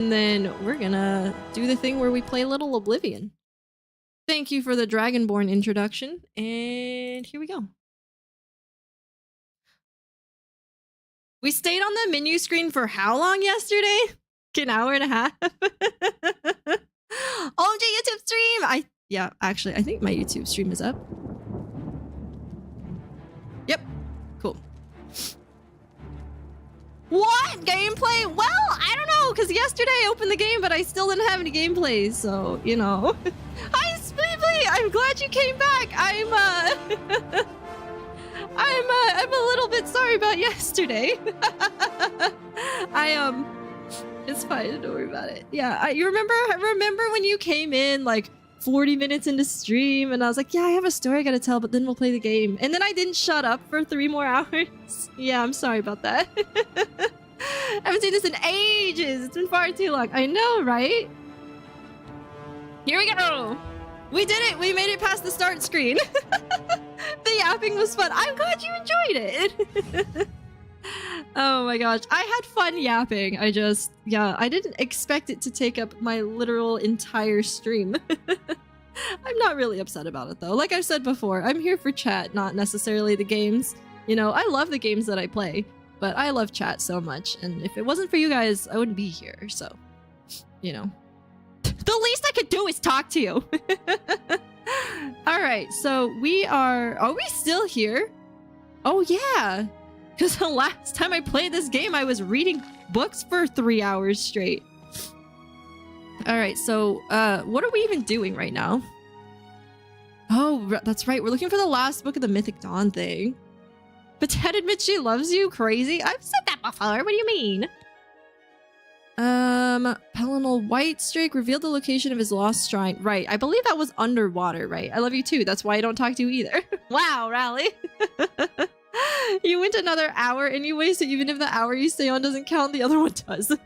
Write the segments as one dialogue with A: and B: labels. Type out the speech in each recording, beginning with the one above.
A: And then we're gonna do the thing where we play a little Oblivion. Thank you for the Dragonborn introduction, and here we go. We stayed on the menu screen for how long yesterday? An hour and a half? OMG YouTube stream! Yeah, actually, I think my YouTube stream is up. Yep, cool. What? Gameplay? Well, I don't know, because yesterday I opened the game, but I still didn't have any gameplay, so, you know. Hi, Spleebly! I'm glad you came back! I'm a little bit sorry about yesterday. It's fine, don't worry about it. Yeah, I remember when you came in, like, 40 minutes into stream, and I was like, yeah, I have a story I gotta tell, but then we'll play the game. And then I didn't shut up for 3 more hours. Yeah, I'm sorry about that. I haven't seen this in ages. It's been far too long. I know, right? Here we go. We did it. We made it past the start screen. The yapping was fun. I'm glad you enjoyed it. Oh my gosh. I had fun yapping. I didn't expect it to take up my literal entire stream. I'm not really upset about it though. Like I've said before, I'm here for chat, not necessarily the games. You know, I love the games that I play, but I love chat so much. And if it wasn't for you guys, I wouldn't be here. So, you know, the least I could do is talk to you. All right. So are we still here? Oh yeah. Because the last time I played this game, I was reading books for 3 hours straight. Alright, so, what are we even doing right now? Oh, that's right. We're looking for the last book of the Mythic Dawn thing. But Ted admits she loves you? Crazy? I've said that before. What do you mean? Pelinal Whitestrake revealed the location of his lost shrine. Right, I believe that was underwater, right? I love you too. That's why I don't talk to you either. Wow, Rally. You went another hour and you wasted even if the hour you stay on doesn't count, the other one does.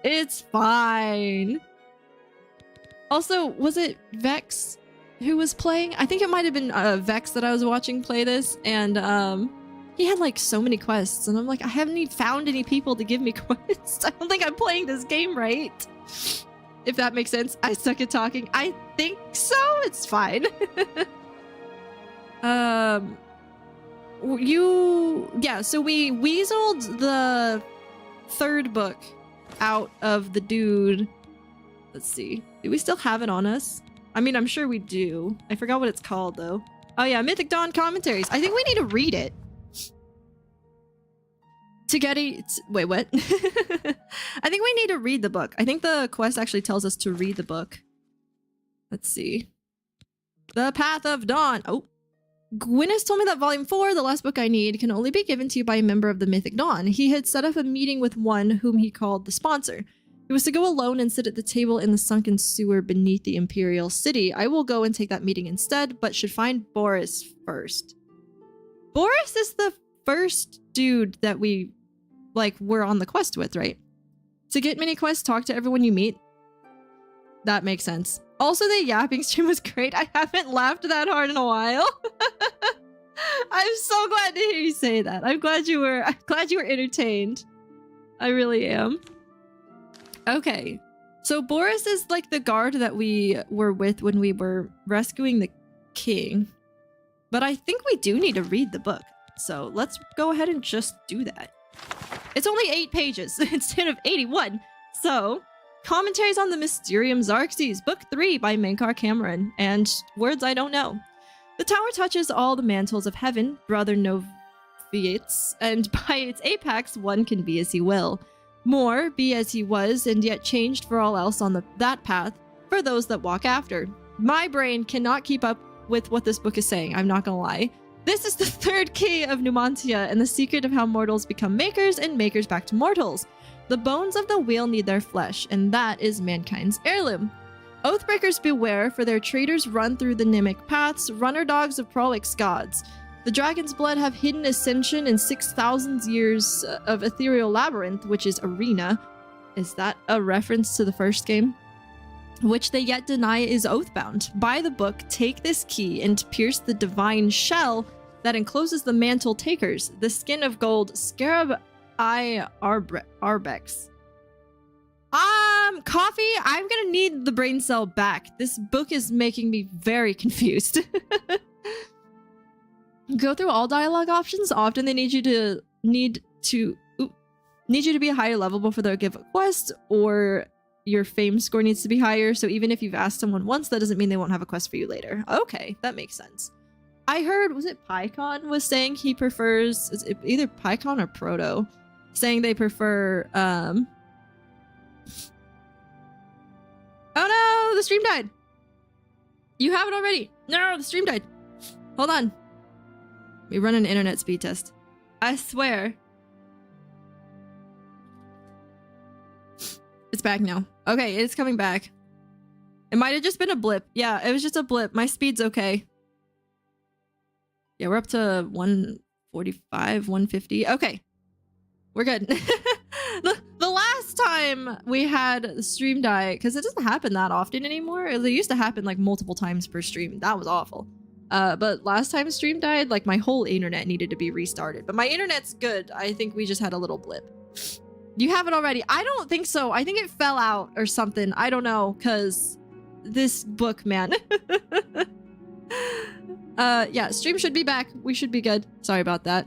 A: It's fine. Also, was it Vex who was playing? I think it might have been Vex that I was watching play this, and he had like so many quests and I'm like, I haven't even found any people to give me quests. I don't think I'm playing this game right. If that makes sense. I suck at talking. I think so. It's fine. So we weaseled the 3rd book out of the dude. Let's see. Do we still have it on us? I mean, I'm sure we do. I forgot what it's called though. Oh yeah, Mythic Dawn Commentaries. I think we need to read it. To get it. Wait, what? I think we need to read the book. I think the quest actually tells us to read the book. Let's see. The Path of Dawn. Oh. Gwyn has told me that Volume 4, the last book I need, can only be given to you by a member of the Mythic Dawn. He had set up a meeting with one whom he called the sponsor. He was to go alone and sit at the table in the sunken sewer beneath the Imperial City. I will go and take that meeting instead, but should find Boris first. Boris is the first dude that we, were on the quest with, right? To get mini quests, talk to everyone you meet. That makes sense. Also, the yapping stream was great. I haven't laughed that hard in a while. I'm so glad to hear you say that. I'm glad you were entertained. I really am. Okay. So Boris is like the guard that we were with when we were rescuing the king. But I think we do need to read the book. So let's go ahead and just do that. It's only 8 pages instead of 81. So Commentaries on the Mysterium Xerxes, Book 3 by Menkar Cameron, and words I don't know. The tower touches all the mantles of heaven, brother Noviates, and by its apex one can be as he will. More, be as he was, and yet changed for all else on that path, for those that walk after. My brain cannot keep up with what this book is saying, I'm not gonna lie. This is the 3rd key of Numantia, and the secret of how mortals become makers, and makers back to mortals. The bones of the wheel need their flesh, and that is mankind's heirloom. Oathbreakers beware, for their traitors run through the Nimic paths, runner dogs of prolix gods. The dragon's blood have hidden ascension in 6,000 years of ethereal labyrinth, which is arena. Is that a reference to the first game? Which they yet deny is oathbound. Buy the book, take this key, and pierce the divine shell that encloses the mantle takers, the skin of gold scarab Arbex. Coffee, I'm gonna need the brain cell back. This book is making me very confused. Go through all dialogue options. Often they need you to be a higher level before they'll give a quest, or your fame score needs to be higher. So even if you've asked someone once, that doesn't mean they won't have a quest for you later. Okay, that makes sense. I heard, was it PyCon was saying he prefers, is it either PyCon or Proto, saying they prefer, oh no, the stream died. You have it already. No, the stream died. Hold on. Let me run an internet speed test. I swear. It's back now. Okay, it's coming back. It might have just been a blip. Yeah, it was just a blip. My speed's okay. Yeah, we're up to 145, 150. Okay. We're good. the last time we had the stream die, because it doesn't happen that often anymore. It used to happen like multiple times per stream. That was awful. But last time stream died, like my whole internet needed to be restarted. But my internet's good. I think we just had a little blip. You have it already? I don't think so. I think it fell out or something. I don't know, because this book, man. Yeah, stream should be back. We should be good. Sorry about that.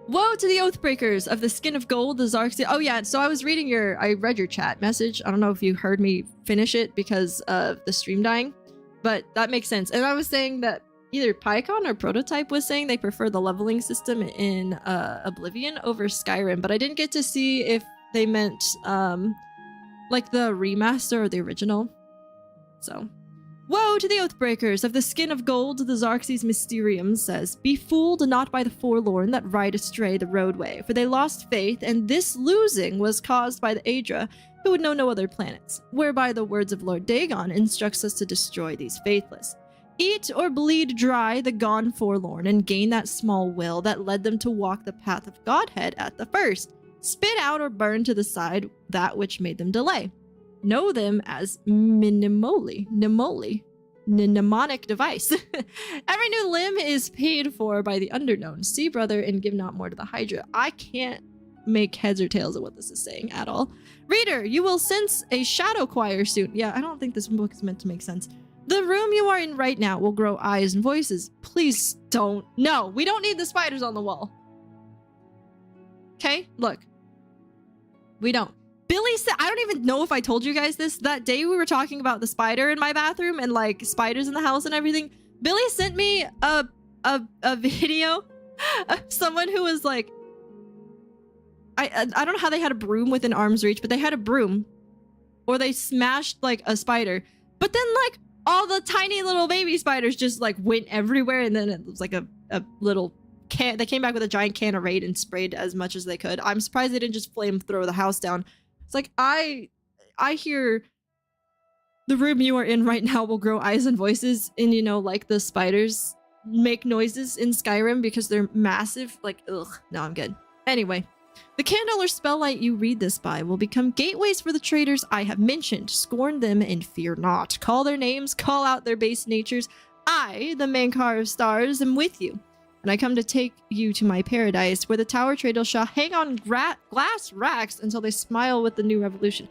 A: Woe to the Oathbreakers of the Skin of Gold, the Zarks. Oh yeah, so I read your chat message. I don't know if you heard me finish it because of the stream dying, but that makes sense. And I was saying that either PyCon or Prototype was saying they prefer the leveling system in Oblivion over Skyrim, but I didn't get to see if they meant like the remaster or the original. So, woe to the Oathbreakers of the Skin of Gold, the Xarxes Mysterium says, be fooled not by the forlorn that ride astray the roadway, for they lost faith, and this losing was caused by the Aedra, who would know no other planets, whereby the words of Lord Dagon instructs us to destroy these faithless. Eat or bleed dry the gone forlorn, and gain that small will that led them to walk the path of Godhead at the first. Spit out or burn to the side that which made them delay. Know them as mnemonic device. Every new limb is paid for by the underknown. See, brother, and give not more to the Hydra. I can't make heads or tails of what this is saying at all. Reader, you will sense a shadow choir soon. Yeah, I don't think this book is meant to make sense. The room you are in right now will grow eyes and voices. Please don't. No, we don't need the spiders on the wall. Okay, look. We don't. Billy said, I don't even know if I told you guys this. That day we were talking about the spider in my bathroom and like spiders in the house and everything. Billy sent me a video of someone who was like, I don't know how they had a broom within arm's reach, but they had a broom or they smashed like a spider. But then like all the tiny little baby spiders just like went everywhere, and then it was like a little can. They came back with a giant can of Raid and sprayed as much as they could. I'm surprised they didn't just flamethrow the house down. It's like, I hear the room you are in right now will grow eyes and voices, and you know, like the spiders make noises in Skyrim because they're massive. Like, ugh, no, I'm good. Anyway, the candle or spelllight you read this by will become gateways for the traitors I have mentioned. Scorn them and fear not. Call their names, call out their base natures. I, the Mankar of stars, am with you. And I come to take you to my paradise, where the tower traders shall hang on glass racks until they smile with the new revolution.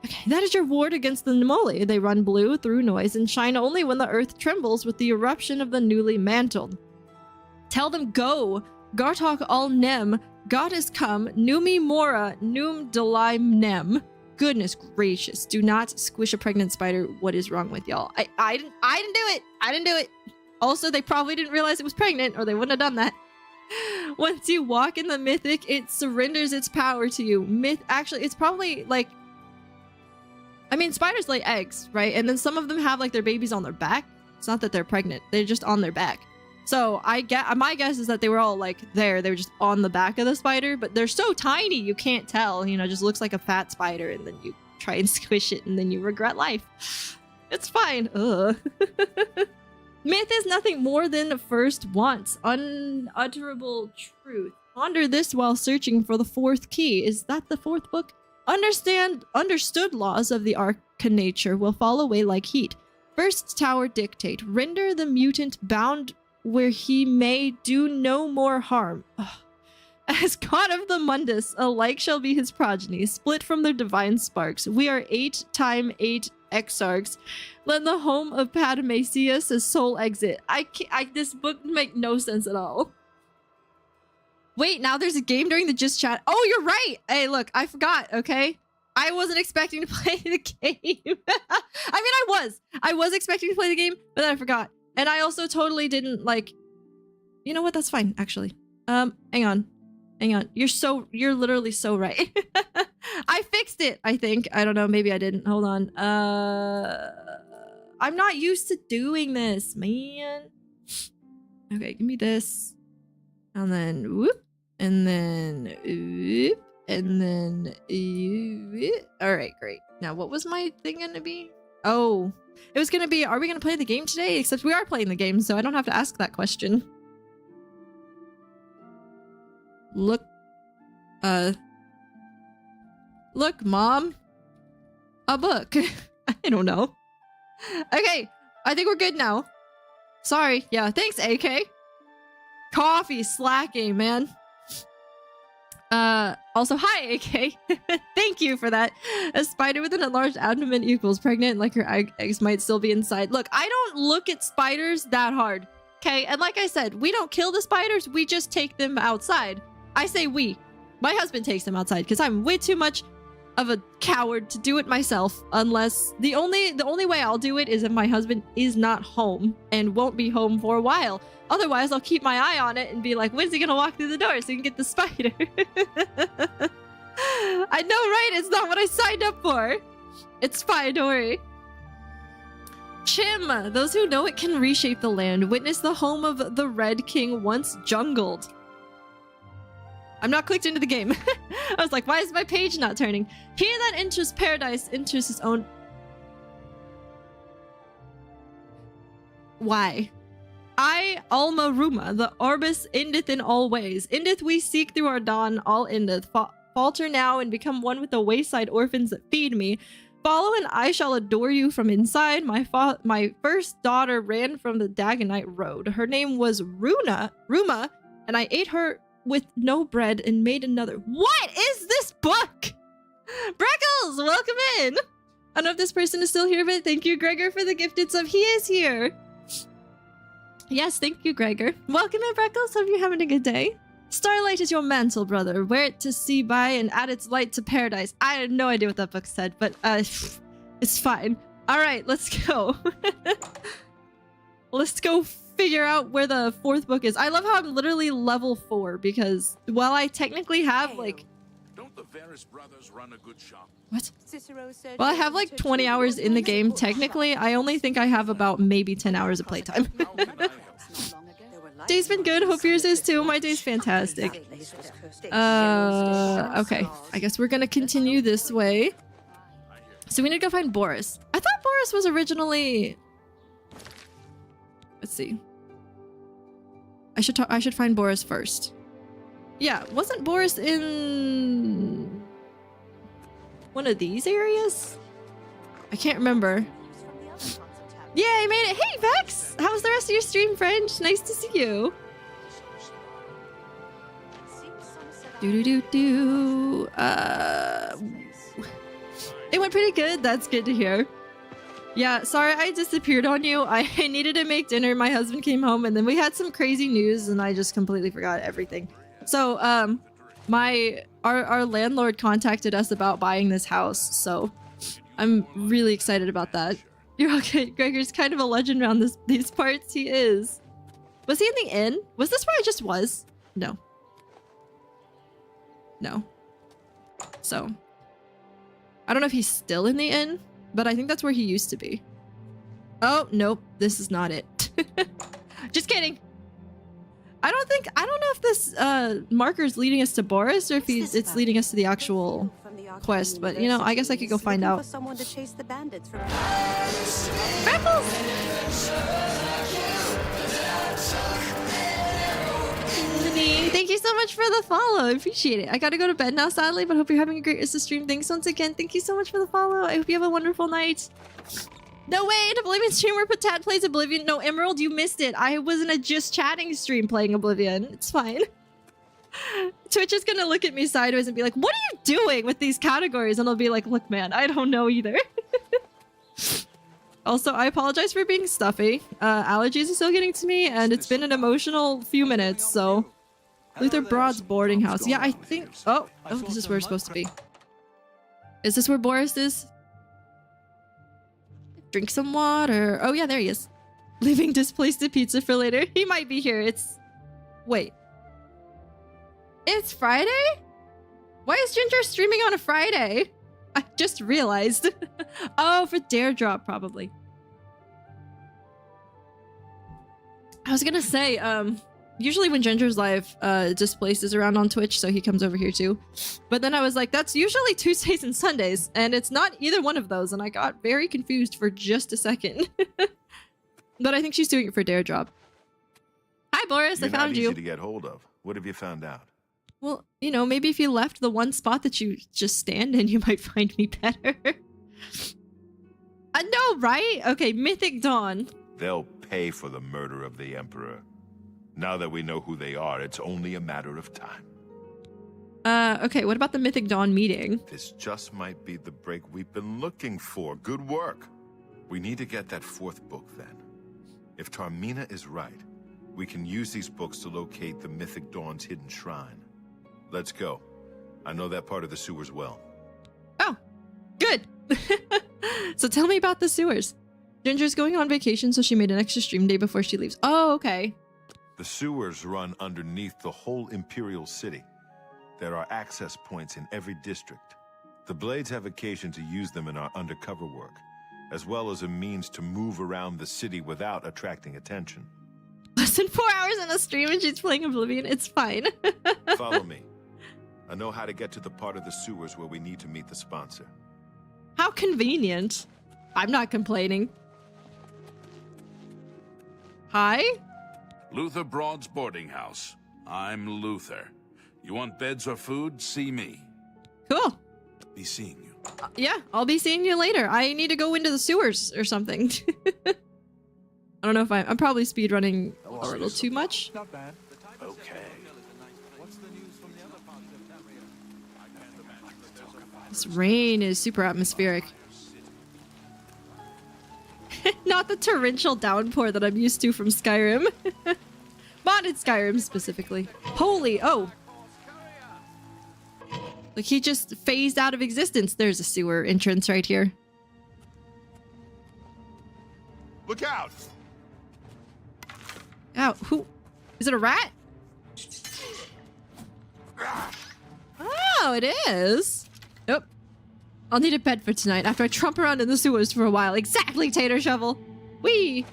A: Okay, that is your ward against the Nemoli. They run blue through noise and shine only when the earth trembles with the eruption of the newly mantled. Tell them go. Gartok al Nem. God has come. Numi Mora. Num Delai Nem. Goodness gracious. Do not squish a pregnant spider. What is wrong with y'all? I didn't do it. I didn't do it. Also, they probably didn't realize it was pregnant, or they wouldn't have done that. Once you walk in the mythic, it surrenders its power to you. Actually, it's probably like, I mean, spiders lay eggs, right? And then some of them have like their babies on their back. It's not that they're pregnant; they're just on their back. So my guess is that they were all like there. They were just on the back of the spider, but they're so tiny you can't tell. You know, it just looks like a fat spider, and then you try and squish it, and then you regret life. It's fine. Ugh. Myth is nothing more than first wants, unutterable truth. Ponder this while searching for the fourth key. Is that the fourth book? Understood laws of the arcanature will fall away like heat. First tower dictate. Render the mutant bound where he may do no more harm. Ugh. As god of the Mundus, alike shall be his progeny, split from their divine sparks. We are 8 times 8 exarchs. Let the home of Padmaceus his soul exit. This book make no sense at all. Wait, now there's a game during the Just Chat. Oh, you're right. Hey, look, I forgot, okay? I wasn't expecting to play the game. I was expecting to play the game, but then I forgot. And I also totally didn't, like... You know what? That's fine, actually. Hang on. You're literally so right. I fixed it, I think. I don't know, maybe I didn't. Hold on. I'm not used to doing this, man. Okay, give me this. And then whoop. And then whoop. And then whoop. Alright, great. Now, what was my thing gonna be? Oh, it was gonna be, are we gonna play the game today? Except we are playing the game, so I don't have to ask that question. Look, Mom. A book. I don't know. Okay, I think we're good now. Sorry. Yeah, thanks, AK. Coffee slacking, man. Also, hi, AK. Thank you for that. A spider with an enlarged abdomen equals pregnant, like her eggs might still be inside. Look, I don't look at spiders that hard. Okay, and like I said, we don't kill the spiders, we just take them outside. I say we. My husband takes them outside because I'm way too much of a coward to do it myself, unless the only way I'll do it is if my husband is not home and won't be home for a while. Otherwise, I'll keep my eye on it and be like, when's he gonna walk through the door so he can get the spider? I know, right? It's not what I signed up for. It's fine, don't worry. Chim! Those who know it can reshape the land. Witness the home of the Red King once jungled. I'm not clicked into the game. I was like, why is my page not turning? He that enters paradise enters his own... Why? I, Alma Ruma, the Orbis endeth in all ways. Endeth we seek through our dawn, all endeth. Falter now and become one with the wayside orphans that feed me. Follow and I shall adore you from inside. My first daughter ran from the Dagonite road. Her name was Ruma, and I ate her with no bread and made another. What is this book? Breckles, welcome in. I don't know if this person is still here, but thank you, Gregor, for the gifted sub. He is here. Yes, thank you, Gregor. Welcome in, Breckles. Hope you're having a good day. Starlight is your mantle, brother. Wear it to see by and add its light to paradise. I had no idea what that book said, but it's fine. All right, let's go. Let's go figure out where the 4th book is. I love how I'm literally level 4 because while I technically have like...
B: Don't the Varys brothers run a good shop?
A: What? Well, I have like 20 hours in the game. Technically, I only think I have about maybe 10 hours of playtime. Day's been good. Hope yours is too. My day's fantastic. Okay. I guess we're gonna continue this way. So we need to go find Boris. I thought Boris was originally... Let's see. I should find Boris first. Yeah, wasn't Boris in one of these areas? I can't remember. Yeah, I made it. Hey, Vex! How was the rest of your stream, friend? Nice to see you. Do-do-do-do. It went pretty good. That's good to hear. Yeah, sorry I disappeared on you. I needed to make dinner. My husband came home and then we had some crazy news and I just completely forgot everything. So, our landlord contacted us about buying this house, so I'm really excited about that. You're okay. Gregor's kind of a legend around these parts. He is. Was he in the inn? Was this where I just was? No. No. So, I don't know if he's still in the inn, but I think that's where he used to be. Oh, nope. This is not it. Just kidding. I don't know if this marker is leading us to Boris or if it's leading us to the actual quest, but you know, I guess I could go find out. Thank you so much for the follow. I appreciate it. I gotta go to bed now, sadly, but hope you're having a great rest of the stream. Thanks once again. Thank you so much for the follow. I hope you have a wonderful night. No way, an Oblivion stream where Patat plays Oblivion. No, Emerald, you missed it. I was in a just chatting stream playing Oblivion. It's fine. Twitch is gonna look at me sideways and be like, what are you doing with these categories? And I'll be like, look, man, I don't know either. Also, I apologize for being stuffy. Allergies are still getting to me, and it's been an emotional few minutes, so... Luther Broad's boarding house. Yeah, I think... Oh, this is where we're supposed to be. Is this where Boris is? Drink some water. Oh, yeah, there he is. Leaving displaced pizza for later. He might be here. It's... Wait. It's Friday? Why is Ginger streaming on a Friday? I just realized. Oh, for Dare Drop, probably. I was gonna say, usually when Ginger's live, Displaced is around on Twitch, so he comes over here too. But then I was like, that's usually Tuesdays and Sundays, and it's not either one of those, and I got very confused for just a second. But I think she's doing it for Dare Drop. Hi, Boris, I found you.
C: You're not easy to get hold of. What have you found out?
A: Well, you know, maybe if you left the one spot that you just stand in, you might find me better. I know, right? Okay, Mythic Dawn.
C: They'll pay for the murder of the Emperor. Now that we know who they are, it's only a matter of time.
A: Okay, what about the Mythic Dawn meeting?
C: This just might be the break we've been looking for. Good work. We need to get that fourth book then. If Tarmina is right, we can use these books to locate the Mythic Dawn's hidden shrine. Let's go. I know that part of the sewers well.
A: Oh, good. So tell me about the sewers. Ginger's going on vacation, so she made an extra stream day before she leaves. Oh, okay.
C: The sewers run underneath the whole Imperial City. There are access points in every district. The Blades have occasion to use them in our undercover work, as well as a means to move around the city without attracting attention.
A: Less than 4 hours in a stream and she's playing Oblivion. It's fine.
C: Follow me. I know how to get to the part of the sewers where we need to meet the sponsor.
A: How convenient. I'm not complaining. Hi?
B: Luther Broad's boarding house. I'm Luther. You want beds or food? See me.
A: Cool.
B: Be seeing you.
A: Yeah, I'll be seeing you later. I need to go into the sewers or something. I don't know if I'm probably speedrunning a little too much.
D: Not bad.
B: Okay.
A: This rain is super atmospheric. Not the torrential downpour that I'm used to from Skyrim. Modded Skyrim specifically. Holy, oh. Look, he just phased out of existence. There's a sewer entrance right here.
C: Look out!
A: Ow, who? Is it a rat? Oh, it is. Nope. I'll need a bed for tonight after I tromp around in the sewers for a while. Exactly, Tater Shovel. Whee!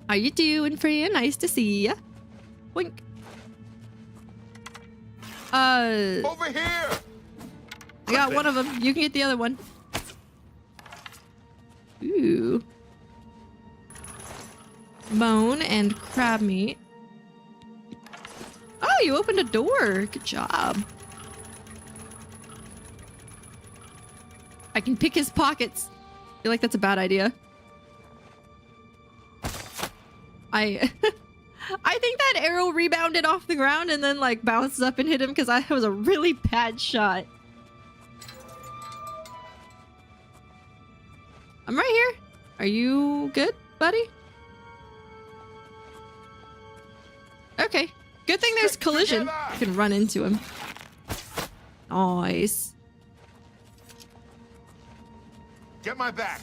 A: How you doing, friend? Nice to see ya. Wink.
C: Over here!
A: I got one of them. You can get the other one. Ooh. Bone and crab meat. Oh, you opened a door. Good job. I can pick his pockets. I feel like that's a bad idea. I think that arrow rebounded off the ground and then like bounced up and hit him because that was a really bad shot. I'm right here. Are you good, buddy? Okay. Good thing there's collision. I can run into him. Nice.
C: Get my back!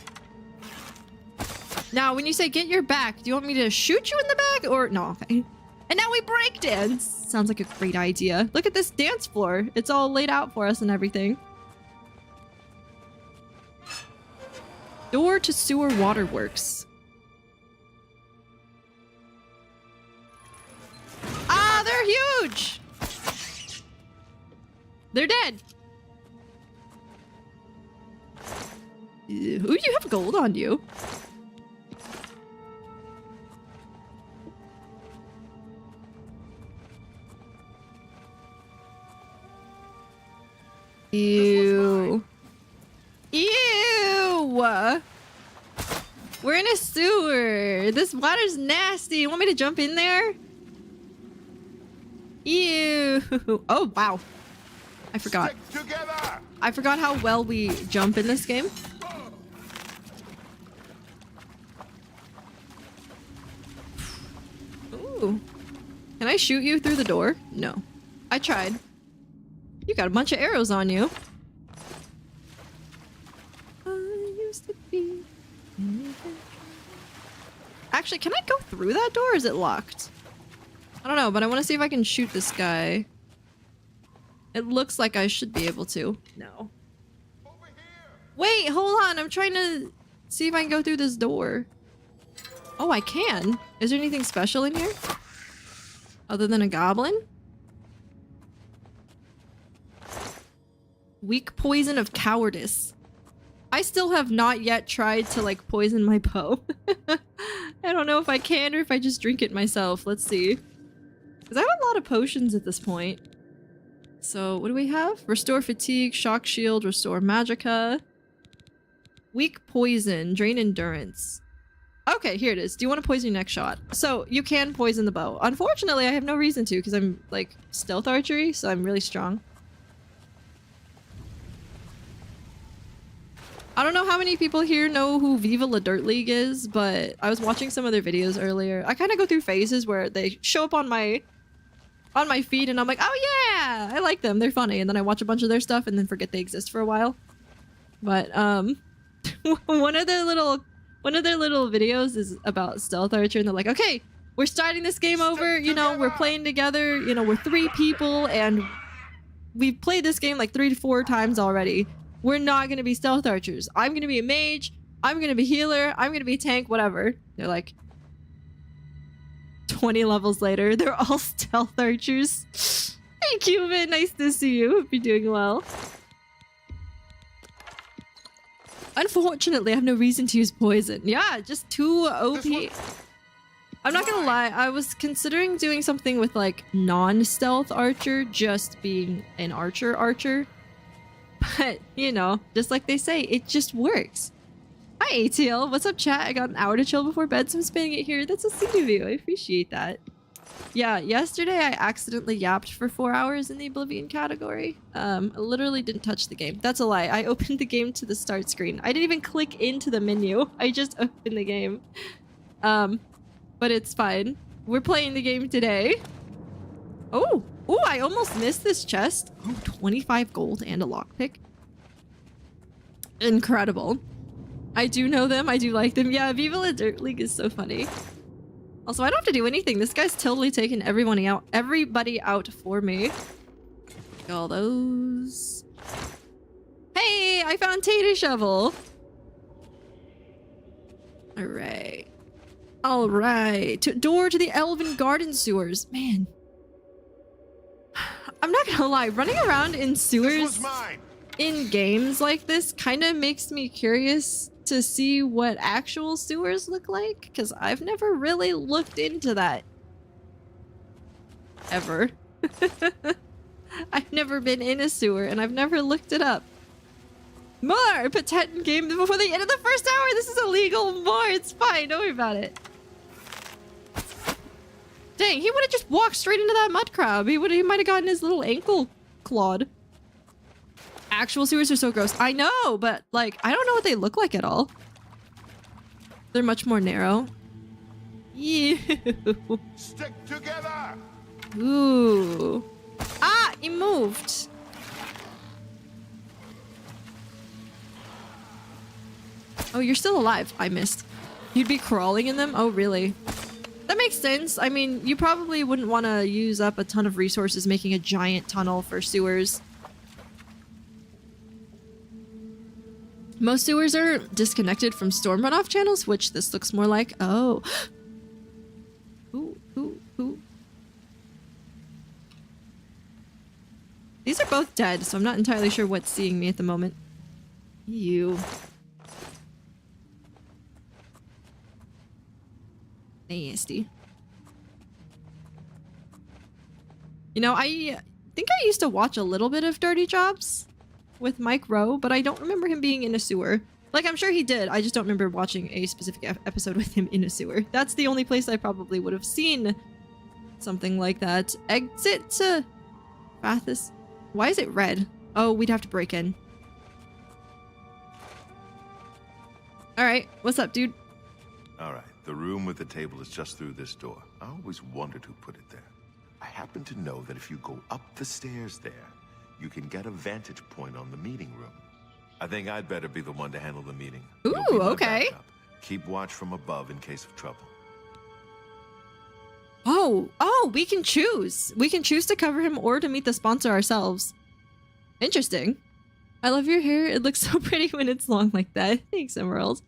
A: Now, when you say get your back, do you want me to shoot you in the back or no? Okay. And now we break dance. Sounds like a great idea. Look at this dance floor. It's all laid out for us and everything. Door to sewer waterworks. Ah, they're huge. They're dead. Ooh, you have gold on you. Ew. Ew! We're in a sewers. water. This water's nasty. You want me to jump in there? Ew. Oh, wow. I forgot.
C: Stick together!
A: I forgot how well we jump in this game. Ooh. Can I shoot you through the door? No. I tried. You got a bunch of arrows on you. I used to be... Actually, can I go through that door or is it locked? I don't know, but I want to see if I can shoot this guy. It looks like I should be able to. No. Wait, hold on. I'm trying to see if I can go through this door. Oh, I can. Is there anything special in here? Other than a goblin? Weak poison of cowardice. I still have not yet tried to like poison my bow. I don't know if I can or if I just drink it myself. Let's see. Because I have a lot of potions at this point. So what do we have? Restore fatigue, shock shield, restore magicka. Weak poison, drain endurance. Okay, here it is. Do you want to poison your next shot? So you can poison the bow. Unfortunately, I have no reason to because I'm like stealth archery, so I'm really strong. I don't know how many people here know who Viva La Dirt League is, but I was watching some of their videos earlier. I kind of go through phases where they show up on my feed and I'm like, oh yeah, I like them. They're funny. And then I watch a bunch of their stuff and then forget they exist for a while. But one of their little videos is about stealth archer and they're like, okay, we're starting this game over, you know, we're playing together, you know, we're 3 people and we've played this game like 3 to 4 times already. We're not going to be stealth archers. I'm going to be a mage. I'm going to be healer. I'm going to be tank, whatever. They're like 20 levels later. They're all stealth archers. Hey, Cuban. Nice to see you. Hope you're doing well. Unfortunately, I have no reason to use poison. Yeah, just too OP. I'm not going to lie. I was considering doing something with like non-stealth archer, just being an archer. But, you know, just like they say, it just works. Hi, ATL. What's up, chat? I got an hour to chill before bed, so I'm spending it here. That's a sweet of you. I appreciate that. Yeah, yesterday I accidentally yapped for 4 hours in the Oblivion category. I literally didn't touch the game. That's a lie. I opened the game to the start screen. I didn't even click into the menu. I just opened the game. But it's fine. We're playing the game today. Oh! Oh, I almost missed this chest. Oh, 25 gold and a lockpick. Incredible. I do know them. I do like them. Yeah, Viva La Dirt League is so funny. Also, I don't have to do anything. This guy's totally taken everybody out for me. Take all those. Hey, I found Tater Shovel. All right. All right. Door to the Elven Garden Sewers. Man. I'm not gonna lie, running around in sewers in games like this kind of makes me curious to see what actual sewers look like, because I've never really looked into that. Ever. I've never been in a sewer, and I've never looked it up. More! Patent game before the end of the first hour! This is illegal! More! It's fine, don't worry about it. Dang, he would have just walked straight into that mud crab. He might have gotten his little ankle clawed. Actual sewers are so gross. I know, but like, I don't know what they look like at all. They're much more narrow. Ew.
C: Stick together!
A: Ooh. Ah, he moved. Oh, you're still alive. I missed. You'd be crawling in them? Oh, really? That makes sense. I mean, you probably wouldn't want to use up a ton of resources making a giant tunnel for sewers. Most sewers are disconnected from storm runoff channels, which this looks more like. Oh. Ooh. These are both dead, so I'm not entirely sure what's seeing me at the moment. Ew. Nasty. You know, I think I used to watch a little bit of Dirty Jobs with Mike Rowe, but I don't remember him being in a sewer. Like, I'm sure he did. I just don't remember watching a specific episode with him in a sewer. That's the only place I probably would have seen something like that. Exit to Fathus. Why is it red? Oh, we'd have to break in. Alright, what's up, dude?
C: All right, the room with the table is just through this door. I always wondered who put it there. I happen to know that if you go up the stairs there, you can get a vantage point on the meeting room. I think I'd better be the one to handle the meeting.
A: Ooh,
C: You'll be my
A: okay.
C: backup. Keep watch from above in case of trouble.
A: Oh, we can choose. We can choose to cover him or to meet the sponsor ourselves. Interesting. I love your hair. It looks so pretty when it's long like that. Thanks, Emerald.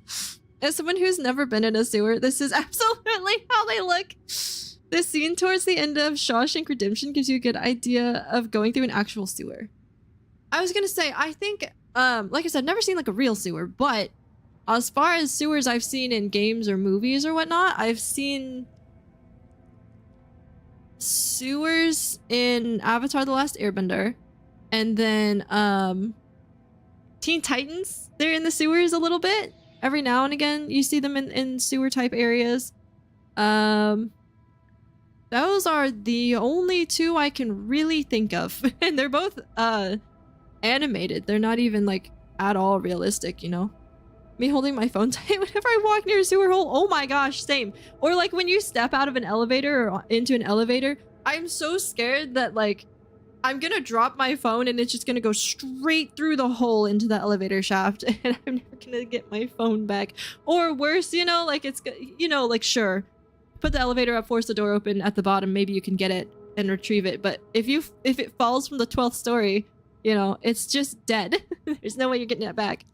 A: As someone who's never been in a sewer, this is absolutely how they look. This scene towards the end of Shawshank Redemption gives you a good idea of going through an actual sewer. I was gonna say, I think, like I said, never seen like a real sewer, but as far as sewers I've seen in games or movies or whatnot, I've seen sewers in Avatar: The Last Airbender, and then Teen Titans, they're in the sewers a little bit. Every now and again, you see them in sewer type areas. Those are the only two I can really think of. And they're both animated. They're not even like at all realistic, you know? Me holding my phone tight whenever I walk near a sewer hole. Oh my gosh, same. Or like when you step out of an elevator or into an elevator, I'm so scared that like I'm gonna drop my phone and it's just gonna go straight through the hole into the elevator shaft and I'm never gonna get my phone back. Or worse, you know, like it's, you know, like sure, put the elevator up, force the door open at the bottom, maybe you can get it and retrieve it. But if it falls from the 12th story, you know, it's just dead. There's no way you're getting it back.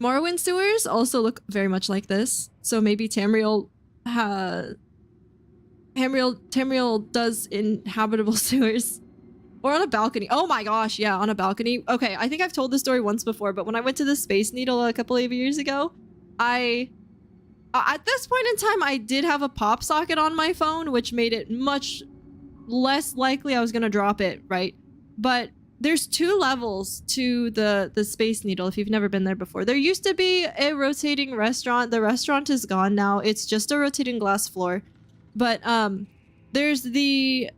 A: Morrowind sewers also look very much like this. So maybe Tamriel does inhabitable sewers. Or on a balcony. Oh my gosh, yeah, on a balcony. Okay, I think I've told this story once before, but when I went to the Space Needle a couple of years ago, at this point in time, I did have a pop socket on my phone, which made it much less likely I was gonna drop it, right? But there's 2 levels to the Space Needle if you've never been there before. There used to be a rotating restaurant. The restaurant is gone now. It's just a rotating glass floor. But there's the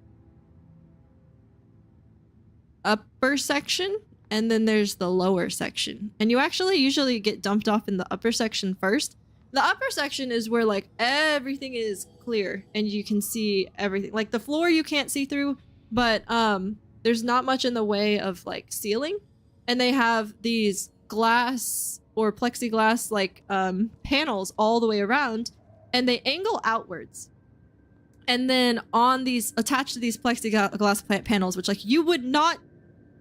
A: upper section and then there's the lower section. And you actually usually get dumped off in the upper section first. The upper section is where like everything is clear and you can see everything. Like the floor you can't see through, but there's not much in the way of like ceiling. And they have these glass or plexiglass like panels all the way around and they angle outwards. And then on these, attached to these plexiglass panels, which like you would not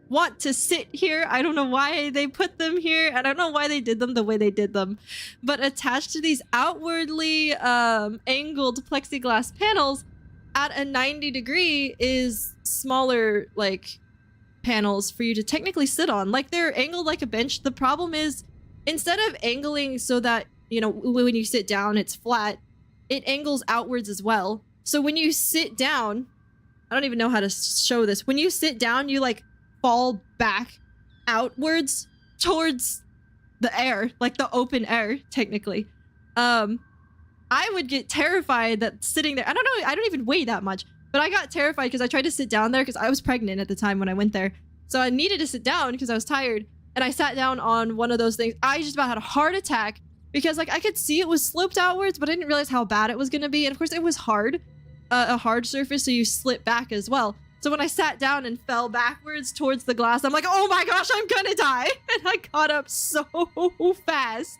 A: want to sit here. I don't know why they put them here. I don't know why they did them the way they did them. But attached to these outwardly angled plexiglass panels at a 90 degree is smaller like panels for you to technically sit on. Like they're angled like a bench. The problem is instead of angling so that, you know, when you sit down, it's flat, it angles outwards as well. So when you sit down, I don't even know how to show this. When you sit down, you like fall back outwards towards the air, like the open air, technically. I would get terrified that sitting there, I don't know, I don't even weigh that much, but I got terrified because I tried to sit down there because I was pregnant at the time when I went there. So I needed to sit down because I was tired. And I sat down on one of those things. I just about had a heart attack because like I could see it was sloped outwards, but I didn't realize how bad it was going to be. And of course it was hard, a hard surface, so you slip back as well. So when I sat down and fell backwards towards the glass, I'm like, oh my gosh, I'm gonna die. And I got up so fast.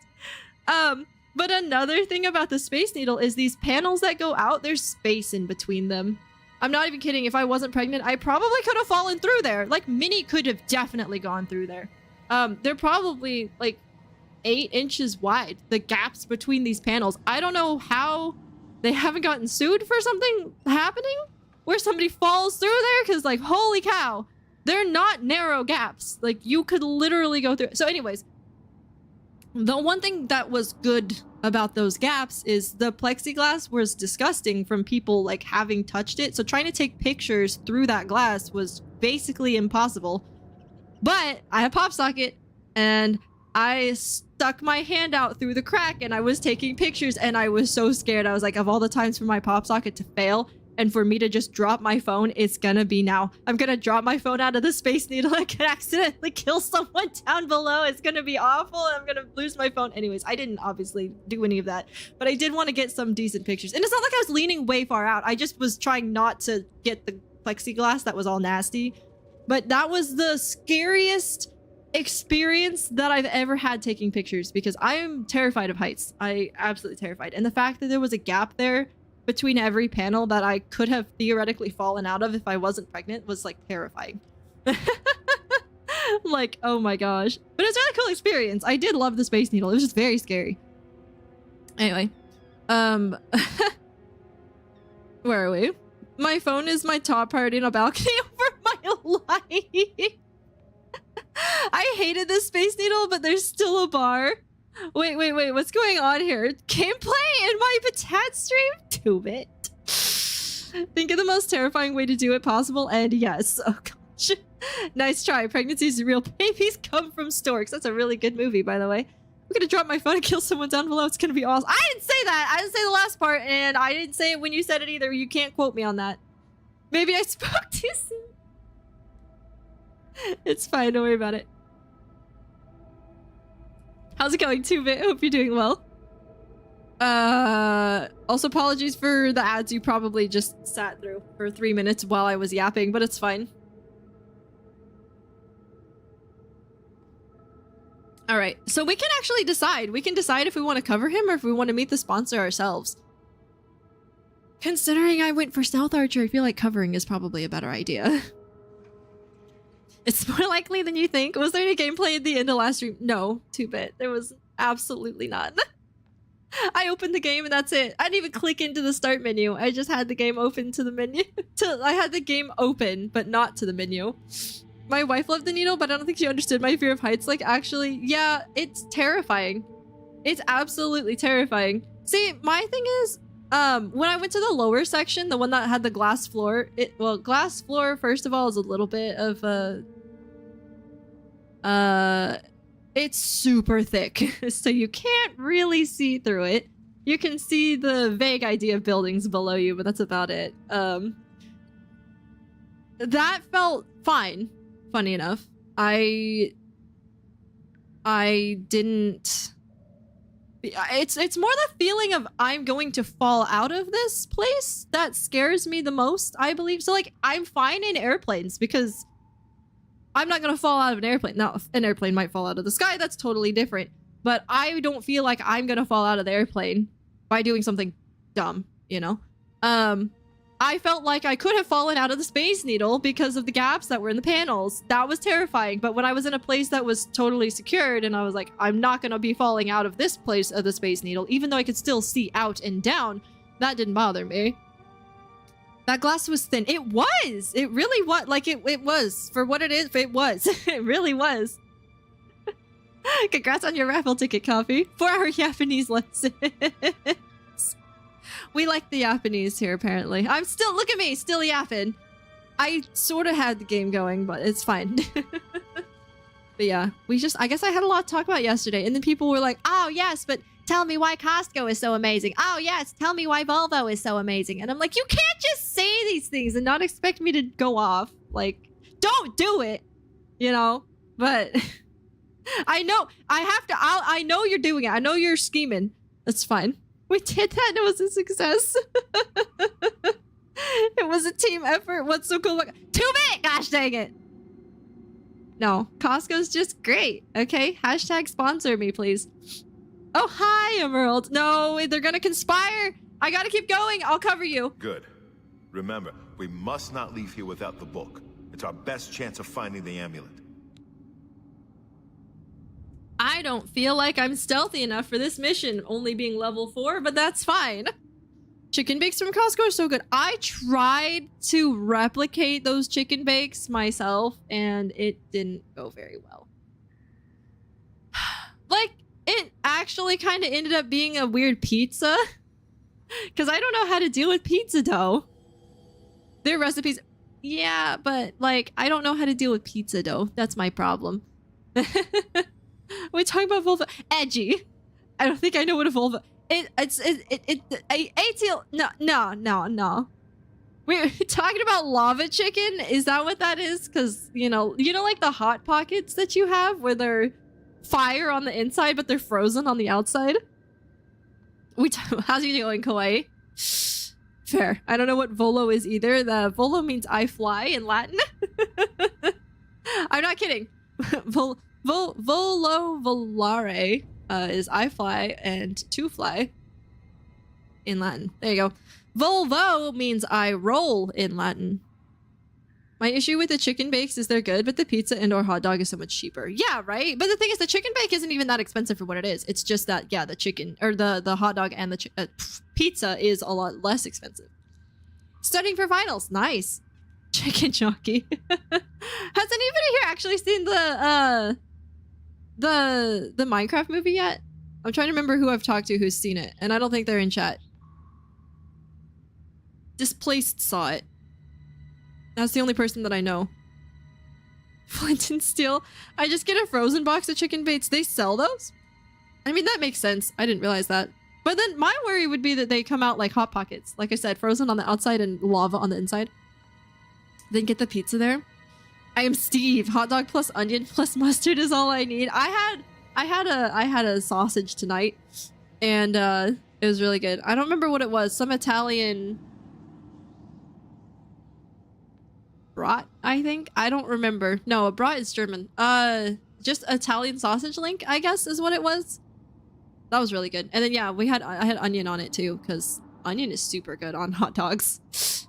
A: But another thing about the Space Needle is these panels that go out, there's space in between them. I'm not even kidding. If I wasn't pregnant, I probably could have fallen through there. Like Minnie could have definitely gone through there. They're probably like 8 inches wide, the gaps between these panels. I don't know how they haven't gotten sued for something happening where somebody falls through there, because like, holy cow, they're not narrow gaps. Like you could literally go through. So anyways, the one thing that was good about those gaps is the plexiglass was disgusting from people like having touched it. So trying to take pictures through that glass was basically impossible. But I have pop socket and I stuck my hand out through the crack and I was taking pictures and I was so scared. I was like, of all the times for my pop socket to fail and for me to just drop my phone, it's gonna be now. I'm gonna drop my phone out of the Space Needle. I could accidentally kill someone down below. It's gonna be awful. I'm gonna lose my phone. Anyways, I didn't obviously do any of that, but I did want to get some decent pictures. And it's not like I was leaning way far out. I just was trying not to get the plexiglass that was all nasty. But that was the scariest experience that I've ever had taking pictures because I am terrified of heights. I absolutely terrified. And the fact that there was a gap there between every panel that I could have theoretically fallen out of if I wasn't pregnant was like terrifying. Like, oh my gosh. But it's a really cool experience. I did love the Space Needle. It was just very scary. Anyway. Where are we? My phone is my top priority on a balcony over my life. I hated this Space Needle, but there's still a bar. Wait, what's going on here? Gameplay in my Patat stream? 2-bit. Think of the most terrifying way to do it possible, and yes. Oh gosh. Nice try. Pregnancies real. Babies come from storks. That's a really good movie, by the way. I'm gonna drop my phone and kill someone down below. It's gonna be awesome. I didn't say that! I didn't say the last part, and I didn't say it when you said it either. You can't quote me on that. Maybe I spoke too soon. It's fine, don't worry about it. How's it going, 2-bit? Hope you're doing well. Also apologies for the ads you probably just sat through for 3 minutes while I was yapping, but it's fine. Alright, so we can actually decide. We can decide if we want to cover him or if we want to meet the sponsor ourselves. Considering I went for Stealth Archer, I feel like covering is probably a better idea. It's more likely than you think. Was there any gameplay at the end of last stream? No, 2-bit. There was absolutely none. I opened the game and that's it. I didn't even click into the start menu. I just had the game open to the menu. I had the game open, but not to the menu. My wife loved the needle, but I don't think she understood my fear of heights. Like, actually, yeah, it's terrifying. It's absolutely terrifying. See, my thing is, when I went to the lower section, the one that had the glass floor, glass floor, first of all, is a little bit of it's super thick, so you can't really see through it. You can see the vague idea of buildings below you, but that's about it. That felt fine, funny enough. I didn't... It's more the feeling of I'm going to fall out of this place that scares me the most, I believe. So, like, I'm fine in airplanes because I'm not going to fall out of an airplane. Now, if an airplane might fall out of the sky, that's totally different. But I don't feel like I'm going to fall out of the airplane by doing something dumb, you know? I felt like I could have fallen out of the Space Needle because of the gaps that were in the panels. That was terrifying. But when I was in a place that was totally secured and I was like, I'm not going to be falling out of this place of the Space Needle, even though I could still see out and down, that didn't bother me. That glass was thin. It was! It really was. Like, it was. For what it is, it was. It really was. Congrats on your raffle ticket, Coffee. 4-hour Japanese lesson. We like the Japanese here, apparently. I'm still, look at me, still yapping. I sort of had the game going, but it's fine. But yeah, I guess I had a lot to talk about yesterday. And then people were like, oh yes, but tell me why Costco is so amazing. Oh yes, tell me why Volvo is so amazing. And I'm like, you can't just say these things and not expect me to go off. Like, don't do it, you know? But I know, I know you're doing it. I know you're scheming. That's fine. We did that and it was a success. It was a team effort. What's so cool about 2-bit? Gosh dang it. No, Costco's just great. Okay, hashtag sponsor me, please. Oh, hi, Emerald. No, they're gonna conspire. I gotta keep going. I'll cover you.
C: Good. Remember, we must not leave here without the book. It's our best chance of finding the amulet.
A: I don't feel like I'm stealthy enough for this mission, only being level 4, but that's fine. Chicken bakes from Costco are so good. I tried to replicate those chicken bakes myself, and it didn't go very well. Like, it actually kind of ended up being a weird pizza. Because I don't know how to deal with pizza dough. Their recipes... Yeah, but, like, I don't know how to deal with pizza dough. That's my problem. We're talking about vulva. Edgy. I don't think I know what a vulva. No. We're talking about lava chicken. Is that what that is? Because you know, like the hot pockets that you have where they're fire on the inside, but they're frozen on the outside. How's you doing, Kawaii? Fair. I don't know what volo is either. The volo means I fly in Latin. I'm not kidding. Volo volare is I fly and to fly in Latin. There you go. Volvo means I roll in Latin. My issue with the chicken bakes is they're good, but the pizza and or hot dog is so much cheaper. Yeah, right? But the thing is, the chicken bake isn't even that expensive for what it is. It's just that, yeah, the chicken, or the hot dog and the pizza is a lot less expensive. Studying for finals. Nice. Chicken jockey. Has anybody here actually seen the Minecraft movie yet? I'm trying to remember who I've talked to who's seen it, and I don't think they're in chat. Displaced saw it. That's the only person that I know. Flint and Steel. I just get a frozen box of chicken baits. They sell those? I mean, that makes sense. I didn't realize that. But then my worry would be that they come out like Hot Pockets. Like I said, frozen on the outside and lava on the inside. Then get the pizza there. I am Steve. Hot dog plus onion plus mustard is all I need. I had a sausage tonight, and it was really good. I don't remember what it was. Some Italian brat, I think. I don't remember. No, a brat is German. Just Italian sausage link, I guess, is what it was. That was really good. And then yeah, I had onion on it too, because onion is super good on hot dogs.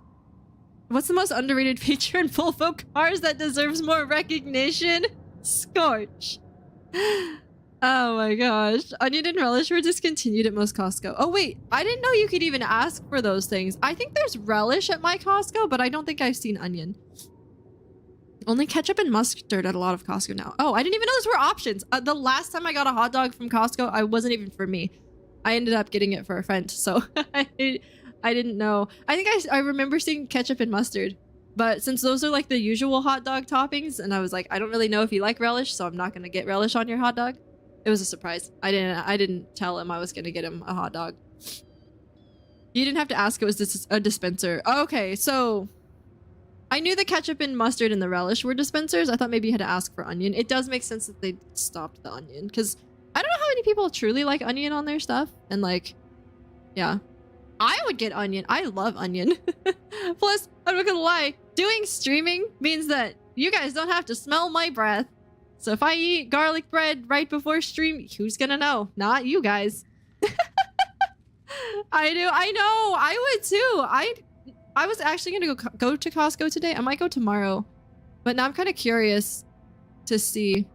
A: What's the most underrated feature in Volvo cars that deserves more recognition? Scorch. Oh my gosh. Onion and relish were discontinued at most Costco. Oh wait, I didn't know you could even ask for those things. I think there's relish at my Costco, but I don't think I've seen onion. Only ketchup and mustard at a lot of Costco now. Oh, I didn't even know those were options. The last time I got a hot dog from Costco, it wasn't even for me. I ended up getting it for a friend, so I didn't know. I think I remember seeing ketchup and mustard, but since those are like the usual hot dog toppings, and I was like, I don't really know if you like relish, so I'm not gonna get relish on your hot dog. It was a surprise. I didn't tell him I was gonna get him a hot dog. You didn't have to ask. It was a dispenser. Okay, so I knew the ketchup and mustard and the relish were dispensers. I thought maybe you had to ask for onion. It does make sense that they stopped the onion, because I don't know how many people truly like onion on their stuff, and like, yeah. I would get onion. I love onion. Plus, I'm not gonna lie, doing streaming means that you guys don't have to smell my breath. So if I eat garlic bread right before stream, who's gonna know? Not you guys. I do. I know. I would too. I was actually gonna go to Costco today. I might go tomorrow, but now I'm kind of curious to see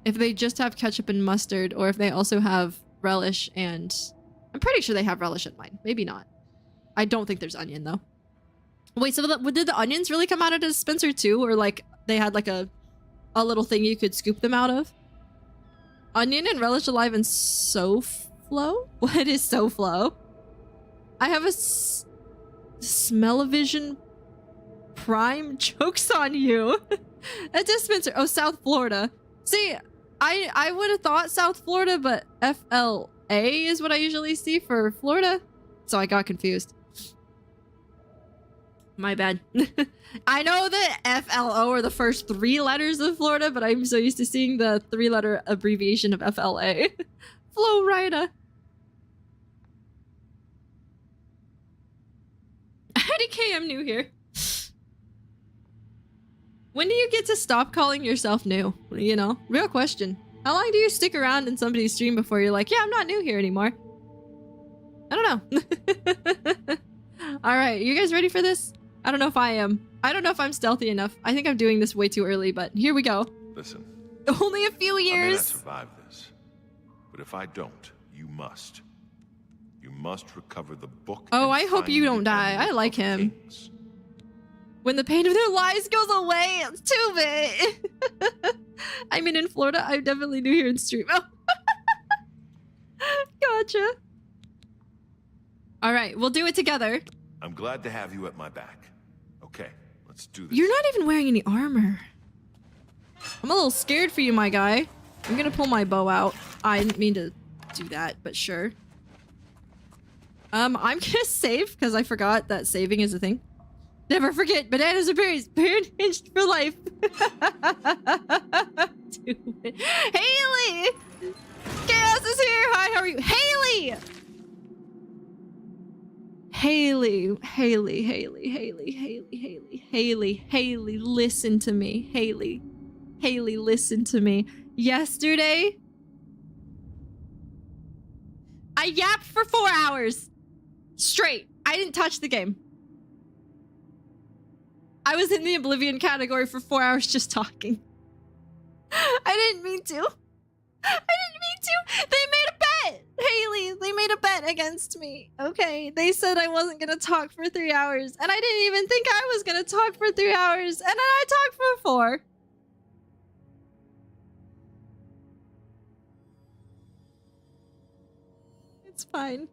A: if they just have ketchup and mustard, or if they also have relish and. I'm pretty sure they have relish at mine. Maybe not. I don't think there's onion though. Wait, so did the onions really come out of a dispenser too? Or like they had like a little thing you could scoop them out of? Onion and relish alive in SoFlo? What is SoFlo? I have a Smell-O-Vision Prime jokes on you. A dispenser. Oh, South Florida. See, I would have thought South Florida, but FLA is what I usually see for Florida, so I got confused. My bad. I know that FLO are the first 3 letters of Florida, but I'm so used to seeing the 3-letter abbreviation of FLA. Florida. IDK, I'm new here. When do you get to stop calling yourself new? You know, real question. How long do you stick around in somebody's stream before you're like, yeah, I'm not new here anymore? I don't know. All right, you guys ready for this? I don't know if I am. I don't know if I'm stealthy enough. I think I'm doing this way too early, but here we go.
C: Listen.
A: Only a few years.
C: I may not survive this, but if I don't, you must. You must recover the book.
A: Oh, I hope you don't die. I like him. Kings. When the pain of their lives goes away, it's too bad. I mean, in Florida, I'm definitely new here in stream. Oh. Gotcha. All right, we'll do it together.
C: I'm glad to have you at my back. Okay, let's do this.
A: You're not even wearing any armor. I'm a little scared for you, my guy. I'm gonna pull my bow out. I didn't mean to do that, but sure. I'm gonna save because I forgot that saving is a thing. Never forget, bananas are berries, pinched for life. Haley! Chaos is here! Hi, how are you? Haley! Haley, listen to me. Haley, listen to me. Yesterday, I yapped for 4 hours straight. I didn't touch the game. I was in the Oblivion category for 4 hours just talking. I didn't mean to. They made a bet. Haley, they made a bet against me. Okay, they said I wasn't gonna talk for 3 hours, and I didn't even think I was gonna talk for 3 hours, and then I talked for 4. It's fine.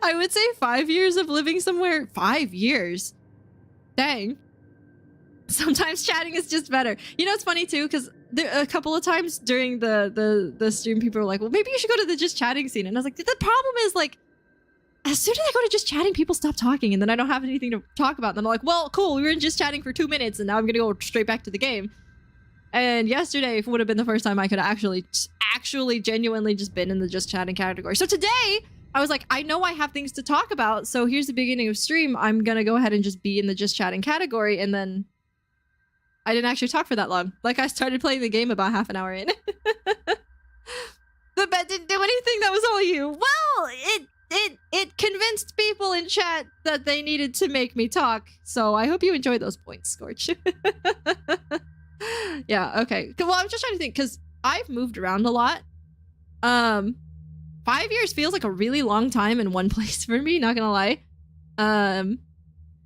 A: I would say 5 years of living somewhere. 5 years. Dang. Sometimes chatting is just better. You know, it's funny too, because a couple of times during the stream, people were like, well, maybe you should go to the just chatting scene. And I was like, the problem is, like, as soon as I go to just chatting, people stop talking, and then I don't have anything to talk about. And I'm like, well, cool, we were in just chatting for 2 minutes, and now I'm gonna go straight back to the game. And yesterday would have been the first time I could actually genuinely just been in the just chatting category. So today, I was like, I know I have things to talk about, so here's the beginning of stream. I'm gonna go ahead and just be in the just chatting category, and then I didn't actually talk for that long. Like, I started playing the game about half an hour in. The bet didn't do anything. That was all you. Well, it convinced people in chat that they needed to make me talk. So I hope you enjoyed those points, Scorch. Yeah, okay. Well, I'm just trying to think, because I've moved around a lot. 5 years feels like a really long time in one place for me, not gonna lie.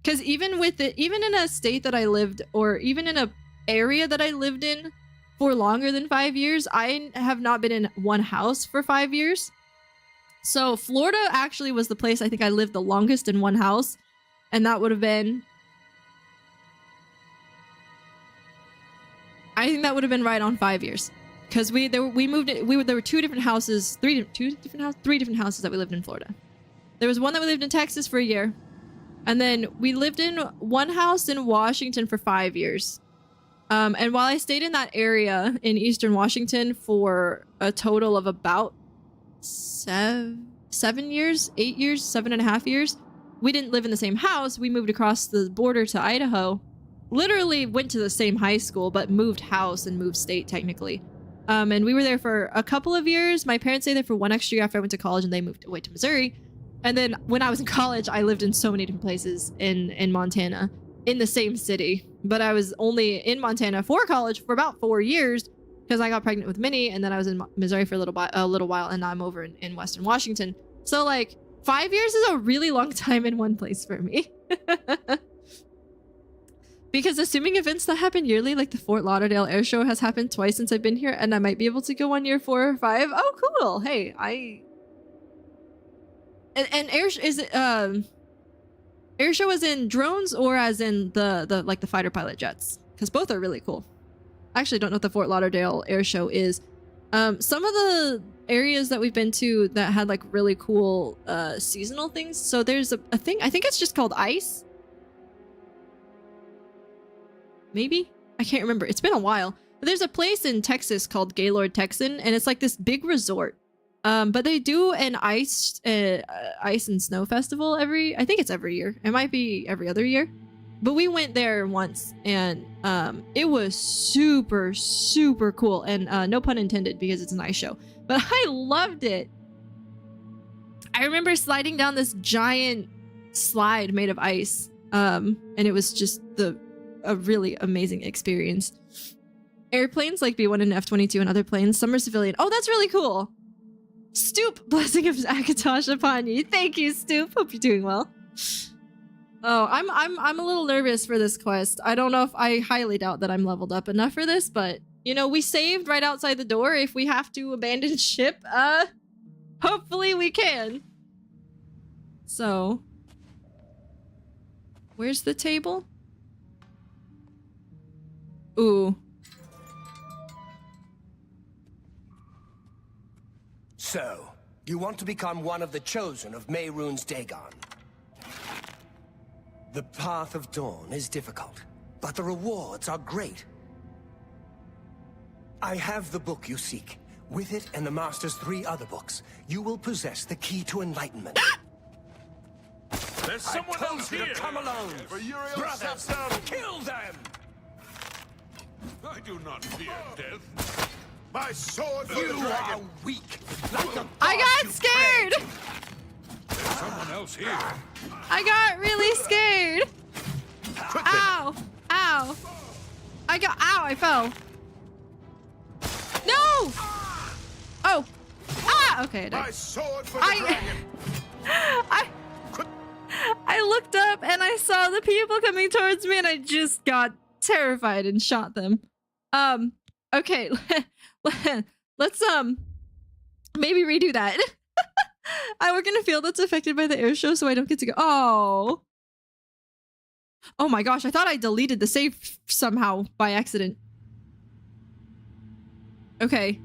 A: Because even in a state that I lived, or even in a area that I lived in for longer than 5 years, I have not been in one house for 5 years. So Florida actually was the place I think I lived the longest in one house, and that would have been, I think that would have been right on 5 years, because there were two different houses, three different houses that we lived in Florida. There was one that we lived in Texas for a year. And then we lived in one house in Washington for 5 years. And while I stayed in that area in Eastern Washington for a total of about 7 years, 8 years, 7.5 years, we didn't live in the same house. We moved across the border to Idaho. Literally went to the same high school, but moved house and moved state technically. And we were there for a couple of years. My parents stayed there for one extra year after I went to college, and they moved away to Missouri. And then when I was in college, I lived in so many different places in Montana, in the same city. But I was only in Montana for college for about 4 years, because I got pregnant with Minnie, and then I was in Missouri for a little while, and now I'm over in Western Washington. So, like, 5 years is a really long time in one place for me. Because assuming events that happen yearly, like the Fort Lauderdale Air Show, has happened twice since I've been here, and I might be able to go on year 4 or 5. Oh, cool. Hey, And air show is in drones, or as in the like the fighter pilot jets, because both are really cool. I actually don't know what the Fort Lauderdale Air Show is. Some of the areas that we've been to that had like really cool seasonal things. So there's a thing, I think it's just called ICE. Maybe? I can't remember. It's been a while. But there's a place in Texas called Gaylord Texan, and it's like this big resort. But they do an ice and snow festival I think it's every year. It might be every other year. But we went there once, and it was super, super cool. And no pun intended, because it's an ice show. But I loved it. I remember sliding down this giant slide made of ice. And it was just a really amazing experience. Airplanes like B-1 and F-22 and other planes. Some are civilian. Oh, that's really cool. Stoop, blessing of Akatosh upon you. Thank you, Stoop. Hope you're doing well. Oh, I'm a little nervous for this quest. I don't know if I highly doubt that I'm leveled up enough for this, but you know, we saved right outside the door. If we have to abandon ship, hopefully we can. So, where's the table? Ooh.
D: So, you want to become one of the chosen of Mehrunes Dagon. The path of dawn is difficult, but the rewards are great. I have the book you seek. With it and the Master's 3 other books, you will possess the key to enlightenment.
B: There's someone
D: I told
B: else
D: you
B: here!
D: to come alone!
C: For Uriel
D: Brothers,
C: Septim!
D: kill them!
B: I do not fear death.
C: My sword for
D: You
C: the dragon!
D: are weak, like a
A: I
D: god
A: got
D: you
A: scared.
D: pray.
B: There's someone else here.
A: I got really scared.
C: Quickly!
A: Ow! Ow! Ow! I fell. No! Oh! Ah! Okay. I died.
C: My sword for the dragon!
A: I looked up and I saw the people coming towards me and I just got terrified and shot them. Okay. Let's maybe redo that. I work in a field that's affected by the air show, so I don't get to go. Oh. Oh my gosh, I thought I deleted the save somehow by accident. Okay.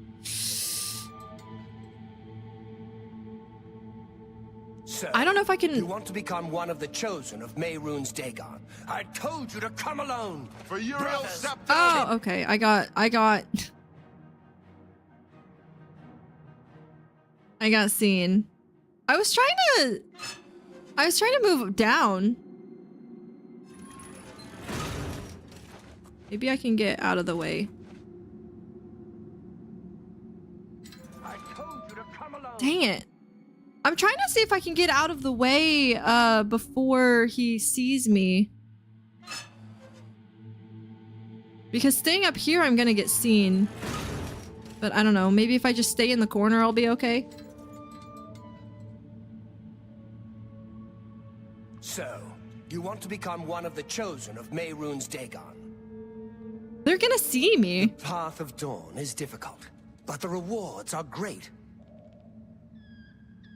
D: So,
A: I don't know if I can...
D: you want to become one of the chosen of Mehrunes Dagon. I told you to come alone!
C: For Uriel
D: Brothers.
C: Septim!
A: Oh, okay. I got seen. I was trying to move down. Maybe I can get out of the way.
D: I told you to come alone!
A: Dang it. I'm trying to see if I can get out of the way before he sees me. Because staying up here, I'm gonna get seen. But I don't know. Maybe if I just stay in the corner, I'll be okay.
D: So, you want to become one of the chosen of Mehrunes Dagon.
A: They're gonna see me.
D: Path of Dawn is difficult, but the rewards are great.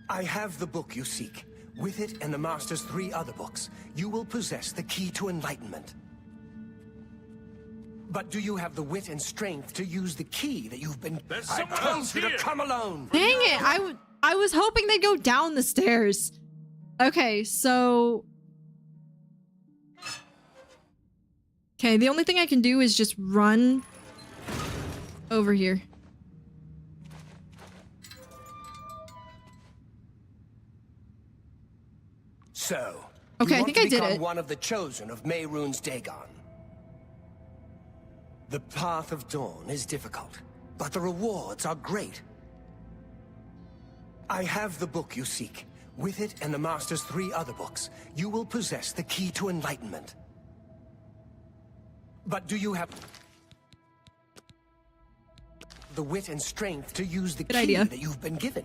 D: I have the book you seek. With it and the Master's 3 other books, you will possess the key to enlightenment. But do you have the wit and strength to use the key that you've been...
B: There's
D: I
B: someone
D: told
B: else
D: you to
B: here.
D: come alone!
A: Dang it. I was hoping they'd go down the stairs. Okay, so... Okay, the only thing I can do is just run over here.
D: So,
A: Okay,
D: you
A: I
D: want
A: think I
D: to
A: did
D: become
A: it.
D: one of the chosen of Mehrunes Dagon. The path of dawn is difficult, but the rewards are great. I have the book you seek. With it and the Master's 3 other books, you will possess the key to enlightenment. But do you have the wit and strength to use the
A: Good
D: key
A: idea.
D: that you've been given?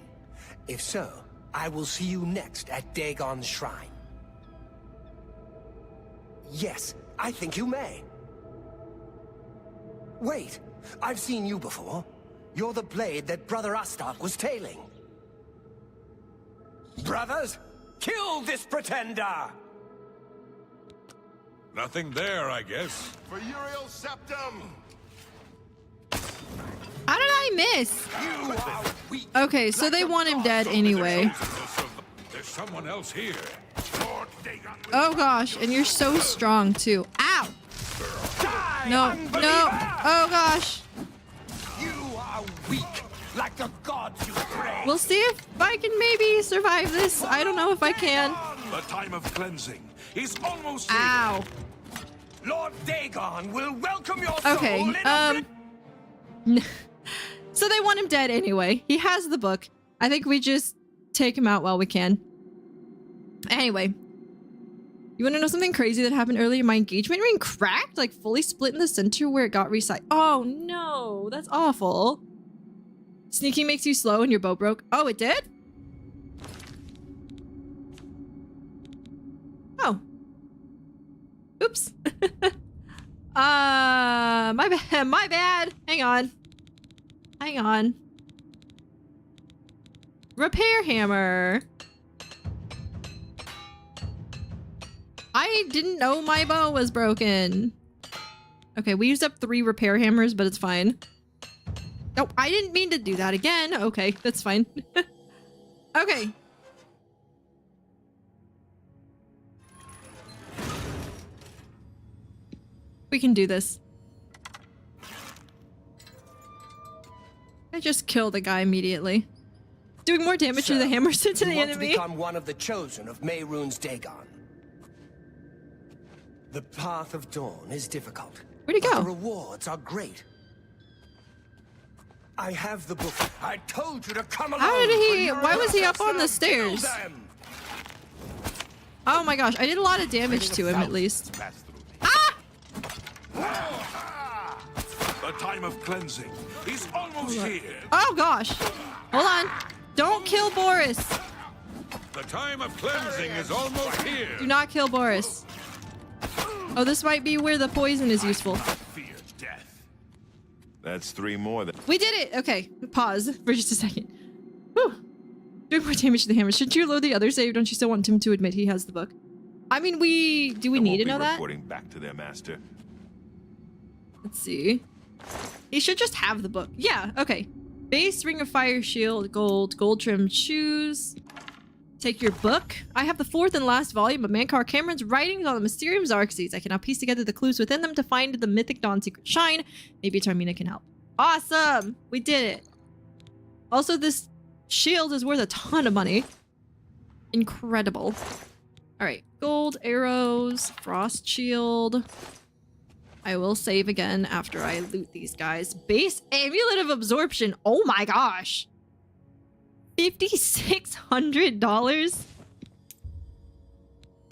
D: If so, I will see you next at Dagon's shrine. Yes, I think you may. Wait, I've seen you before. You're the blade that Brother Astak was tailing. Brothers, kill this pretender!
B: Nothing there, I guess.
C: For Uriel Septim!
A: How did I miss?
D: You are weak.
A: Okay, so they want him dead anyway.
B: There's someone else here. Lord Dagon will
A: Oh gosh, and you're so strong too. Ow!
D: Die,
A: No,
D: unbeliever!
A: no. Oh gosh.
D: You are weak, like the gods you pray.
A: We'll see if I can maybe survive this. I don't know if I can.
B: The time of cleansing is almost here.
A: Ow.
D: Lord Dagon will welcome your soul
A: Okay,
D: in
A: so they want him dead anyway. He has the book. I think we just take him out while we can. Anyway. You want to know something crazy that happened earlier? My engagement ring cracked, like fully split in the center where it got recycled. Oh no, that's awful. Sneaking makes you slow and your bow broke. Oh, it did? Oh. Oops. My bad. My bad. Hang on. Hang on. Repair hammer. I didn't know my bow was broken. Okay, we used up 3 repair hammers, but it's fine. Oh, I didn't mean to do that again. Okay, that's fine. Okay. We can do this. I just killed the guy immediately. Doing more damage to the hammers than to the enemy.
D: You want to become one of the chosen of Mehrunes Dagon. The path of dawn is difficult.
A: Where'd he
D: but
A: go?
D: The rewards are great. I have the book. I told you to come along.
A: How did he? Why was he up on the stairs? Oh my gosh, I did a lot of damage to him at least. Ah!
B: The time of cleansing is almost here.
A: Oh gosh. Hold on. Don't kill Boris.
B: The time of cleansing is almost here.
A: Do not kill Boris. Oh, this might be where the poison is useful.
B: Fear death.
C: That's 3 more than...
A: We did it! Okay, pause for just a second. Whew. Doing more damage to the hammer. Shouldn't you load the other save? Don't you still want him to admit he has the book? I mean, do we need to know that?
C: Reporting back to their master.
A: Let's see. He should just have the book. Yeah, okay. Base, Ring of Fire, Shield, gold trimmed shoes. Take your book. I have the 4th and last volume of Mankar Cameron's writings on the Mysterium Xerxes. I can now piece together the clues within them to find the Mythic Dawn secret shrine. Maybe Tarmina can help. Awesome! We did it. Also, this shield is worth a ton of money. Incredible. Alright, gold, arrows, frost shield. I will save again after I loot these guys. Base Amulet of Absorption. Oh my gosh. $5,600?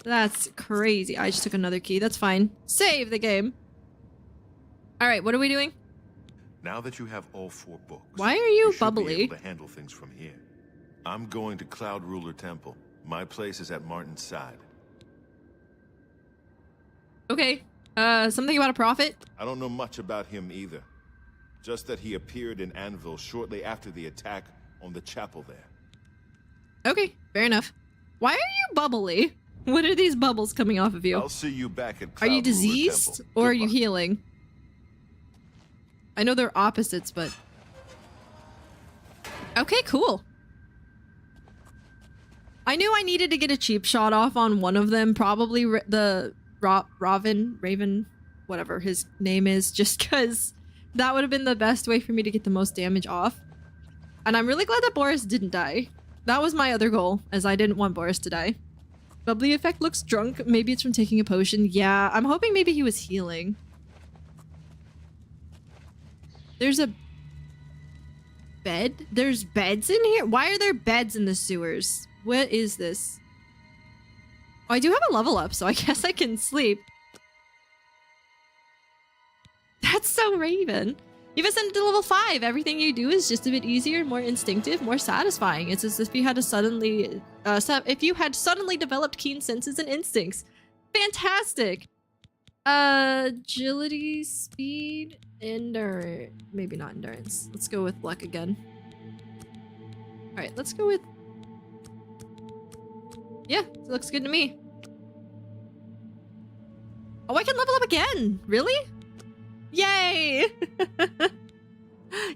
A: That's crazy. I just took another key. That's fine. Save the game. Alright, what are we doing?
C: Now that you have all 4 books,
A: Why are you
C: should
A: bubbly?
C: be able to handle things from here. I'm going to Cloud Ruler Temple. My place is at Martin's side.
A: Okay. Something about a prophet?
C: I don't know much about him either. Just that he appeared in Anvil shortly after the attack on the chapel there.
A: Okay, fair enough. Why are you bubbly? What are these bubbles coming off of you?
C: I'll see you back at
A: Are
C: Cloud
A: you
C: Ruler
A: diseased
C: Temple.
A: or are
C: Good
A: you
C: luck.
A: healing? I know they're opposites, but... Okay, cool. I knew I needed to get a cheap shot off on one of them, probably Raven, whatever his name is, just because that would have been the best way for me to get the most damage off. And I'm really glad that Boris didn't die. That was my other goal, as I didn't want Boris to die. Bubbly effect looks drunk. Maybe it's from taking a potion. Yeah, I'm hoping maybe he was healing. There's a bed? There's beds in here? Why are there beds in the sewers? What is this? Oh, I do have a level up, so I guess I can sleep. That's so Raven. You've ascended to level 5. Everything you do is just a bit easier, more instinctive, more satisfying. It's as if you had suddenly developed keen senses and instincts. Fantastic. Agility, speed, endurance. Maybe not endurance. Let's go with luck again. All right, let's go with... Yeah, it looks good to me. Oh, I can level up again. Really? Yay!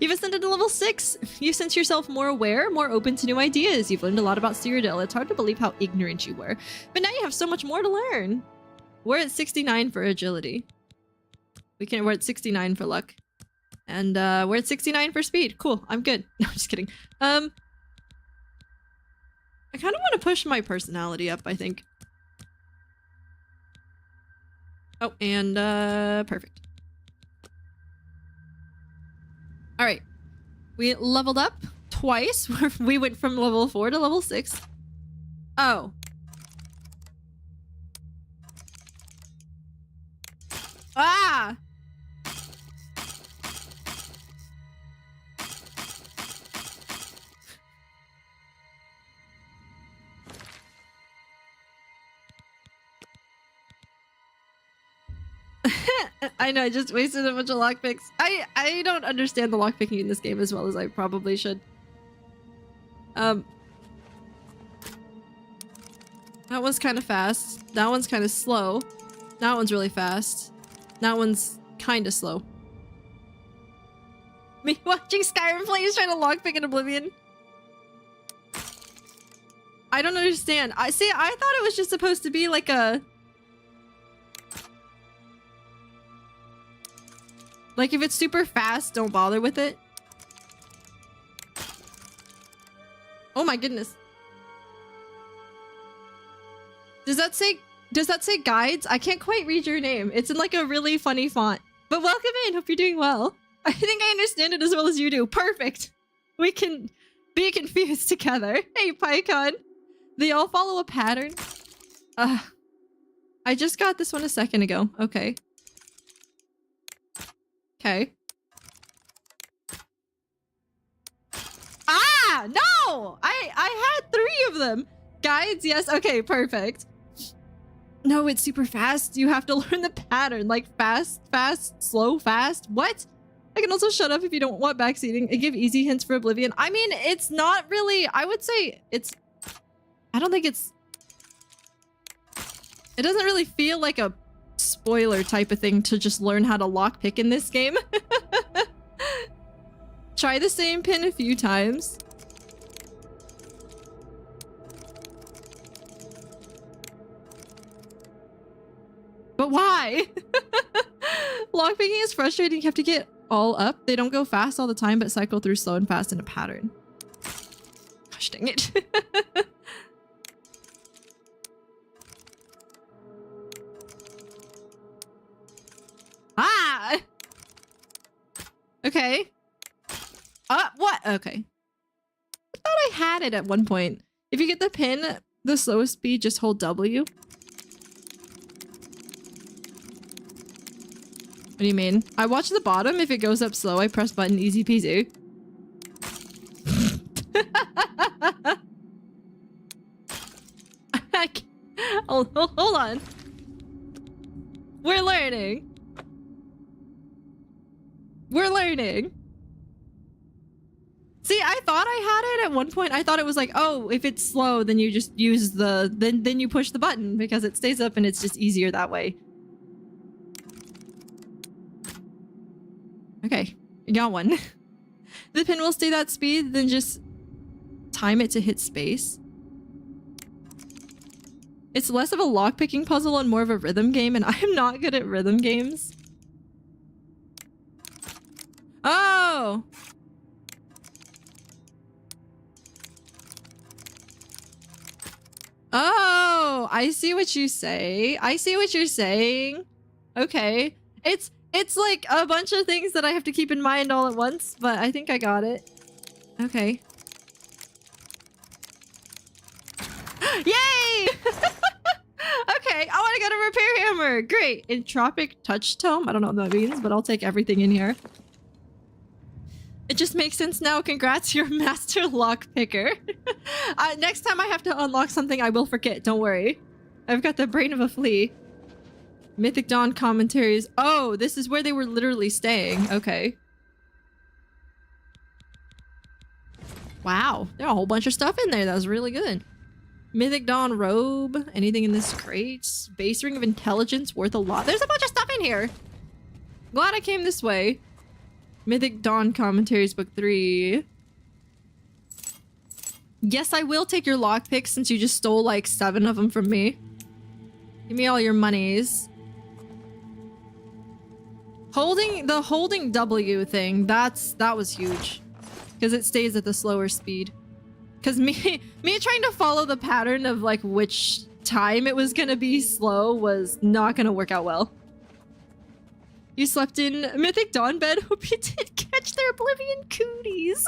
A: You've ascended to level 6. You sense yourself more aware, more open to new ideas. You've learned a lot about Cyrodiil. It's hard to believe how ignorant you were. But now you have so much more to learn. We're at 69 for agility. We're at 69 for luck. And we're at 69 for speed. Cool, I'm good. No, I'm just kidding. I kind of want to push my personality up, I think. Oh, and perfect. All right, we leveled up twice. We went from level 4 to level 6. Oh. Ah! I know, I just wasted a bunch of lockpicks. I don't understand the lockpicking in this game as well as I probably should. That one's kind of fast. That one's kind of slow. That one's really fast. That one's kind of slow. Me watching Skyrim players trying to lockpick in Oblivion. I don't understand. I thought it was just supposed to be like a... Like if it's super fast, don't bother with it. Oh my goodness. Does that say guides? I can't quite read your name. It's in like a really funny font. But welcome in. Hope you're doing well. I think I understand it as well as you do. Perfect. We can be confused together. Hey, PyCon. They all follow a pattern. I just got this one a second ago. Okay. Okay. Ah! No! I had 3 of them. Guides, yes. Okay, perfect. No, it's super fast. You have to learn the pattern. Like fast, fast, slow, fast. What? I can also shut up if you don't want backseating and give easy hints for Oblivion. I mean, it's not really... I would say it's... I don't think it's... It doesn't really feel like a spoiler type of thing to just learn how to lockpick in this game. Try the same pin a few times. But why? Lockpicking is frustrating. You have to get all up. They don't go fast all the time, but cycle through slow and fast in a pattern. Gosh dang it. Ah! Okay. What? Okay. I thought I had it at one point. If you get the pin, the slowest speed, just hold W. What do you mean? I watch the bottom. If it goes up slow, I press button. Easy peasy. Hold on. We're learning. We're learning. See, I thought I had it at one point. I thought it was like, oh, if it's slow, then you just use the... Then you push the button because it stays up and it's just easier that way. Okay, you got one. The pin will stay that speed, then just time it to hit space. It's less of a lockpicking puzzle and more of a rhythm game, and I'm not good at rhythm games. Oh! Oh, I see what you say. I see what you're saying. Okay. It's like a bunch of things that I have to keep in mind all at once, but I think I got it. Okay. Yay! Okay, I want to get a repair hammer. Great. Entropic touch tome. I don't know what that means, but I'll take everything in here. It just makes sense now. Congrats, you're master lockpicker. Next time I have to unlock something, I will forget. Don't worry. I've got the brain of a flea. Mythic Dawn commentaries. Oh, this is where they were literally staying. Okay. Wow. There are a whole bunch of stuff in there. That was really good. Mythic Dawn robe. Anything in this crate? Base ring of intelligence worth a lot. There's a bunch of stuff in here. Glad I came this way. Mythic Dawn commentaries book 3. Yes, I will take your lockpick since you just stole like 7 of them from me. Give me all your monies. Holding W thing, that was huge. Because it stays at the slower speed. Because me trying to follow the pattern of like which time it was gonna be slow was not gonna work out well. You slept in Mythic Dawn bed. Hope you did catch their Oblivion cooties.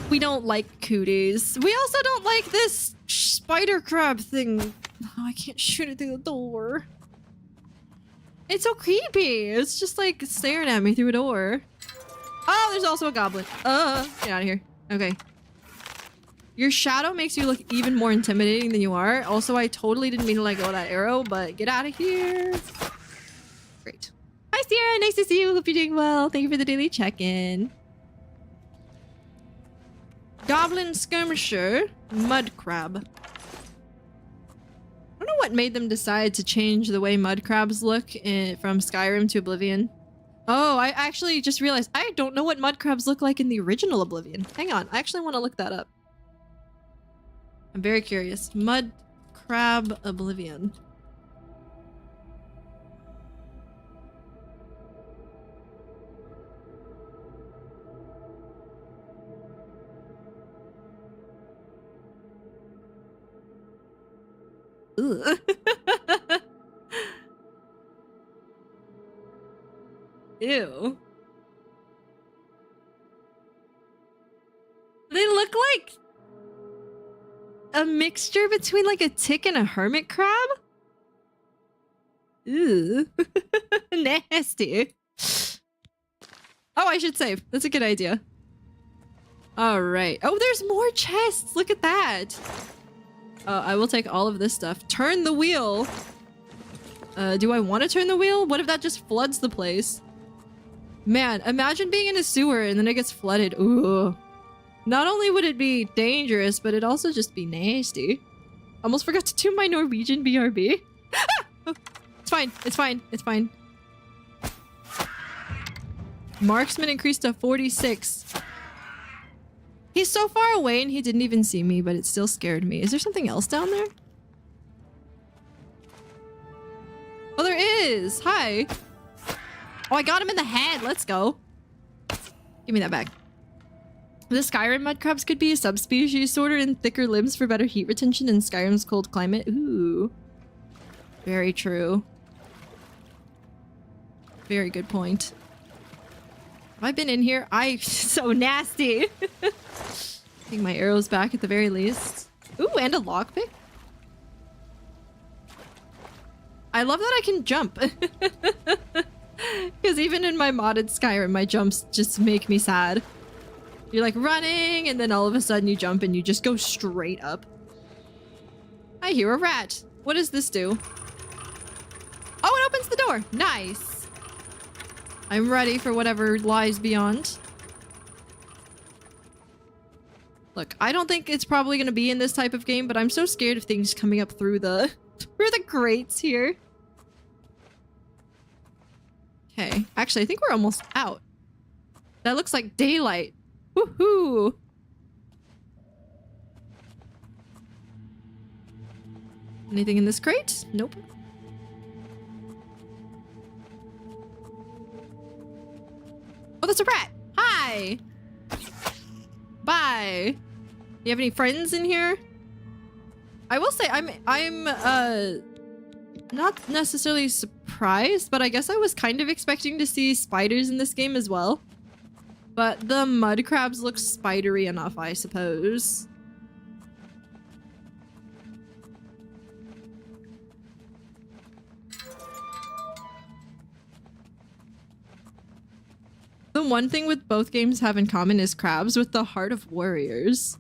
A: We don't like cooties. We also don't like this spider crab thing. Oh, I can't shoot it through the door. It's so creepy. It's just like staring at me through a door. Oh, there's also a goblin. Get out of here. Okay. Your shadow makes you look even more intimidating than you are. Also, I totally didn't mean to let go of that arrow, but get out of here. Great. Hi, Sierra. Nice to see you. Hope you're doing well. Thank you for the daily check-in. Goblin skirmisher. Mud crab. what made them decide to change the way mud crabs look from Skyrim to Oblivion. Oh, I actually just realized I don't know what mud crabs look like in the original Oblivion. Hang on, I actually want to look that up. I'm very curious. Mud crab Oblivion. Ugh. Ew. They look like a mixture between like a tick and a hermit crab? Ew. Nasty. Oh, I should save. That's a good idea. Alright. Oh, there's more chests! Look at that! I will take all of this stuff. Turn the wheel! Do I want to turn the wheel? What if that just floods the place? Man, imagine being in a sewer and then it gets flooded. Ooh. Not only would it be dangerous, but it'd also just be nasty. Almost forgot to do my Norwegian BRB. Oh, it's fine. It's fine. It's fine. Marksman increased to 46. He's so far away and he didn't even see me, but it still scared me. Is there something else down there? Oh, there is! Hi! Oh, I got him in the head! Let's go! Give me that back. The Skyrim mud crabs could be a subspecies, shorter and thicker limbs for better heat retention in Skyrim's cold climate. Ooh. Very true. Very good point. Have I been in here? So nasty! Take my arrows back at the very least. Ooh, and a lockpick. I love that I can jump. Because even in my modded Skyrim, my jumps just make me sad. You're like running, and then all of a sudden you jump and you just go straight up. I hear a rat. What does this do? Oh, it opens the door. Nice. I'm ready for whatever lies beyond. Look, I don't think it's probably going to be in this type of game, but I'm so scared of things coming up through the grates here. Okay, actually, I think we're almost out. That looks like daylight. Woohoo! Anything in this crate? Nope. Oh, that's a rat! Hi! Bye! Do you have any friends in here? I will say I'm not necessarily surprised, but I guess I was kind of expecting to see spiders in this game as well. But the mud crabs look spidery enough, I suppose. The one thing with both games have in common is crabs with the heart of warriors.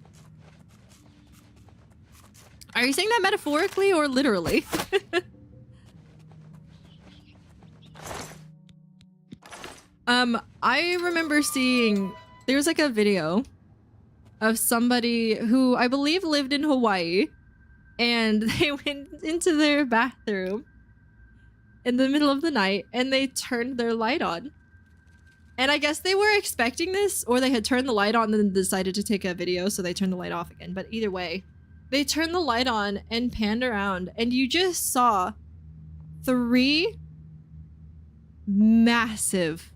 A: Are you saying that metaphorically or literally? I remember seeing, there was like a video of somebody who I believe lived in Hawaii, and they went into their bathroom in the middle of the night and they turned their light on. And I guess they were expecting this, or they had turned the light on and then decided to take a video, so they turned the light off again. But either way, they turned the light on and panned around, and you just saw 3 massive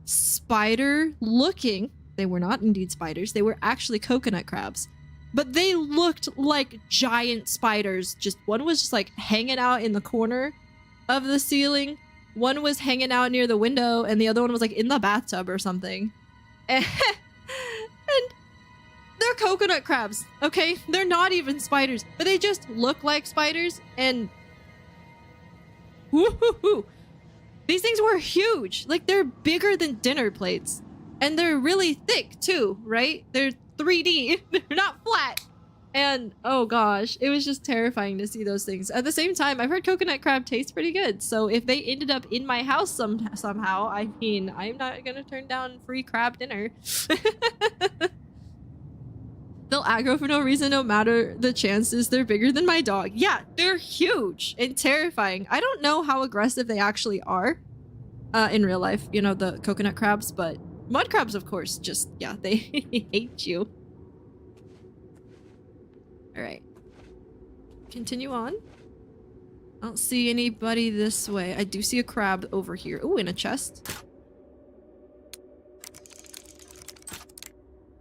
A: spider-looking, they were not indeed spiders, they were actually coconut crabs, but they looked like giant spiders. Just one was just like hanging out in the corner of the ceiling, one was hanging out near the window, and the other one was like in the bathtub or something. And they're coconut crabs, okay? They're not even spiders, but they just look like spiders, and woo-hoo-hoo. These things were huge. Like, they're bigger than dinner plates. And they're really thick, too, right? They're 3D. They're not flat. And, oh gosh, it was just terrifying to see those things. At the same time, I've heard coconut crab tastes pretty good. So if they ended up in my house somehow, I mean, I'm not gonna turn down free crab dinner. They'll aggro for no reason, no matter the chances. They're bigger than my dog. Yeah, they're huge and terrifying. I don't know how aggressive they actually are in real life, you know, the coconut crabs, but mud crabs, of course, just, yeah, they hate you. All right. Continue on. I don't see anybody this way. I do see a crab over here. Ooh, in a chest.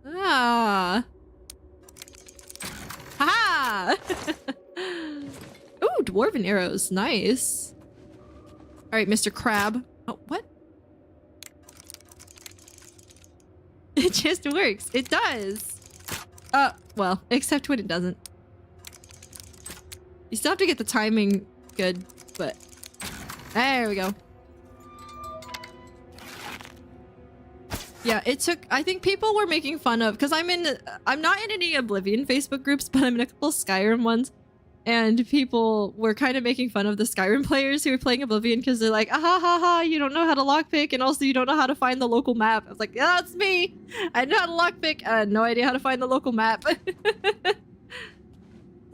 A: Ah. Ha! Ooh, dwarven arrows. Nice. All right, Mr. Crab. Oh, what? It just works. It does. Well, except when it doesn't. You still have to get the timing good, but there we go. Yeah, it took, I think people were making fun of, because I'm not in any Oblivion Facebook groups, but I'm in a couple Skyrim ones, and people were kind of making fun of the Skyrim players who were playing Oblivion because they're like, ah ha ha ha, you don't know how to lockpick, and also you don't know how to find the local map. I was like, yeah, that's me. I know how to lockpick. I had no idea how to find the local map.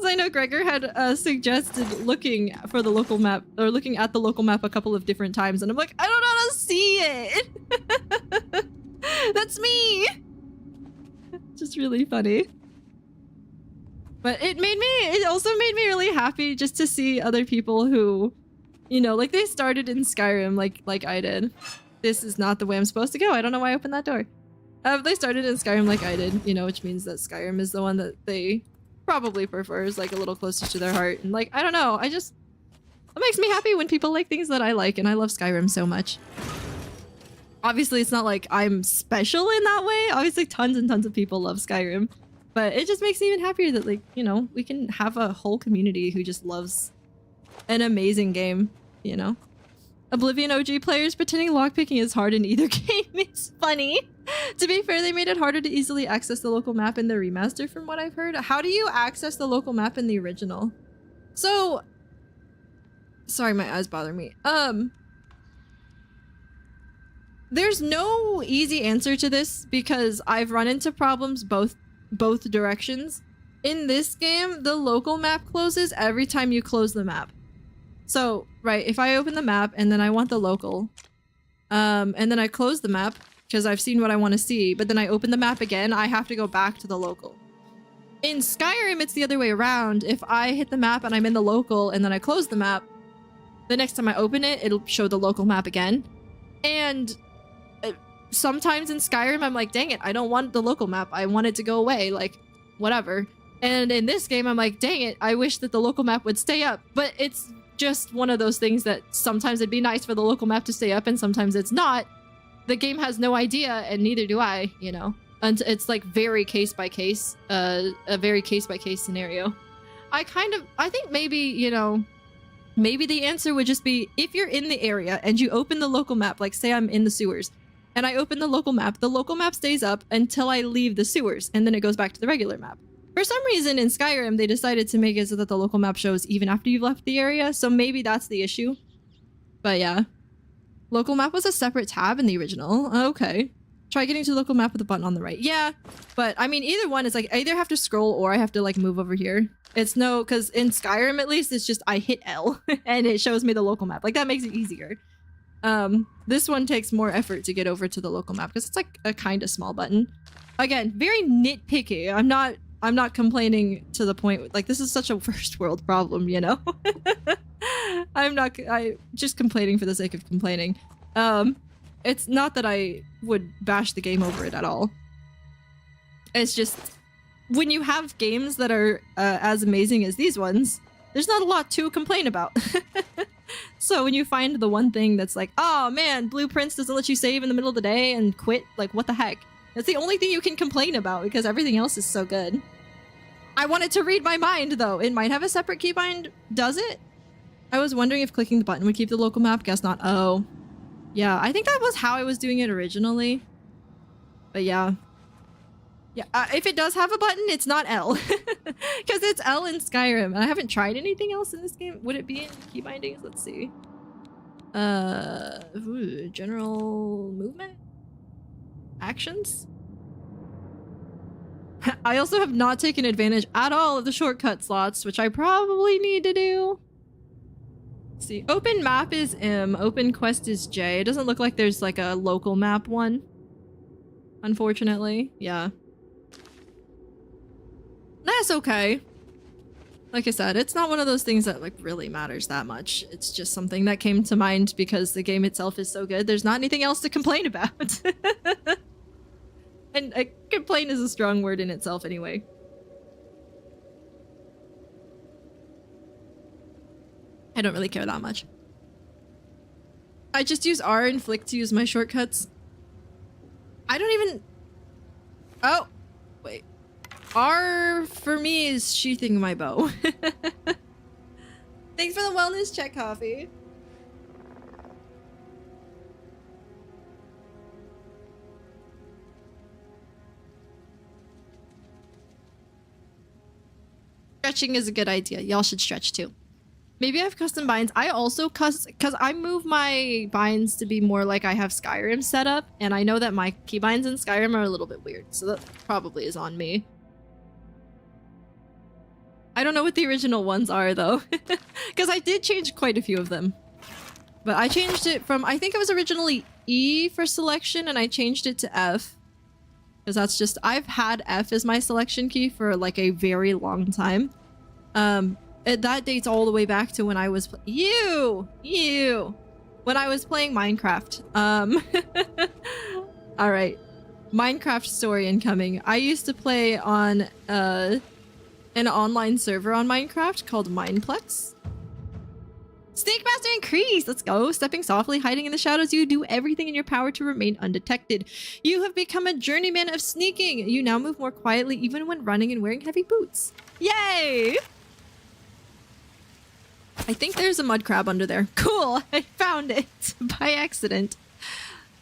A: I know Gregor had suggested looking for the local map, or looking at the local map a couple of different times, and I'm like, I don't know how to see it. That's me. Just really funny. But it also made me really happy just to see other people who, you know, like they started in Skyrim like I did. This is not the way I'm supposed to go. I don't know why I opened that door. They started in Skyrim like I did, you know, which means that Skyrim is the one that they probably prefer, is like a little closer to their heart. And like, I don't know, it makes me happy when people like things that I like, and I love Skyrim so much. Obviously, it's not like I'm special in that way. Obviously, tons and tons of people love Skyrim. But it just makes me even happier that, like, you know, we can have a whole community who just loves an amazing game, you know? Oblivion OG players pretending lockpicking is hard in either game is funny. To be fair, they made it harder to easily access the local map in the remaster from what I've heard. How do you access the local map in the original? So... Sorry, my eyes bother me. There's no easy answer to this because I've run into problems both directions. In this game, the local map closes every time you close the map. So, right, if I open the map and then I want the local, and then I close the map because I've seen what I want to see, but then I open the map again, I have to go back to the local. In Skyrim, it's the other way around. If I hit the map and I'm in the local and then I close the map, the next time I open it, it'll show the local map again. And sometimes in Skyrim, I'm like, dang it, I don't want the local map. I want it to go away, like, whatever. And in this game, I'm like, dang it, I wish that the local map would stay up. But it's just one of those things that sometimes it'd be nice for the local map to stay up and sometimes it's not. The game has no idea, and neither do I, you know. And it's like very case by case, a very case by case scenario. I think maybe, you know, maybe the answer would just be if you're in the area and you open the local map, like say I'm in the sewers, and I open the local map stays up until I leave the sewers, and then it goes back to the regular map. For some reason in Skyrim, they decided to make it so that the local map shows even after you've left the area, so maybe that's the issue. But yeah. Local map was a separate tab in the original. Okay. Try getting to the local map with the button on the right. Yeah, but I mean, either one is like, I either have to scroll or I have to like move over here. It's no, because in Skyrim at least, it's just I hit L and it shows me the local map. Like that makes it easier. This one takes more effort to get over to the local map because it's like a kind of small button. Again, very nitpicky. I'm not complaining to the point, like this is such a first world problem, you know? I'm just complaining for the sake of complaining. It's not that I would bash the game over it at all. It's just, when you have games that are as amazing as these ones, there's not a lot to complain about. So when you find the one thing that's like, oh man, Blueprints doesn't let you save in the middle of the day and quit, like what the heck? That's the only thing you can complain about because everything else is so good. I wanted to read my mind though. It might have a separate keybind. Does it? I was wondering if clicking the button would keep the local map. Guess not. Oh. Yeah, I think that was how I was doing it originally. But yeah. Yeah, if it does have a button, it's not L. Because it's L in Skyrim. And I haven't tried anything else in this game. Would it be in key bindings? Let's see. General movement? Actions? I also have not taken advantage at all of the shortcut slots, which I probably need to do. Let's see, open map is M, open quest is J. It doesn't look like there's like a local map one. Unfortunately, yeah. That's okay. Like I said, it's not one of those things that like really matters that much. It's just something that came to mind because the game itself is so good. There's not anything else to complain about. And complain is a strong word in itself anyway. I don't really care that much. I just use R and flick to use my shortcuts. I don't even... Oh! Wait. R for me is sheathing my bow. Thanks for the wellness check, Coffee. Stretching is a good idea. Y'all should stretch too. Maybe I have custom binds. I also because I move my binds to be more like I have Skyrim set up, and I know that my keybinds in Skyrim are a little bit weird, so that probably is on me. I don't know what the original ones are though, because I did change quite a few of them. But I changed it from, I think it was originally E for selection, and I changed it to F. Because that's just, I've had F as my selection key for like a very long time. That dates all the way back to when I was, when I was playing Minecraft. All right, Minecraft story incoming. I used to play on an online server on Minecraft called Mineplex. Snake Master increase! Let's go! Stepping softly, hiding in the shadows, you do everything in your power to remain undetected. You have become a journeyman of sneaking! You now move more quietly even when running and wearing heavy boots. Yay! I think there's a mud crab under there. Cool! I found it! By accident.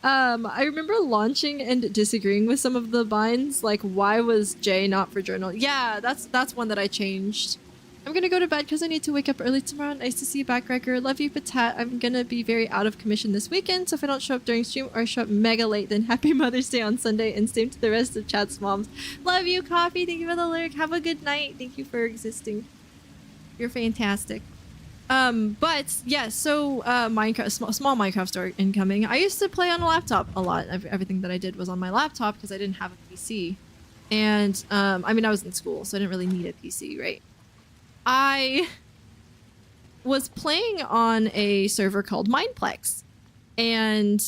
A: I remember launching and disagreeing with some of the binds, like why was J not for journal? Yeah, that's one that I changed. I'm gonna go to bed because I need to wake up early tomorrow. Nice to see you back, Gregor. Love you, Patat. I'm gonna be very out of commission this weekend, so if I don't show up during stream or show up mega late, then happy Mother's Day on Sunday, and same to the rest of chat's moms. Love you, Coffee. Thank you for the lyric. Have a good night. Thank you for existing. You're fantastic. But yeah, so Minecraft, small Minecraft story incoming. I used to play on a laptop a lot. Everything that I did was on my laptop because I didn't have a PC. And I mean, I was in school, so I didn't really need a PC, right? I was playing on a server called Mineplex, and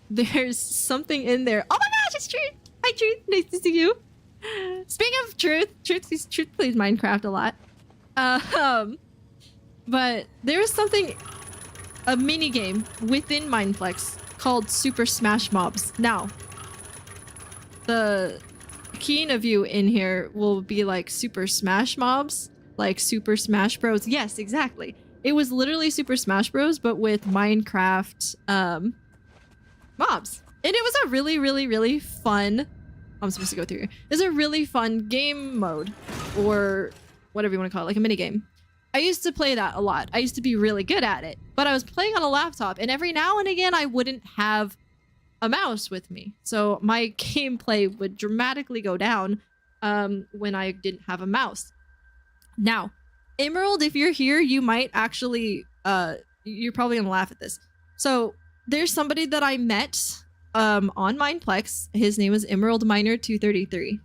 A: there's something in there. Oh my gosh, it's Truth! Hi, Truth. Nice to see you. Speaking of Truth plays Minecraft a lot. But there is something, a mini game within Mineplex called Super Smash Mobs. Now, the keen of you in here will be like Super Smash Mobs, like Super Smash Bros. Yes, exactly. It was literally Super Smash Bros, but with Minecraft mobs. And it was a really, really, really fun, I'm supposed to go through here. It's a really fun game mode, or whatever you want to call it, like a mini game. I used to play that a lot. I used to be really good at it, but I was playing on a laptop, and every now and again I wouldn't have a mouse with me. So my gameplay would dramatically go down when I didn't have a mouse. Now, Emerald, if you're here, you might actually, you're probably gonna laugh at this. So there's somebody that I met on Mineplex. His name is Emerald Miner 233.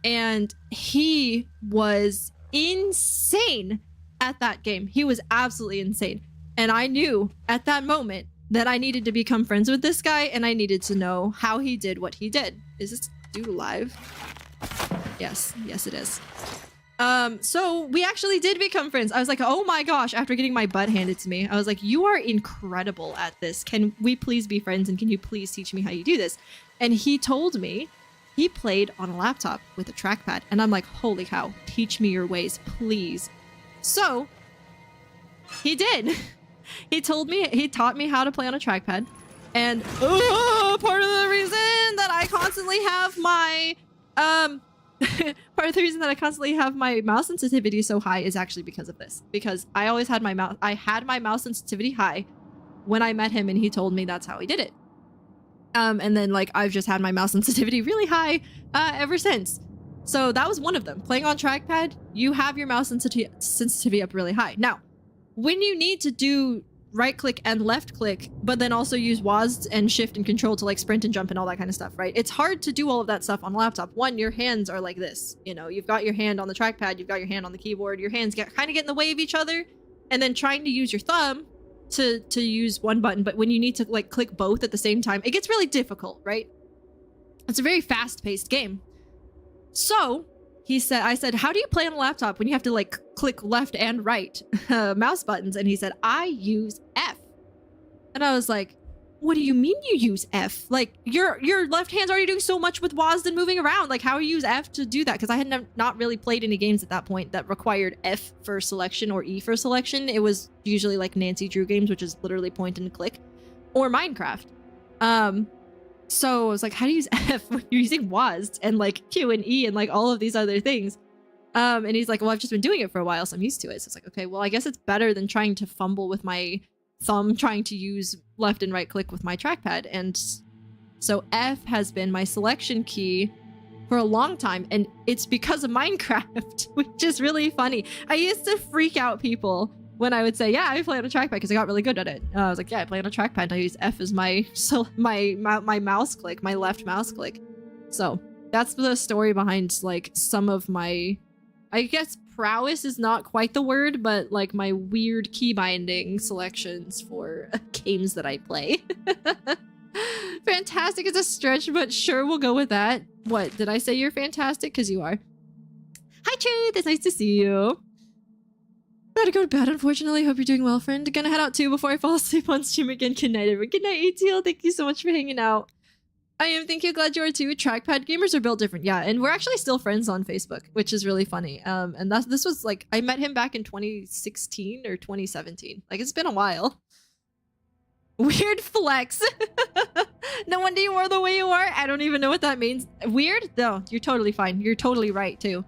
A: And he was insane at that game. He was absolutely insane. And I knew at that moment that I needed to become friends with this guy, and I needed to know how he did what he did. Is this dude alive? Yes. Yes, it is. So we actually did become friends. I was like, oh my gosh, after getting my butt handed to me, I was like, you are incredible at this. Can we please be friends, and can you please teach me how you do this? And he told me he played on a laptop with a trackpad. And I'm like, holy cow, teach me your ways, please. So he did. He taught me how to play on a trackpad. And part of the reason that I constantly have my mouse sensitivity so high is actually because of this. Because I always had my mouse sensitivity high when I met him, and he told me that's how he did it. And then like I've just had my mouse sensitivity really high ever since. So that was one of them. Playing on trackpad, you have your mouse sensitivity up really high. Now, when you need to do right click and left click, but then also use WASD and shift and control to like sprint and jump and all that kind of stuff, right? It's hard to do all of that stuff on a laptop. One, your hands are like this. You know, you've got your hand on the trackpad, you've got your hand on the keyboard, your hands kind of get in the way of each other, and then trying to use your thumb to use one button, but when you need to like click both at the same time, it gets really difficult, right? It's a very fast-paced game. So I said, how do you play on a laptop when you have to like click left and right mouse buttons? And he said, I use F. And I was like, what do you mean you use F? Like your left hand's already doing so much with WASD and moving around. Like how do you use F to do that? Because I had not really played any games at that point that required F for selection or E for selection. It was usually like Nancy Drew games, which is literally point and click, or Minecraft. So I was like, how do you use F when you're using WASD and like Q and E and like all of these other things? And he's like, well, I've just been doing it for a while, so I'm used to it. So it's like, okay, well, I guess it's better than trying to fumble with my thumb, trying to use left and right click with my trackpad. And so F has been my selection key for a long time. And it's because of Minecraft, which is really funny. I used to freak out people when I would say, yeah, I play on a trackpad because I got really good at it. I was like, yeah, I play on a trackpad and I use F as my mouse click, my left mouse click. So that's the story behind like some of my, I guess prowess is not quite the word, but like my weird key binding selections for games that I play. Fantastic is a stretch, but sure, we'll go with that. What, did I say you're fantastic? Because you are. Hi, Truth, it's nice to see you. Gotta go to bed, unfortunately. Hope you're doing well, friend. Gonna head out too before I fall asleep on stream again. Good night, everyone. Good night, ATL. Thank you so much for hanging out. I am. Thank you. Glad you are too. Trackpad gamers are built different. Yeah, and we're actually still friends on Facebook, which is really funny. And this was like, I met him back in 2016 or 2017. Like, it's been a while. Weird flex. No wonder you are the way you are. I don't even know what that means. Weird? No, you're totally fine. You're totally right too.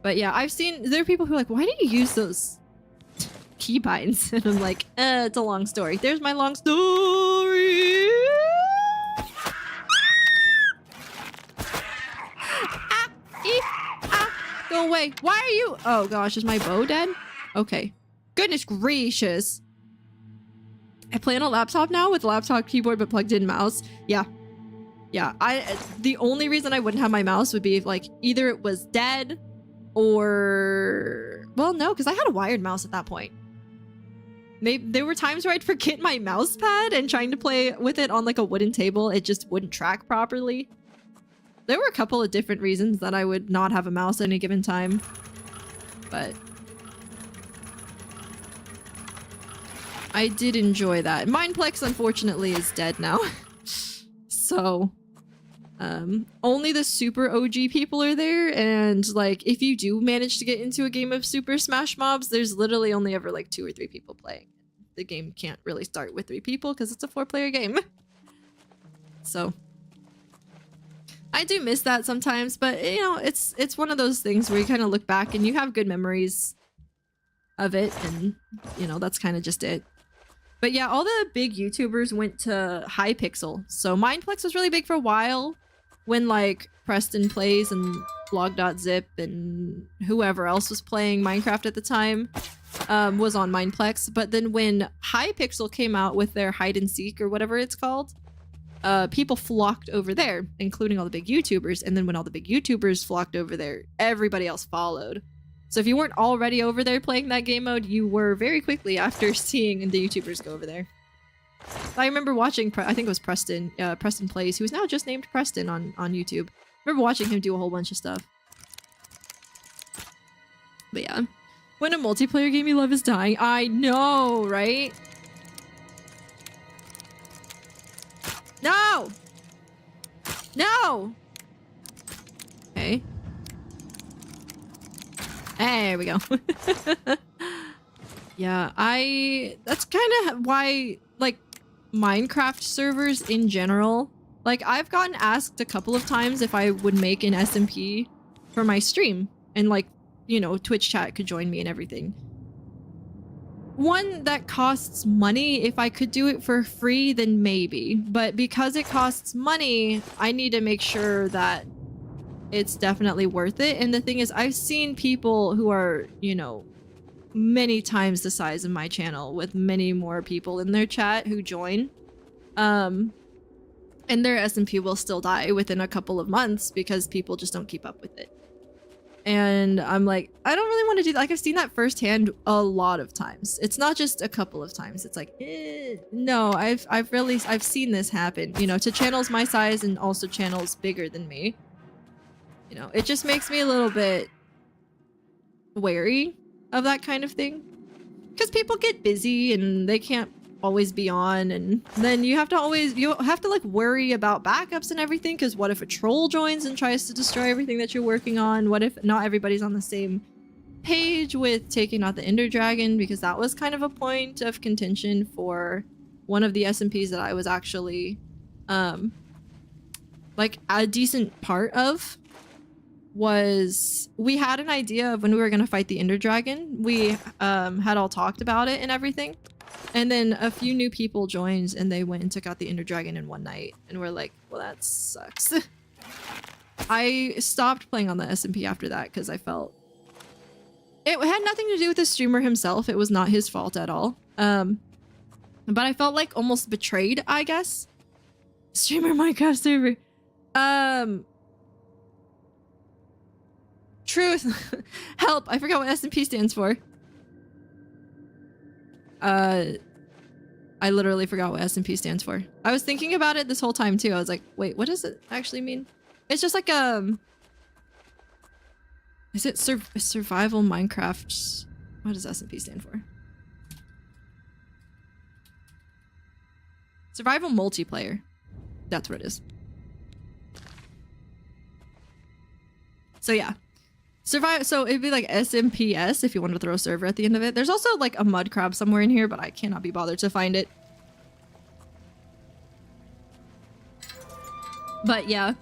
A: But yeah, I've seen, there are people who are like, why do you use those keybinds? And I'm like, it's a long story. There's my long story. Go away. Why are you? Oh gosh, is my bow dead? Okay. Goodness gracious. I play on a laptop now with a laptop keyboard but plugged in mouse. Yeah. Yeah. The only reason I wouldn't have my mouse would be if like either it was dead or, well, no, because I had a wired mouse at that point. There were times where I'd forget my mouse pad and trying to play with it on like a wooden table, it just wouldn't track properly. There were a couple of different reasons that I would not have a mouse at any given time, but I did enjoy that. Mineplex, unfortunately, is dead now. So only the super OG people are there, and like if you do manage to get into a game of Super Smash Mobs, there's literally only ever like 2 or 3 people playing. The game can't really start with 3 people because it's a 4-player game. So I do miss that sometimes, but you know, it's one of those things where you kind of look back and you have good memories of it, and you know, that's kind of just it. But yeah, all the big YouTubers went to Hypixel. So Mineplex was really big for a while when like Preston Plays and blog.zip and whoever else was playing Minecraft at the time was on Mineplex. But then when Hypixel came out with their hide and seek or whatever it's called, people flocked over there, including all the big YouTubers. And then when all the big YouTubers flocked over there, everybody else followed. So if you weren't already over there playing that game mode, you were very quickly after seeing the YouTubers go over there. I remember watching, I think it was Preston Plays, who is now just named Preston on YouTube. I remember watching him do a whole bunch of stuff. But yeah. When a multiplayer game you love is dying. I know, right? No! No! Okay. There we go. Yeah, that's kind of why, like, Minecraft servers in general, like, I've gotten asked a couple of times if I would make an SMP for my stream, and like, you know, Twitch chat could join me and everything. one that costs money. If I could do it for free, then maybe. But because it costs money, I need to make sure that it's definitely worth it. And the thing is, I've seen people who are, you know, many times the size of my channel with many more people in their chat who join. And their SMP will still die within a couple of months because people just don't keep up with it. And I'm like, I don't really want to do that. Like, I've seen that firsthand a lot of times. It's not just a couple of times. It's like, no, I've seen this happen, you know, to channels my size and also channels bigger than me. You know, it just makes me a little bit wary of that kind of thing. Because people get busy and they can't always be on, and then you have to like worry about backups and everything, because what if a troll joins and tries to destroy everything that you're working on? What if not everybody's on the same page with taking out the Ender Dragon? Because that was kind of a point of contention for one of the SMPs that I was actually like a decent part of. Was we had an idea of when we were going to fight the Ender Dragon. We had all talked about it and everything. And then a few new people joined and they went and took out the Ender Dragon in one night. And we're like, well, that sucks. I stopped playing on the SMP after that because I felt... It had nothing to do with the streamer himself. It was not his fault at all. But I felt like almost betrayed, I guess. Streamer Minecraft server. Truth. Help. I forgot what SMP stands for. I literally forgot what SMP stands for. I was thinking about it this whole time too. I was like, wait, what does it actually mean? It's just like, is it survival Minecraft? What does SMP stand for? Survival multiplayer. That's what it is. So yeah. So it'd be like SMPS if you want to throw a server at the end of it. There's also like a mud crab somewhere in here, but I cannot be bothered to find it. But yeah.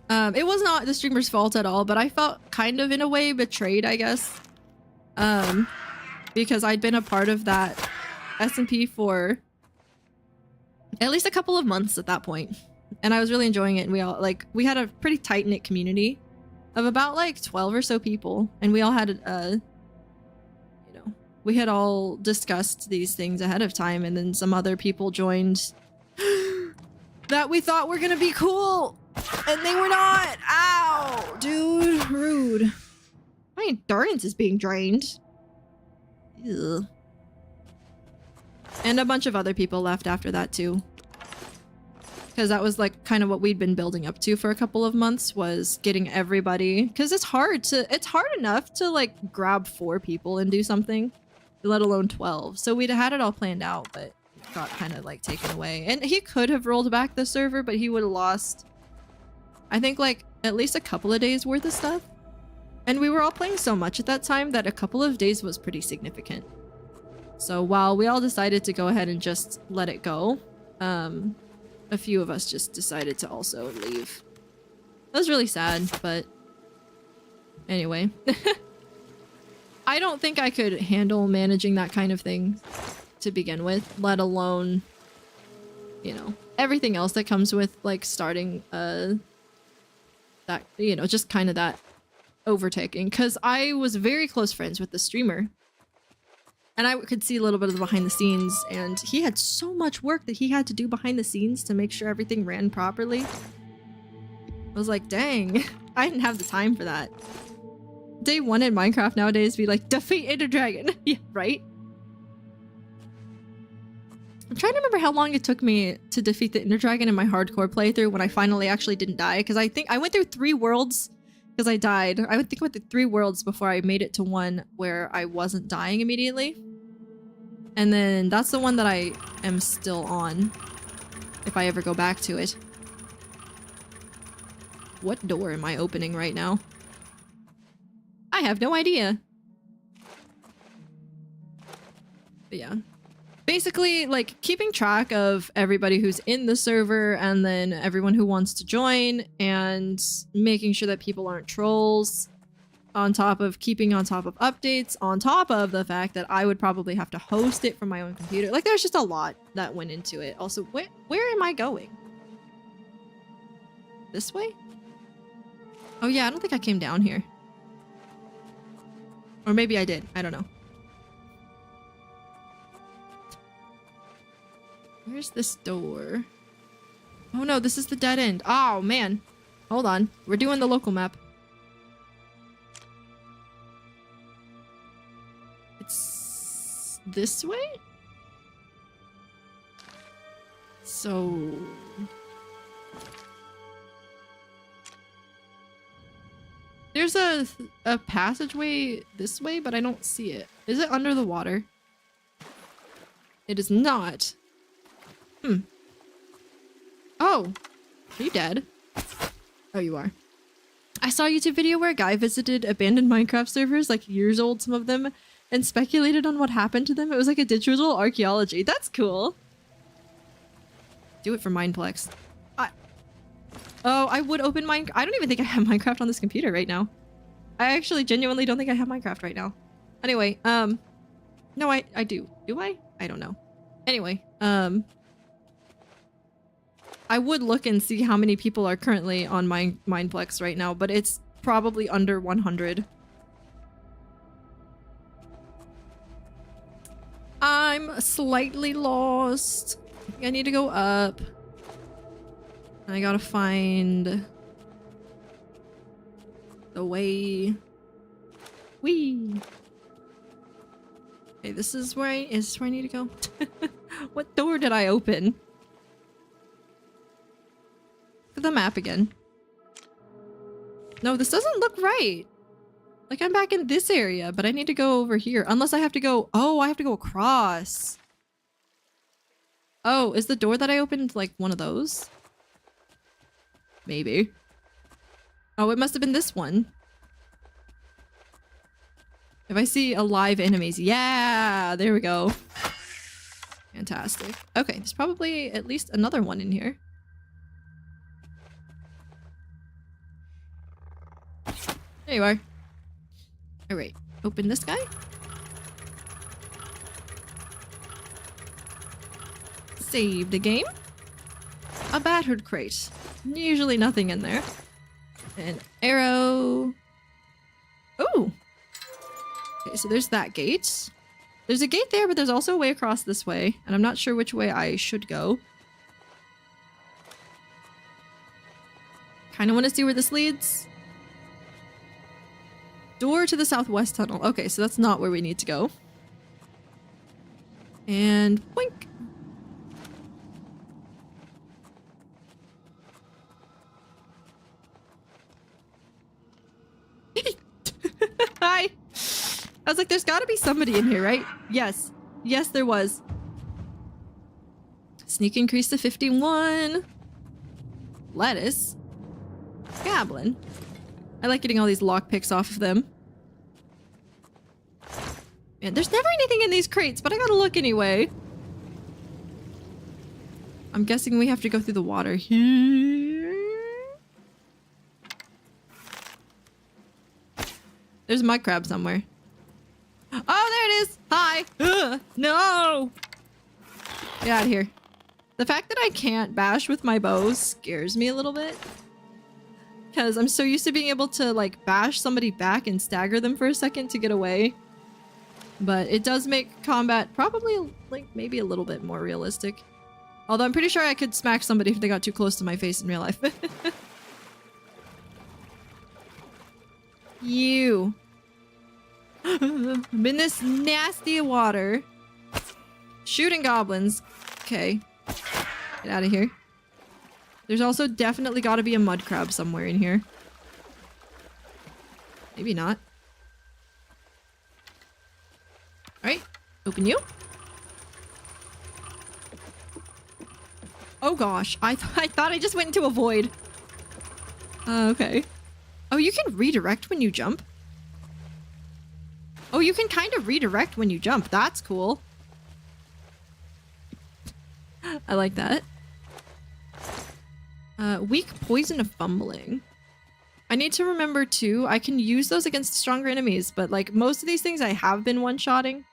A: It was not the streamer's fault at all, but I felt kind of in a way betrayed, I guess. Because I'd been a part of that SMP for at least a couple of months at that point. And I was really enjoying it, and we had a pretty tight-knit community of about like 12 or so people, and we all had you know, we had all discussed these things ahead of time, and then some other people joined that we thought were gonna be cool, and they were not. Ow, dude, rude. My endurance is being drained. Ugh. And a bunch of other people left after that too. Because that was like kind of what we'd been building up to for a couple of months, was getting everybody, because it's hard enough to like grab 4 people and do something, let alone 12. So we'd had it all planned out, but it got kind of like taken away. And he could have rolled back the server, but he would have lost, I think, like at least a couple of days worth of stuff. And we were all playing so much at that time that a couple of days was pretty significant. So while we all decided to go ahead and just let it go, a few of us just decided to also leave. That was really sad, but anyway. I don't think I could handle managing that kind of thing to begin with, let alone, you know, everything else that comes with like starting that, you know, just kind of that overtaking. Because I was very close friends with the streamer. And I could see a little bit of the behind the scenes, and he had so much work that he had to do behind the scenes to make sure everything ran properly. I was like, dang, I didn't have the time for that. Day 1 in Minecraft nowadays be like, defeat Ender Dragon. Yeah, right? I'm trying to remember how long it took me to defeat the Ender Dragon in my hardcore playthrough when I finally actually didn't die, because I think I went through 3 worlds because I died. I think I went through 3 worlds before I made it to one where I wasn't dying immediately. And then that's the one that I am still on, if I ever go back to it. What door am I opening right now? I have no idea. But yeah. Basically, like, keeping track of everybody who's in the server and then everyone who wants to join, and making sure that people aren't trolls. on top of keeping on top of updates, on top of the fact that I would probably have to host it from my own computer. Like, there's just a lot that went into it. Also, where am I going? This way? Oh yeah, I don't think I came down here. Or maybe I did. I don't know. Where's this door? Oh no, this is the dead end. Oh man. Hold on. We're doing the local map. It's this way? So... there's a passageway this way, but I don't see it. Is it under the water? It is not. Oh, are you dead? Oh, you are. I saw a YouTube video where a guy visited abandoned Minecraft servers, like years old, some of them, and speculated on what happened to them. It was like a digital archaeology. That's cool. Do it for Mineplex. Oh, I would open Minecraft. I don't even think I have Minecraft on this computer right now. I actually genuinely don't think I have Minecraft right now. Anyway, no, I do. Do I? I don't know. Anyway, I would look and see how many people are currently on Mineplex right now, but it's probably under 100. I'm slightly lost. I think I need to go up. I gotta find the way. Whee! Okay, this is where is this where I need to go? What door did I open? Look at the map again. No, this doesn't look right. Like, I'm back in this area, but I need to go over here. Unless I have to go... oh, I have to go across. Oh, is the door that I opened like one of those? Maybe. Oh, it must have been this one. If I see alive enemies. Yeah, there we go. Fantastic. Okay, there's probably at least another one in here. There you are. Alright, open this guy. Save the game. A battered crate. Usually nothing in there. An arrow. Ooh! Okay, so there's that gate. There's a gate there, but there's also a way across this way. And I'm not sure which way I should go. Kind of want to see where this leads. Door to the southwest tunnel. Okay, so that's not where we need to go. And boink! Hi! I was like, there's gotta be somebody in here, right? Yes. Yes, there was. Sneak increase to 51. Lettuce. Goblin. I like getting all these lockpicks off of them. Man, there's never anything in these crates, but I gotta look anyway. I'm guessing we have to go through the water here. There's a mud crab somewhere. Oh, there it is! Hi! Ugh, no! Get out of here. The fact that I can't bash with my bow scares me a little bit. Because I'm so used to being able to, like, bash somebody back and stagger them for a second to get away. But it does make combat probably, like, maybe a little bit more realistic. Although I'm pretty sure I could smack somebody if they got too close to my face in real life. You. I'm in this nasty water. Shooting goblins. Okay. Get out of here. There's also definitely got to be a mud crab somewhere in here. Maybe not. Alright. Open you. Oh gosh. I thought I just went into a void. Okay. Oh, you can redirect when you jump? Oh, you can kind of redirect when you jump. That's cool. I like that. Weak poison of fumbling. I need to remember too, I can use those against stronger enemies, but like most of these things I have been one-shotting.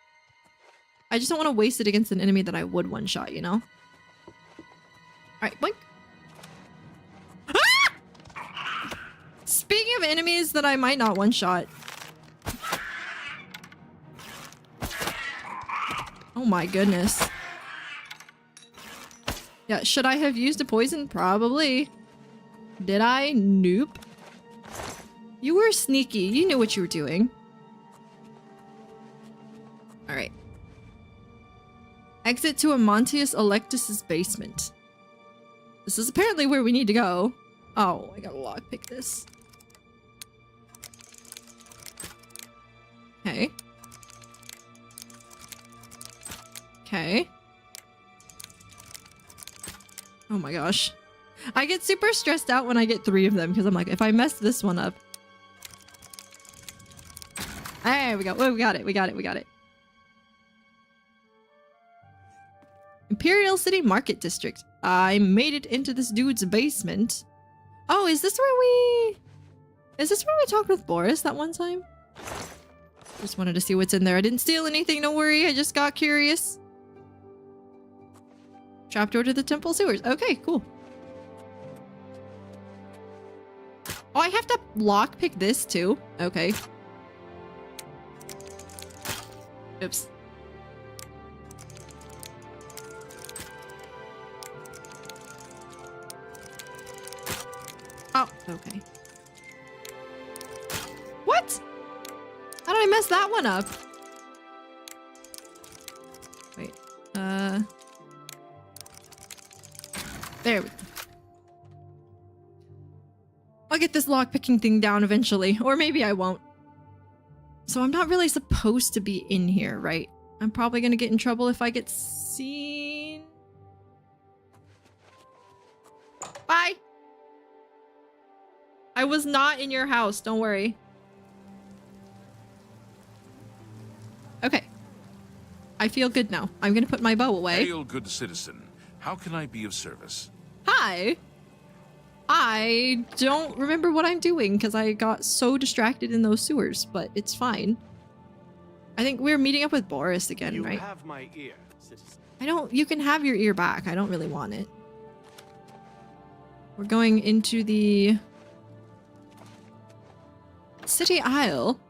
A: I just don't want to waste it against an enemy that I would one-shot, you know? Alright, blink. Ah! Speaking of enemies that I might not one-shot. Oh my goodness. Yeah, should I have used a poison? Probably. Did I? Nope. You were sneaky. You knew what you were doing. Alright. Exit to Amontius Electus's basement. This is apparently where we need to go. Oh, I gotta lockpick this. Okay. Okay. Oh my gosh. I get super stressed out when I get 3 of them because I'm like, if I mess this one up. There we go. Oh, we got it. We got it. We got it. Imperial City Market District. I made it into this dude's basement. Oh, is this where we talked with Boris that one time? Just wanted to see what's in there. I didn't steal anything, don't worry. I just got curious. Trapdoor to the temple sewers. Okay, cool. Oh, I have to lockpick this too. Okay. Oops. Oh, okay. What? How did I mess that one up? Wait. There we go. I'll get this lockpicking thing down eventually, or maybe I won't. So I'm not really supposed to be in here, right? I'm probably gonna get in trouble if I get seen. Bye! I was not in your house, don't worry. Okay. I feel good now. I'm gonna put my bow away.
B: Hail, good citizen. How can I be of service?
A: Hi! I don't remember what I'm doing because I got so distracted in those sewers, but it's fine. I think we're meeting up with Boris again, right?
E: You have my ear, citizen.
A: You can have your ear back. I don't really want it. We're going into the City Isle.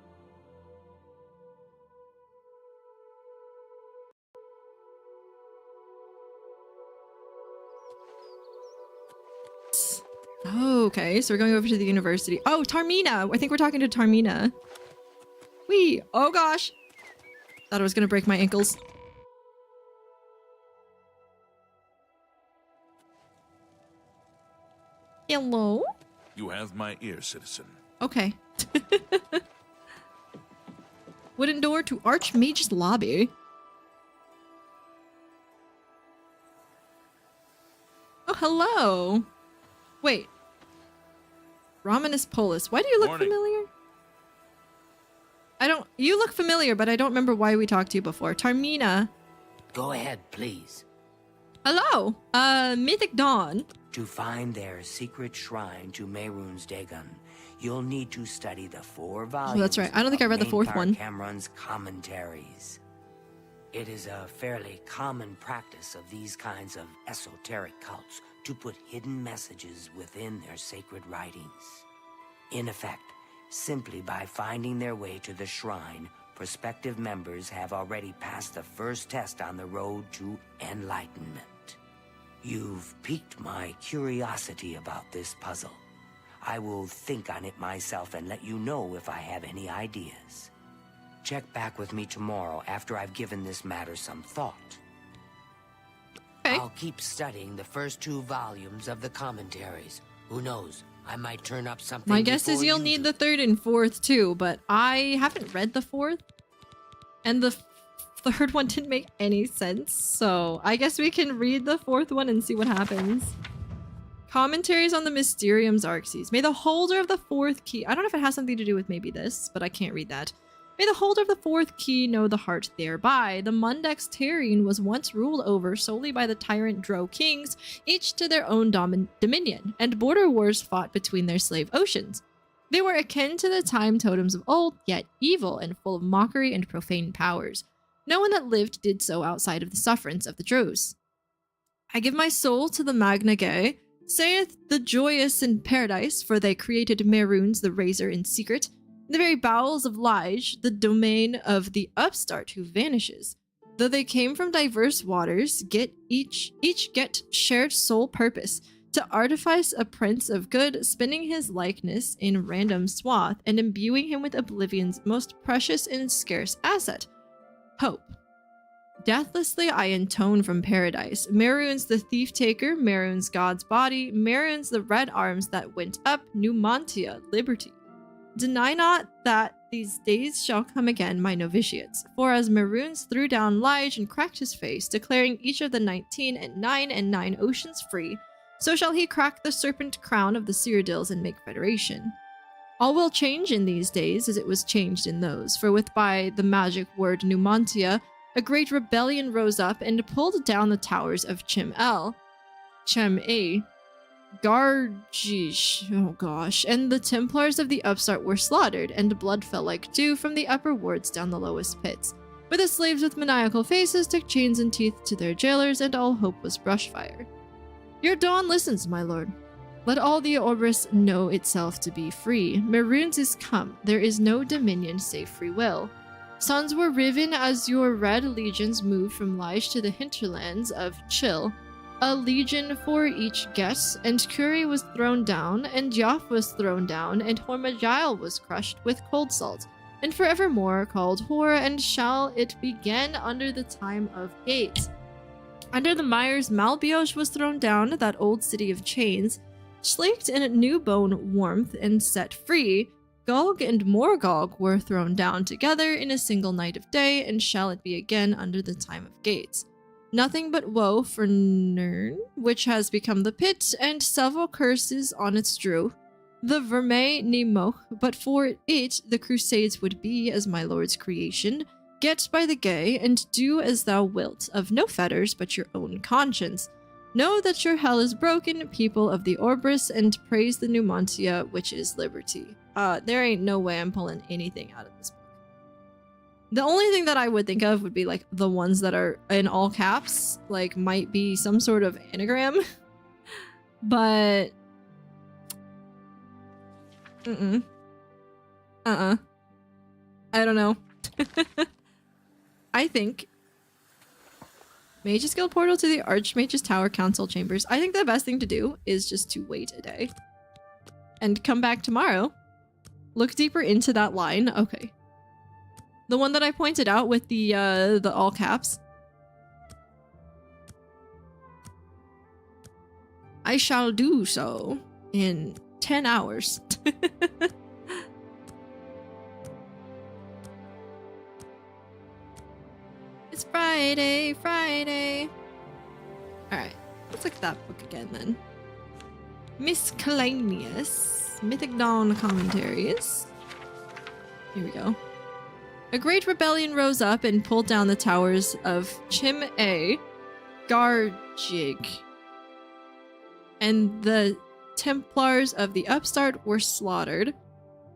A: Okay, so we're going over to the university. Oh, Tarmina! I think we're talking to Tarmina. Whee! Oh gosh! Thought I was gonna break my ankles. Hello?
B: You have my ear, citizen.
A: Okay. Wooden door to Archmage's lobby. Oh, hello! Wait. Romanus Polus. Why do you look familiar? You look familiar, but I don't remember why we talked to you before. Tarmina.
F: Go ahead, please.
A: Hello. Mythic Dawn.
F: To find their secret shrine to Mehrunes Dagon, you'll need to study the 4 volumes.
A: Oh, that's right. I don't think I read the 4th one.
F: Cameron's commentaries. It is a fairly common practice of these kinds of esoteric cults to put hidden messages within their sacred writings. In effect, simply by finding their way to the shrine, prospective members have already passed the first test on the road to enlightenment. You've piqued my curiosity about this puzzle. I will think on it myself and let you know if I have any ideas. Check back with me tomorrow after I've given this matter some thought.
A: Okay.
F: I'll keep studying the first 2 volumes of the commentaries. Who knows? I might turn up something.
A: My guess is you'll need the 3rd and 4th too, but I haven't read the 4th. And the 3rd one didn't make any sense, so I guess we can read the 4th one and see what happens. Commentaries on the Mysterium Xarxes. May the holder of the 4th key... I don't know if it has something to do with maybe this, but I can't read that. May the holder of the 4th key know the heart thereby. The Mundex Terrene was once ruled over solely by the tyrant Drow kings, each to their own dominion, and border wars fought between their slave oceans. They were akin to the time totems of old, yet evil and full of mockery and profane powers. No one that lived did so outside of the sufferance of the drows. I give my soul to the Magna Gay, saith the joyous in paradise, for they created Merunes the Razor in secret, in the very bowels of Lige, the domain of the upstart who vanishes. Though they came from diverse waters, each get shared sole purpose, to artifice a prince of good, spinning his likeness in random swath, and imbuing him with Oblivion's most precious and scarce asset, hope. Deathlessly I intone from paradise, Merunes the thief-taker, Merunes God's body, Merunes the red arms that went up, Numantia, liberty. Deny not that these days shall come again, my novitiates, for as Merunes threw down Lige and cracked his face, declaring each of the 19 and 9 oceans free, so shall he crack the serpent crown of the Cyrodiils and make federation. All will change in these days as it was changed in those, for with by the magic word Numantia, a great rebellion rose up and pulled down the towers of Chem-A, Gargish, oh gosh, and the Templars of the upstart were slaughtered, and blood fell like dew from the upper wards down the lowest pits. Where the slaves with maniacal faces took chains and teeth to their jailers, and all hope was brushfire. Your dawn listens, my lord. Let all the Orbis know itself to be free. Merunes is come, there is no dominion save free will. Suns were riven as your red legions moved from Lige to the hinterlands of Chill. A legion for each guess, and Curie was thrown down, and Yoff was thrown down, and Hormagile was crushed with cold salt, and forevermore called Hor, and shall it begin under the time of Gates. Under the mires Malbioche was thrown down, that old city of chains, slaked in new bone warmth and set free. Gog and Morgog were thrown down together in a single night of day, and shall it be again under the time of Gates. Nothing but woe for Nirn, which has become the pit, and several curses on its drew. The Vermeil Nemoch, but for it the crusades would be as my lord's creation. Get by the gay, and do as thou wilt, of no fetters but your own conscience. Know that your hell is broken, people of the Orbis, and praise the Numantia, which is liberty. There ain't no way I'm pulling anything out of this book. The only thing that I would think of would be like the ones that are in all caps, like might be some sort of anagram. But I don't know. I think Mage's Guild portal to the Archmage's Tower Council Chambers. I think the best thing to do is just to wait a day and come back tomorrow. Look deeper into that line. Okay. The one that I pointed out with the all caps. I shall do so in 10 hours. It's Friday, Friday. Alright, let's look at that book again then. Miscellaneous Mythic Dawn Commentaries. Here we go. A great rebellion rose up and pulled down the towers of Chem-A, Gargig, and the Templars of the upstart were slaughtered,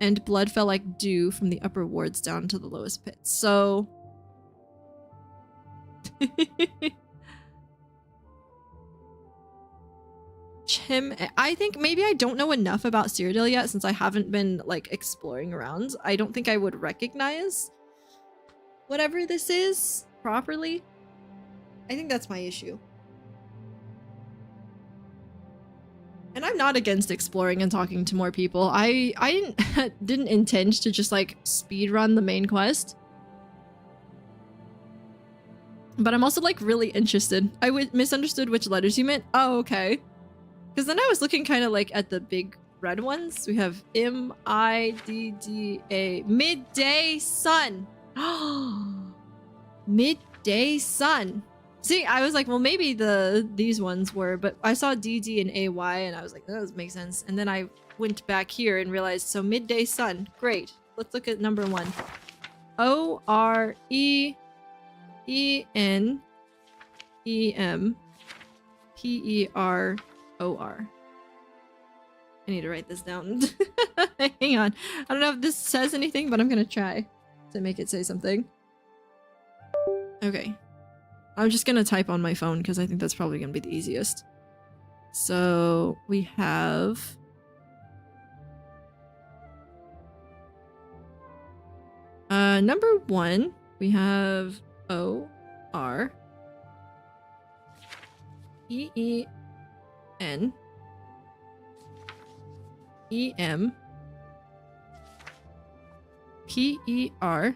A: and blood fell like dew from the upper wards down to the lowest pits. So I think maybe I don't know enough about Cyrodiil yet since I haven't been like exploring around. I don't think I would recognize whatever this is properly. I think that's my issue. And I'm not against exploring and talking to more people. I didn't intend to just like speed run the main quest. But I'm also like really interested. I misunderstood which letters you meant. Oh, okay. Because then I was looking kind of like at the big red ones. We have M-I-D-D-A. Midday Sun. Midday Sun. See, I was like, well, maybe these ones were, but I saw D-D and A-Y and I was like, that doesn't make sense. And then I went back here and realized, so Midday Sun. Great. Let's look at number 1. O-R-E-E-N-E-M-P-E-R-O-R. I need to write this down. Hang on. I don't know if this says anything, but I'm gonna try to make it say something. Okay. I'm just gonna type on my phone because I think that's probably gonna be the easiest. So we have... number 1, we have O-R E-E-N E-M P-E-R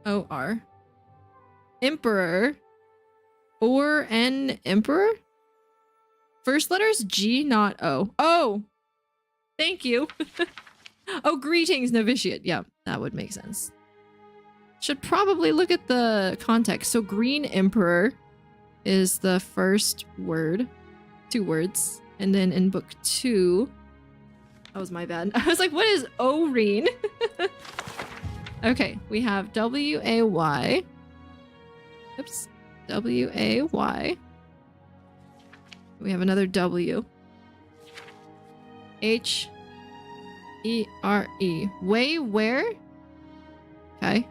A: O-R Emperor or an emperor? First letter's G, not O. Oh! Thank you! Oh, greetings, novitiate. Yeah, that would make sense. Should probably look at the context. So green emperor is the first word. 2 words. And then in book 2... That was my bad. I was like, what is O-reen? Okay, we have W-A-Y. Oops. W-A-Y. We have another W. H-E-R-E. Way where? Okay.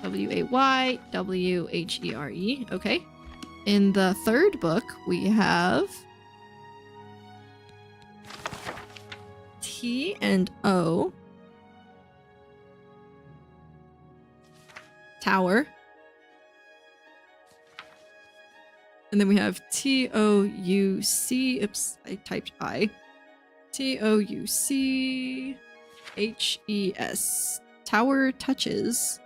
A: W-A-Y. W-H-E-R-E. Okay. In the 3rd book, we have... T and O. Tower. And then we have T-O-U-C. Oops, I typed I. T-O-U-C-H-E-S. Tower touches.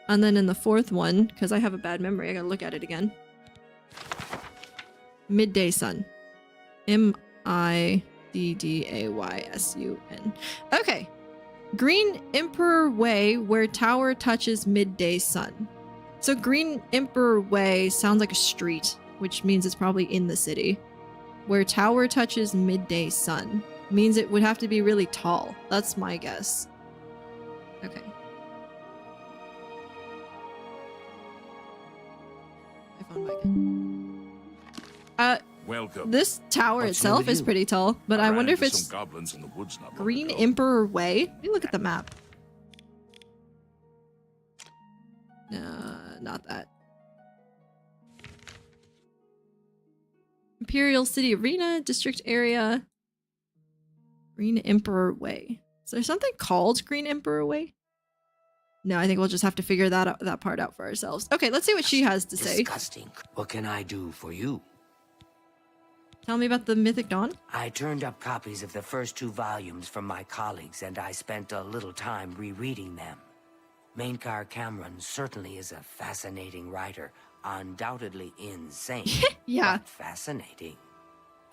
A: And then in the 4th one, because I have a bad memory, I gotta look at it again. Midday sun. M-I-D-D-A-Y-S-U-N. Okay. Green Emperor Way, where tower touches midday sun. So Green Emperor Way sounds like a street, which means it's probably in the city. Where tower touches midday sun means it would have to be really tall. That's my guess. Okay. I found my gun.
B: Welcome.
A: This tower
F: What's new
A: itself
F: with
A: is
F: you?
A: pretty tall, but I
B: ran
A: wonder if
B: into
A: it's
B: some goblins in the woods not long
A: Green
B: ago.
A: Emperor Way. Let me look at the map. Not that. Imperial City Arena, District Area. Green Emperor Way. Is there something called Green Emperor Way? No, I think we'll just have to figure that part out for ourselves. Okay, let's see what she has to say.
F: Disgusting. What can I do for you?
A: Tell me about the Mythic Dawn.
F: I turned up copies of the first 2 volumes from my colleagues, and I spent a little time rereading them. Mainkar Cameron certainly is a fascinating writer, undoubtedly insane,
A: Yeah.
F: but fascinating.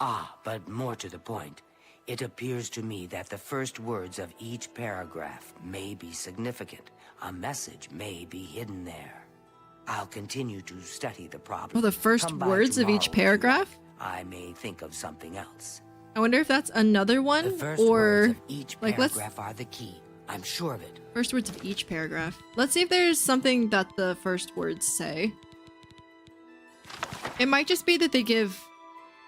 F: Ah, but more to the point, it appears to me that the first words of each paragraph may be significant. A message may be hidden there. I'll continue to study the problem.
A: Oh, the first
F: Come by
A: words of each
F: tomorrow if you
A: paragraph?
F: like. I may think of something else.
A: I wonder if that's another
F: The
A: one,
F: first words
A: or
F: of each
A: like, let's-
F: paragraph are the key. I'm sure of it.
A: first words of each paragraph. Let's see if there's something that the first words say. It might just be that they give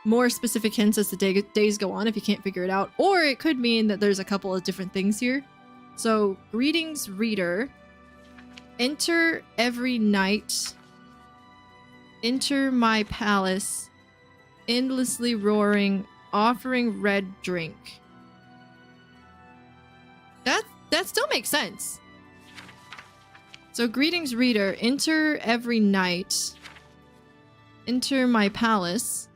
A: more specific hints as the days go on if you can't figure it out, or it could mean that there's a couple of different things here. So, greetings, reader. Enter every night. Enter my palace. Endlessly roaring, offering red drink. That still makes sense. So, greetings, reader. Enter every night. Enter my palace.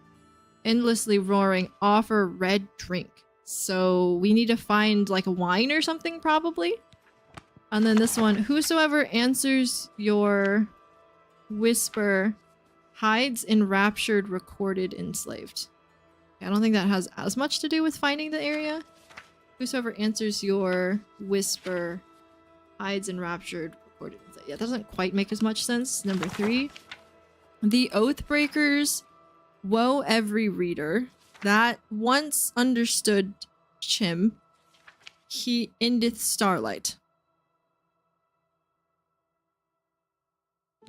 A: Endlessly roaring, offer red drink. So, we need to find like a wine or something, probably. And then this one, whosoever answers your whisper hides enraptured, recorded, enslaved. I don't think that has as much to do with finding the area. Whosoever answers your whisper hides enraptured, recorded, enslaved. Yeah, that doesn't quite make as much sense. Number 3. The Oathbreakers, woe every reader that once understood Chim, he endeth starlight.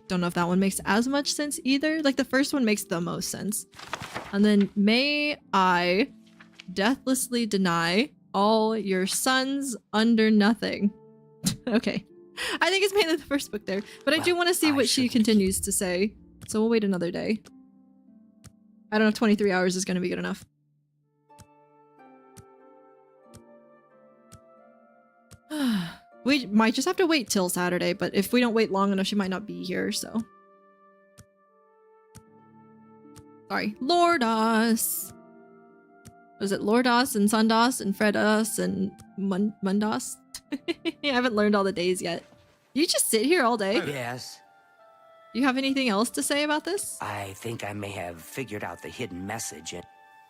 A: Don't know if that one makes as much sense either. Like, the first one makes the most sense. And then, may I deathlessly deny all your sons under nothing. Okay. I think it's mainly the first book there. But I do want to see what she continues to say. So we'll wait another day. I don't know if 23 hours is going to be good enough. We might just have to wait till Saturday, but if we don't wait long enough, she might not be here, so. Sorry. Lordos! Was it Lordos and Sundos and Fredos and Mundos? I haven't learned all the days yet. You just sit here all day?
F: Yes.
A: You have anything else to say about this?
F: I think I may have figured out the hidden message.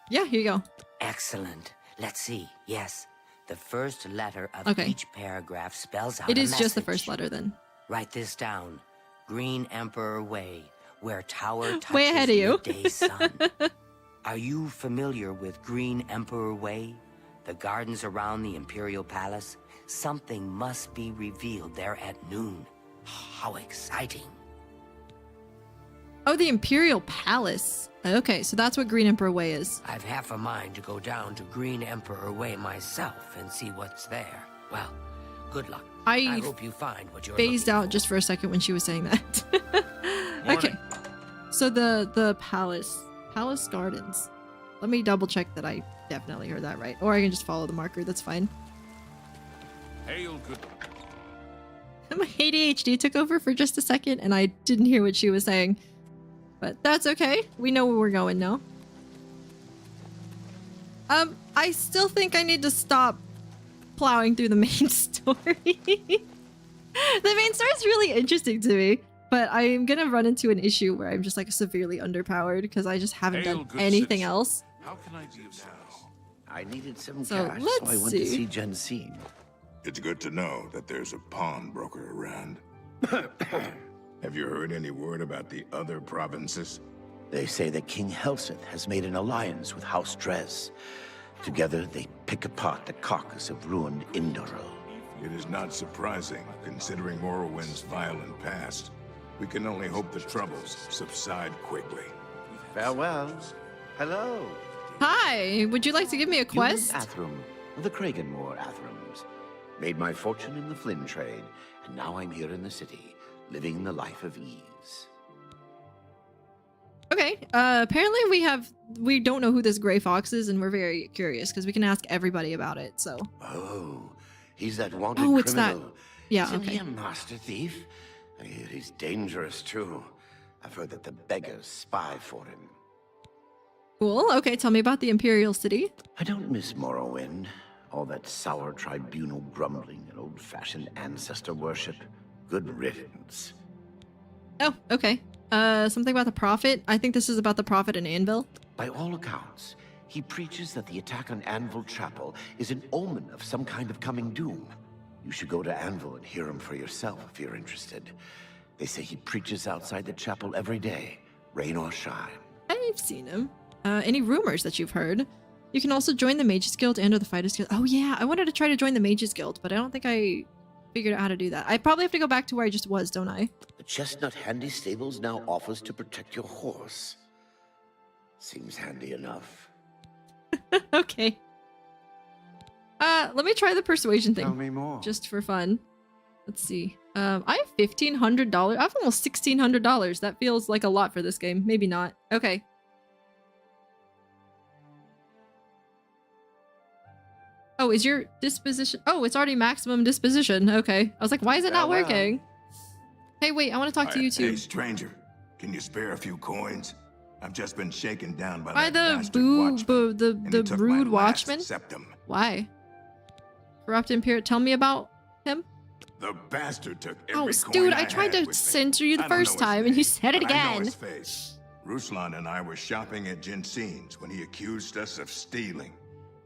A: Yeah, here you go.
F: Excellent. Let's see. Yes. The first letter of each paragraph spells out
A: It
F: a
A: is just the
F: message.
A: first letter then.
F: Write this down. Green Emperor Way, where tower touches
A: Way ahead of you.
F: midday sun. Are you familiar with Green Emperor Way? The gardens around the Imperial Palace? Something must be revealed there at noon. How exciting.
A: Oh, the Imperial Palace. Okay, so that's what Green Emperor Way is.
F: I've half a mind to go down to Green Emperor Way myself and see what's there. Well, good luck. I hope you find what you're
A: phased
F: looking
A: out
F: for.
A: just for a second when she was saying that. Okay. So the Palace Gardens. Let me double check that I definitely heard that right. Or I can just follow the marker, that's fine.
B: Hail, good.
A: My ADHD took over for just a second and I didn't hear what she was saying. But that's okay. We know where we're going now. I still think I need to stop plowing through the main story. The main story is really interesting to me, but I'm gonna run into an issue where I'm just like severely underpowered because I just haven't done anything else.
B: How can I do this?
G: I needed some
A: So,
G: cash,
A: let's
G: so I went to
A: see.
G: see Jensine.
H: It's good to know that there's a pawnbroker around. Have you heard any word about the other provinces?
G: They say that King Helseth has made an alliance with House Dres. Together, they pick apart the carcass of ruined Indoril.
H: It is not surprising, considering Morrowind's violent past. We can only hope the troubles subside quickly.
G: Farewell. Hello.
A: Hi, would you like to give me a quest?
G: Athrum, the Kraganmore Athrums. Made my fortune in the Flynn trade, and now I'm here in the city, living the life of ease.
A: Okay, apparently we don't know who this gray fox is and we're very curious because we can ask everybody about it, so.
G: Oh, he's that wanted
A: Oh, it's that.
G: criminal.
A: Yeah,
G: Isn't he
A: okay.
G: a master thief? I hear he's dangerous too. I've heard that the beggars spy for him.
A: Cool, okay, tell me about the Imperial City.
G: I don't miss Morrowind. All that sour tribunal grumbling and old-fashioned ancestor worship. Good riddance.
A: Oh, okay. Something about the Prophet? I think this is about the Prophet in Anvil.
G: By all accounts, he preaches that the attack on Anvil Chapel is an omen of some kind of coming doom. You should go to Anvil and hear him for yourself if you're interested. They say he preaches outside the chapel every day, rain or shine.
A: I've seen him. Any rumors that you've heard? You can also join the Mages Guild and or the Fighters Guild. Oh yeah, I wanted to try to join the Mages Guild, but I don't think I figured out how to do that. I probably have to go back to where I just was, don't I?
G: The Chestnut Handy Stables now offers to protect your horse. Seems handy enough.
A: Okay. Let me try the persuasion thing.
G: Tell me more.
A: Just for fun. Let's see. I have $1,500. I have almost $1,600. That feels like a lot for this game. Maybe not. Okay. Oh, is your disposition? Oh, it's already maximum disposition. Okay. I was like, why is it not
G: Farewell.
A: working? Hey, wait, I want to talk to you too.
H: Hey, stranger, can you spare a few coins? I've just been shaken down by
A: By
H: that
A: the
H: bastard
A: boo,
H: watchman, and he
A: the
H: took
A: rude
H: my last
A: watchman?
H: septum.
A: Why? Corrupt Imperial. Tell me about him.
H: The bastard took
A: Oh,
H: every coin
A: dude, I tried
H: had
A: to
H: with me.
A: censor you the
H: I don't know
A: first
H: his
A: time and you
H: name,
A: said it
H: but I know
A: again.
H: his face. Ruslan and I were shopping at Jensine's when he accused us of stealing.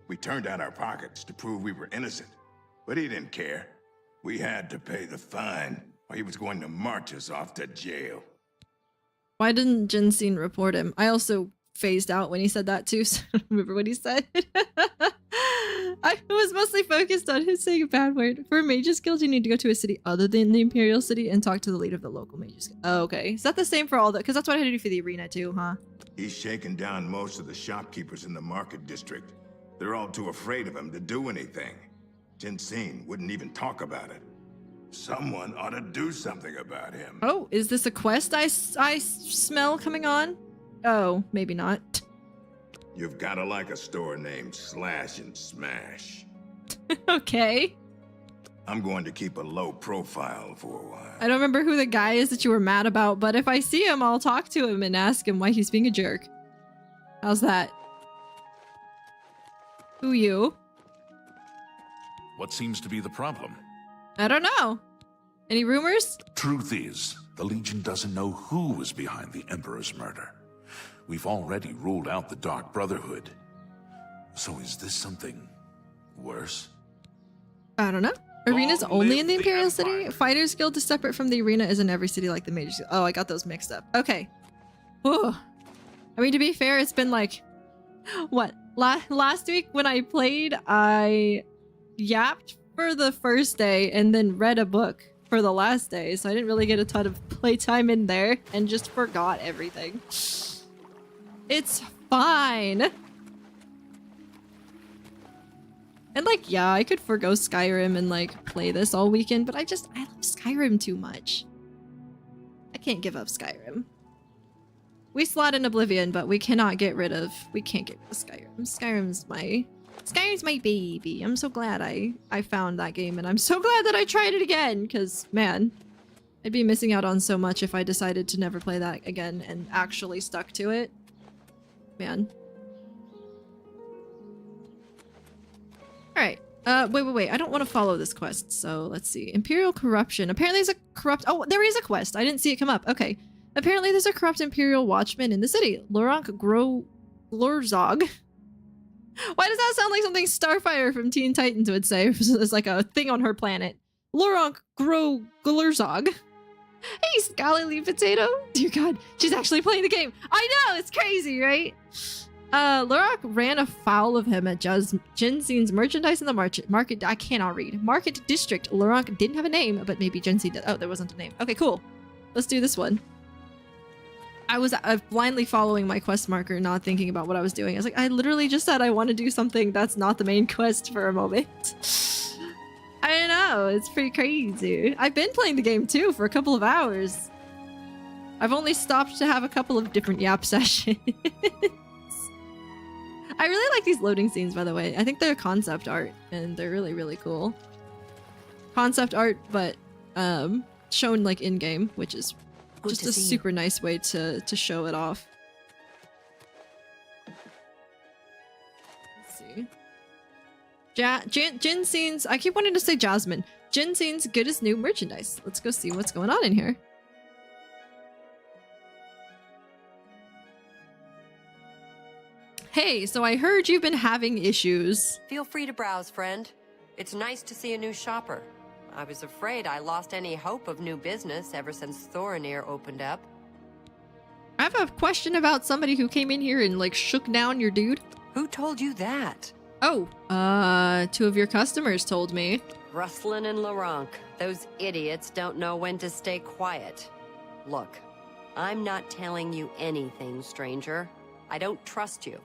H: We turned out our pockets to prove we were innocent, but he didn't care. We had to pay the fine, or he was going to march us off to jail.
A: Why didn't Jensine report him? I also phased out when he said that too, so I don't remember what he said. I was mostly focused on him saying a bad word. For Mages Guild, you need to go to a city other than the Imperial City and talk to the leader of the local Mages Guild. Oh, okay. Is that the same for all the... Because that's what I had to do for the arena too, huh?
H: He's shaken down most of the shopkeepers in the market district. They're all too afraid of him to do anything. Jensine wouldn't even talk about it. Someone ought to do something about him.
A: Oh, is this a quest I smell coming on? Oh, maybe not.
H: You've gotta like a store named Slash and Smash.
A: Okay.
H: I'm going to keep a low profile for a while.
A: I don't remember who the guy is that you were mad about, but if I see him, I'll talk to him and ask him why he's being a jerk. How's that? Who you?
B: What seems to be the problem?
A: I don't know. Any rumors?
B: Truth is, the Legion doesn't know who is behind the Emperor's murder. We've already ruled out the Dark Brotherhood. So is this something worse?
A: I don't know. Arena's
B: Long
A: only
B: live
A: in the
B: the
A: Imperial
B: Empire.
A: City? Fighters Guild is separate from the arena is in every city like the Mages Guild. Oh, I got those mixed up. Okay. Whew. I mean, to be fair, it's been like... What? Last week when I played, I yapped for the first day and then read a book for the last day, so I didn't really get a ton of playtime in there and just forgot everything. It's fine. And like, yeah, I could forgo Skyrim and like play this all weekend, but I love Skyrim too much. I can't give up Skyrim. We slot in Oblivion, but we can't get rid of Skyrim. Skyrim's my baby. I'm so glad I found that game, and I'm so glad that I tried it again, because, man, I'd be missing out on so much if I decided to never play that again and actually stuck to it. Man. Alright. Wait. I don't want to follow this quest, so let's see. Imperial Corruption. Apparently there's a corrupt... Oh, there is a quest. I didn't see it come up. Okay. Apparently there's a corrupt Imperial Watchman in the city. Lorank Glorzog. Why does that sound like something Starfire from Teen Titans would say? It's like a thing on her planet. Lorank Glorzog. Hey, Scholarly Potato. Dear God, she's actually playing the game. I know, it's crazy, right? Lorank ran afoul of him at Jensine's merchandise in the market. I cannot read. Market district. Lorank didn't have a name, but maybe Jensine did. Oh, there wasn't a name. Okay, cool. Let's do this one. I was blindly following my quest marker, not thinking about what I was doing. I was like, I literally just said I want to do something that's not the main quest for a moment. I know, it's pretty crazy. I've been playing the game too for a couple of hours. I've only stopped to have a couple of different yap sessions. I really like these loading scenes, by the way. I think they're concept art, and they're really, really cool. Concept art, but shown like in-game, which is just a super nice way to show it off. Let's see. Jensine's... I keep wanting to say Jasmine. Jensine's good as new merchandise. Let's go see what's going on in here. Hey, so I heard you've been having issues.
I: Feel free to browse, friend. It's nice to see a new shopper. I was afraid I lost any hope of new business ever since Thorinir opened up.
A: I have a question about somebody who came in here and like shook down your dude.
I: Who told you that?
A: Oh, two of your customers told me.
I: Rustlin and Lorank. Those idiots don't know when to stay quiet. Look, I'm not telling you anything, stranger. I don't trust you.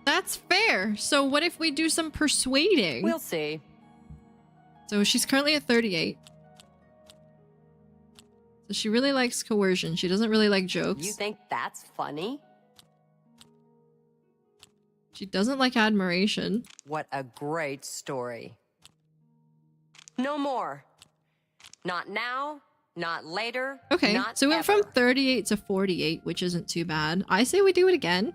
A: That's fair. So what if we do some persuading?
I: We'll see.
A: So she's currently at 38. So she really likes coercion. She doesn't really like jokes.
I: You think that's funny?
A: She doesn't like admiration.
I: What a great story. No more. Not now, not later.
A: Okay,
I: not
A: so we went from
I: ever.
A: 38 to 48, which isn't too bad. I say we do it again.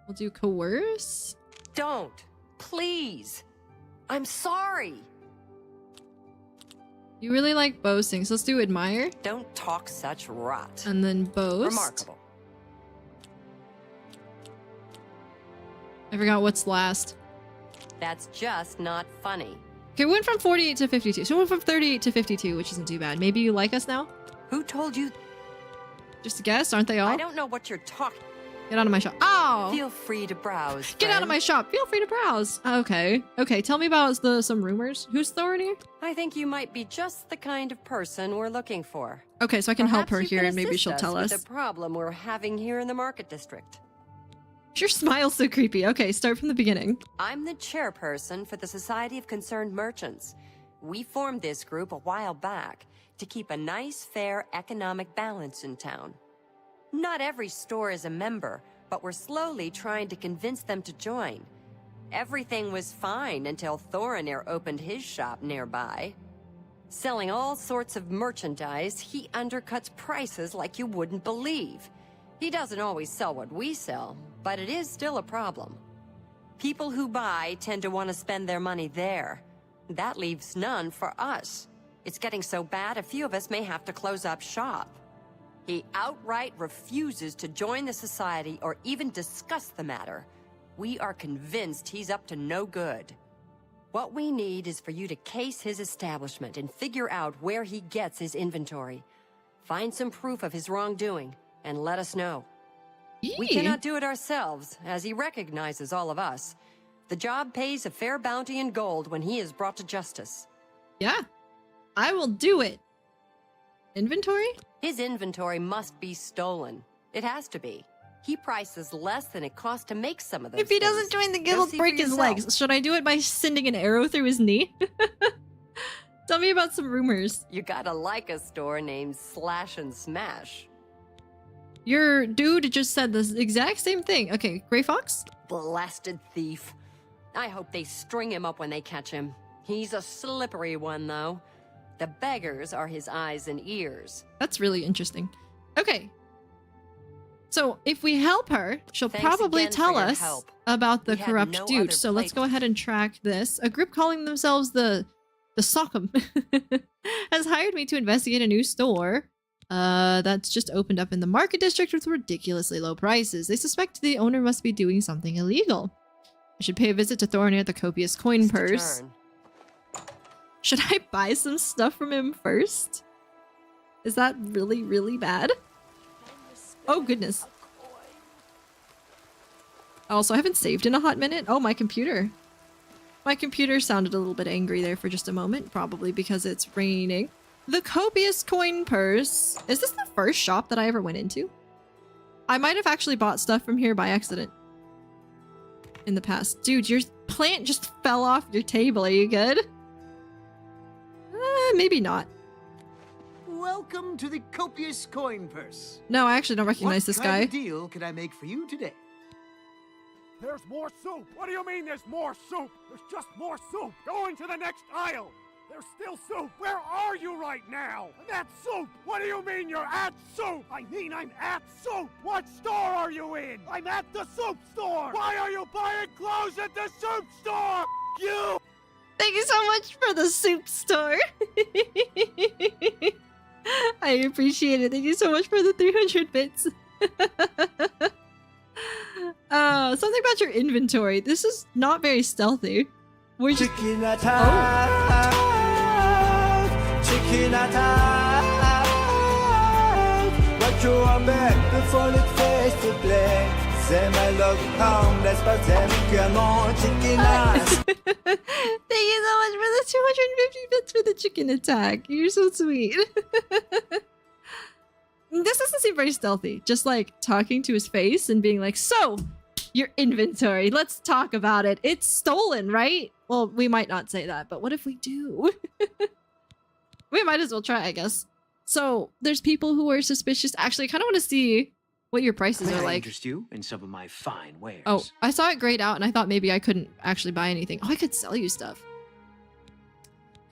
A: We'll do coerce.
I: Don't. Please. I'm sorry.
A: You really like boasting, so let's do admire.
I: Don't talk such rot.
A: And then boast.
I: Remarkable.
A: I forgot what's last.
I: That's just not funny.
A: Okay, we went from 48 to 52. So we went from 38 to 52, which isn't too bad. Maybe you like us now?
I: Who told you?
A: Just a guess, aren't they all?
I: I don't know what you're talking.
A: Get out of my shop. Oh!
I: Feel free to browse.
A: Get out of
I: friend.
A: my shop. Feel free to browse. Okay. Okay, tell me about some rumors. Who's Thorin?
I: I think you might be just the kind of person we're looking for.
A: Okay, so I can help
I: Perhaps
A: her
I: you
A: here
I: can
A: and maybe
I: assist
A: she'll tell
I: with
A: us.
I: the problem we're having here in the market district.
A: Your smile's so creepy. Okay, start from the beginning.
I: I'm the chairperson for the Society of Concerned Merchants. We formed this group a while back to keep a nice, fair economic balance in town. Not every store is a member, but we're slowly trying to convince them to join. Everything was fine until Thorinir opened his shop nearby. Selling all sorts of merchandise, he undercuts prices like you wouldn't believe. He doesn't always sell what we sell, but it is still a problem. People who buy tend to want to spend their money there. That leaves none for us. It's getting so bad a few of us may have to close up shop. He outright refuses to join the society or even discuss the matter. We are convinced he's up to no good. What we need is for you to case his establishment and figure out where he gets his inventory. Find some proof of his wrongdoing and let us know. We cannot do it ourselves, as he recognizes all of us. The job pays a fair bounty in gold when he is brought to justice.
A: Yeah, I will do it. Inventory?
I: His inventory must be stolen. It has to be. He prices less than it costs to make some of those
A: If he
I: things.
A: doesn't join the
I: Go
A: guild,
I: see
A: break
I: for
A: his
I: yourself.
A: legs. Should I do it by sending an arrow through his knee? Tell me about some rumors.
I: You gotta like a store named Slash and Smash.
A: Your dude just said the exact same thing. Okay, Gray Fox?
I: Blasted thief. I hope they string him up when they catch him. He's a slippery one, though. The beggars are his eyes and ears.
A: That's really interesting. Okay. So if we help her, she'll
I: Thanks
A: probably
I: again for
A: tell
I: your
A: us
I: help.
A: about the
I: We had
A: corrupt
I: no
A: dude.
I: other
A: So let's go
I: plate.
A: ahead and track this. A group calling themselves the Sockham has hired me to investigate a new store that's just opened up in the market district with ridiculously low prices. They suspect the owner must be doing something illegal. I should pay a visit to Thorinir at the copious coin
I: Just a
A: purse.
I: turn.
A: Should I buy some stuff from him first? Is that really, really bad? Oh, goodness. Also, I haven't saved in a hot minute. Oh, my computer. My computer sounded a little bit angry there for just a moment, probably because it's raining. The copious coin purse. Is this the first shop that I ever went into? I might have actually bought stuff from here by accident in the past. Dude, your plant just fell off your table. Are you good? Maybe not.
J: Welcome to the copious coin purse.
A: No, I actually don't recognize this
J: What
A: guy.
J: kind of deal can I make for you today?
E: There's more soup. What do you mean there's more soup? There's just more soup. Go into the next aisle. There's still soup. Where are you right now? I'm at soup. What do you mean you're at soup? I mean I'm at soup. What store are you in? I'm at the soup store. Why are you buying clothes at the soup store? You!
A: Thank you so much for the soup store. I appreciate it. Thank you so much for the 300 bits. Something about your inventory. This is not very stealthy. We're just...
K: Chicken attack! Chicken attack! What you want back before it fades to black? C'est ma love home, laisse pas que mon chicken attack!
A: Thank you so much for the 250 bits for the chicken attack. You're so sweet. This doesn't seem very stealthy. Just like talking to his face and being like, so, your inventory, let's talk about it. It's stolen, right? Well, we might not say that, but what if we do? We might as well try, I guess. So, there's people who are suspicious. Actually, I kind of want to see what your prices
L: May
A: are
L: I
A: like.
L: interest you in some of my fine wares?
A: Oh, I saw it grayed out and I thought maybe I couldn't actually buy anything. Oh, I could sell you stuff.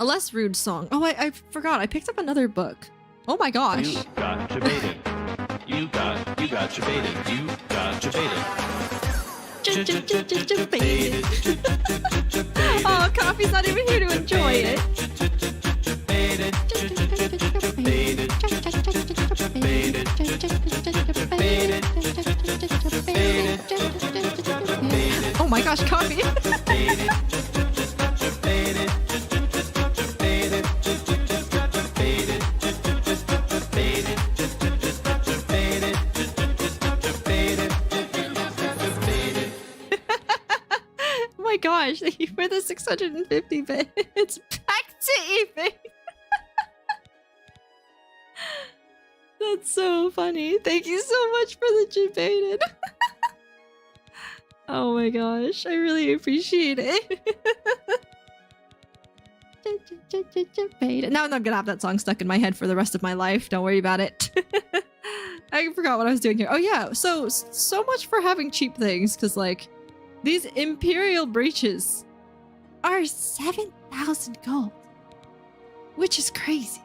A: A less rude song. Oh, I forgot. I picked up another book. Oh my gosh.
M: You got jebaited. You got jebaited. You got jebaited.
A: Oh, Coffee's not even here to enjoy it. Oh my gosh, Coffee. gosh, thank you for the 650 bits. Back to even. That's so funny. Thank you so much for the Japated. Oh my gosh, I really appreciate it. Now I'm gonna have that song stuck in my head for the rest of my life. Don't worry about it. I forgot what I was doing here. Oh yeah, so much for having cheap things, because like these Imperial breeches are 7,000 gold, which is crazy.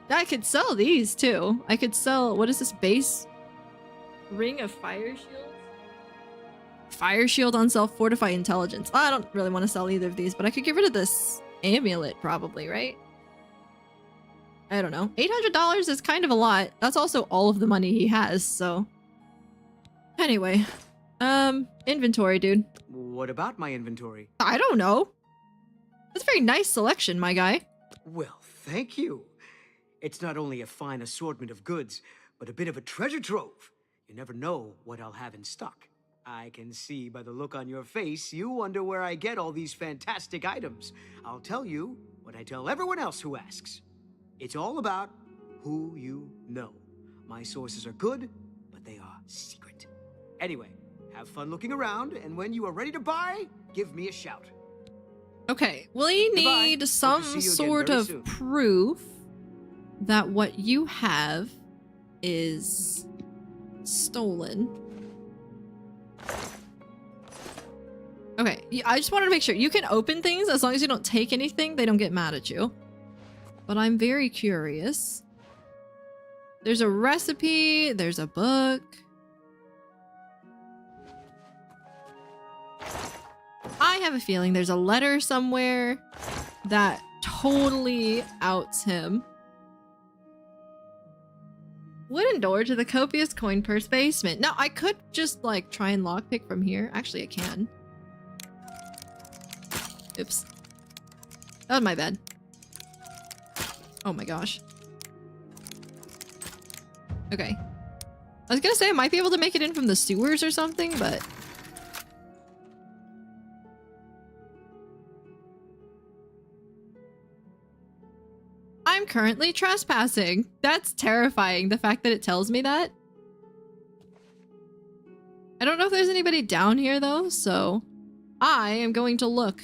A: I could sell these too. I could sell, what is this base? Ring of Fire Shields? Fire Shield on self, Fortify Intelligence. I don't really want to sell either of these, but I could get rid of this amulet probably, right? I don't know. $800 is kind of a lot. That's also all of the money he has, so. Anyway. Inventory, dude.
L: What about my inventory?
A: I don't know. That's a very nice selection, my guy.
L: Well, thank you. It's not only a fine assortment of goods, but a bit of a treasure trove. You never know what I'll have in stock. I can see by the look on your face, you wonder where I get all these fantastic items. I'll tell you what I tell everyone else who asks. It's all about who you know. My sources are good, but they are secret. Anyway, have fun looking around, and when you are ready to buy, give me a shout.
A: Okay, we need some sort of proof that what you have is stolen. Okay, I just wanted to make sure. You can open things as long as you don't take anything. They don't get mad at you. But I'm very curious. There's a recipe. There's a book. I have a feeling there's a letter somewhere that totally outs him. Wooden door to the copious coin purse basement. Now, I could just, like, try and lockpick from here. Actually, I can. Oops. That was my bad. Oh my gosh. Okay. I was gonna say I might be able to make it in from the sewers or something, but... I'm currently trespassing. That's terrifying, the fact that it tells me that. I don't know if there's anybody down here though, so I am going to look.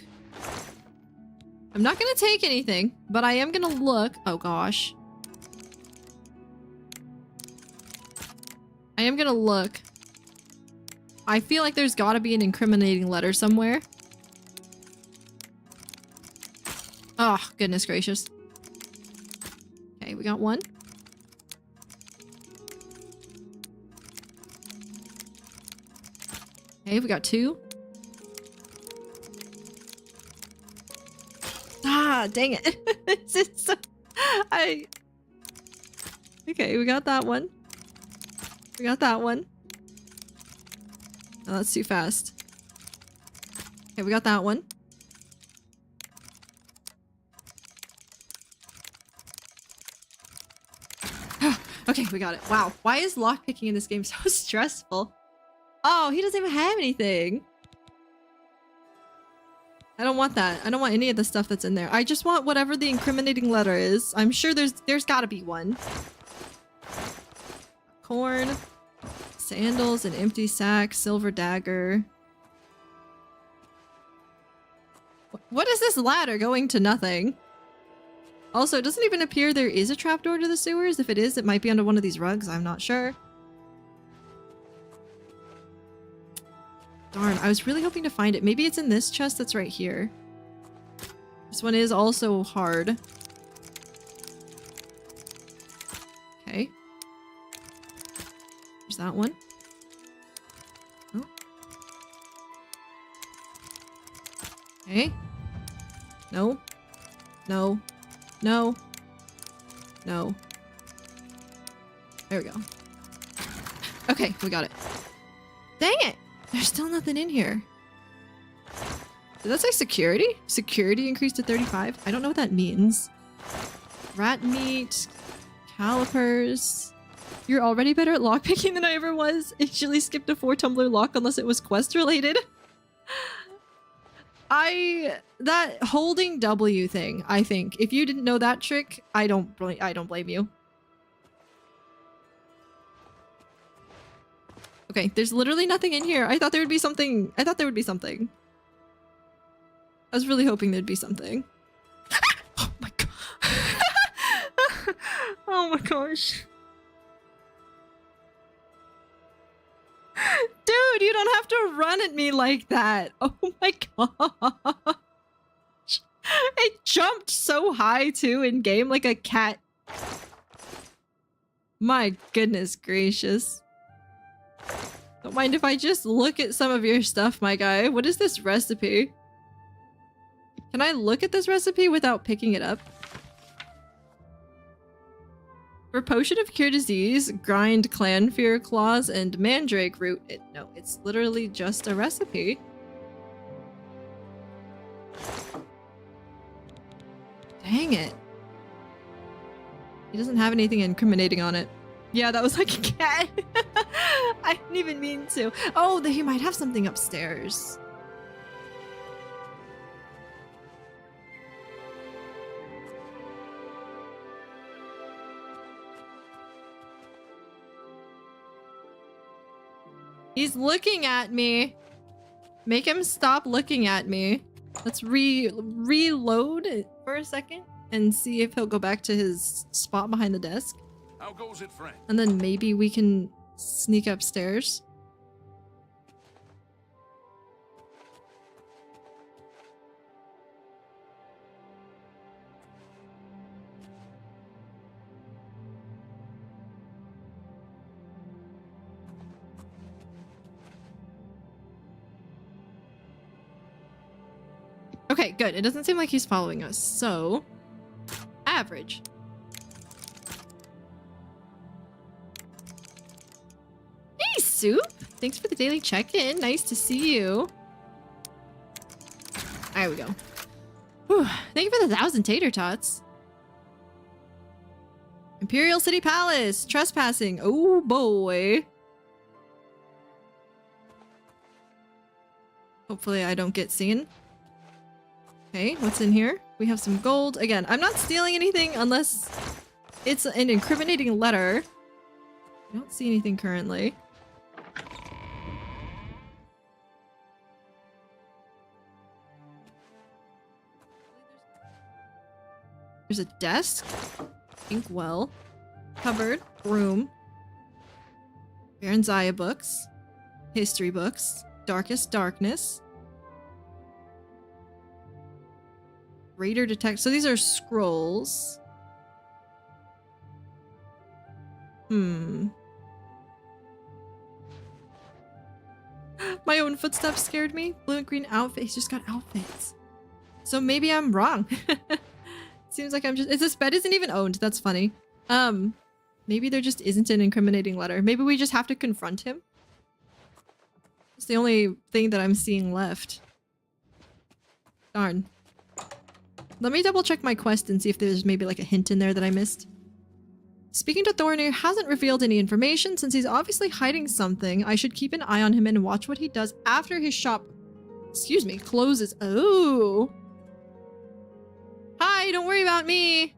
A: I'm not gonna take anything, but I am gonna look. Oh gosh. I am gonna look. I feel like there's gotta be an incriminating letter somewhere. Oh, goodness gracious. Okay, we got one. Okay, we got two. Ah, dang it. It's just so... Okay, we got that one. We got that one. Oh, that's too fast. Okay, we got that one. Okay, we got it. Wow, why is lockpicking in this game so stressful? Oh, he doesn't even have anything. I don't want that. I don't want any of the stuff that's in there. I just want whatever the incriminating letter is. I'm sure there's gotta be one. Corn, sandals, an empty sack, silver dagger. What is this ladder going to nothing? Also, it doesn't even appear there is a trapdoor to the sewers. If it is, it might be under one of these rugs. I'm not sure. Darn, I was really hoping to find it. Maybe it's in this chest that's right here. This one is also hard. Okay. There's that one. Oh. Okay. No. No. No. No. There we go. Okay, we got it. Dang it! There's still nothing in here. Did that say security? Security increased to 35? I don't know what that means. Rat meat. Calipers. You're already better at lockpicking than I ever was. Instantly skipped a 4-tumbler lock unless it was quest related. That holding W thing, I think. If you didn't know that trick, I don't blame you. Okay, there's literally nothing in here. I thought there would be something. I was really hoping there'd be something. Oh my god. Oh my gosh. Dude, you don't have to run at me like that. Oh my gosh. It jumped so high too in game like a cat. My goodness gracious. Don't mind if I just look at some of your stuff, my guy. What is this recipe? Can I look at this recipe without picking it up? For potion of cure disease, grind clanfear claws and mandrake root. No, it's literally just a recipe. Dang it. He doesn't have anything incriminating on it. Yeah, that was like a cat. I didn't even mean to. Oh, he might have something upstairs. He's looking at me. Make him stop looking at me. Let's reload it for a second and see if he'll go back to his spot behind the desk.
B: How goes it, friend?
A: And then maybe we can sneak upstairs. Okay, good. It doesn't seem like he's following us, so... average. Hey, Soup! Thanks for the daily check-in. Nice to see you. There we go. Whew. Thank you for the 1,000 tater tots. Imperial City Palace! Trespassing! Oh boy! Hopefully I don't get seen. Okay, what's in here? We have some gold. Again, I'm not stealing anything unless it's an incriminating letter. I don't see anything currently. There's a desk, inkwell, cupboard, room, Baron Zaya books, history books, Darkest Darkness, Raider Detect. So these are scrolls. My own footsteps scared me. Blue and green outfit. He's just got outfits. So maybe I'm wrong. Seems like I'm just... This bed isn't even owned. That's funny. Maybe there just isn't an incriminating letter. Maybe we just have to confront him. It's the only thing that I'm seeing left. Darn. Let me double check my quest and see if there's maybe like a hint in there that I missed. Speaking to Thorn, who hasn't revealed any information since he's obviously hiding something. I should keep an eye on him and watch what he does after his shop, excuse me, closes. Oh. Hi, don't worry about me.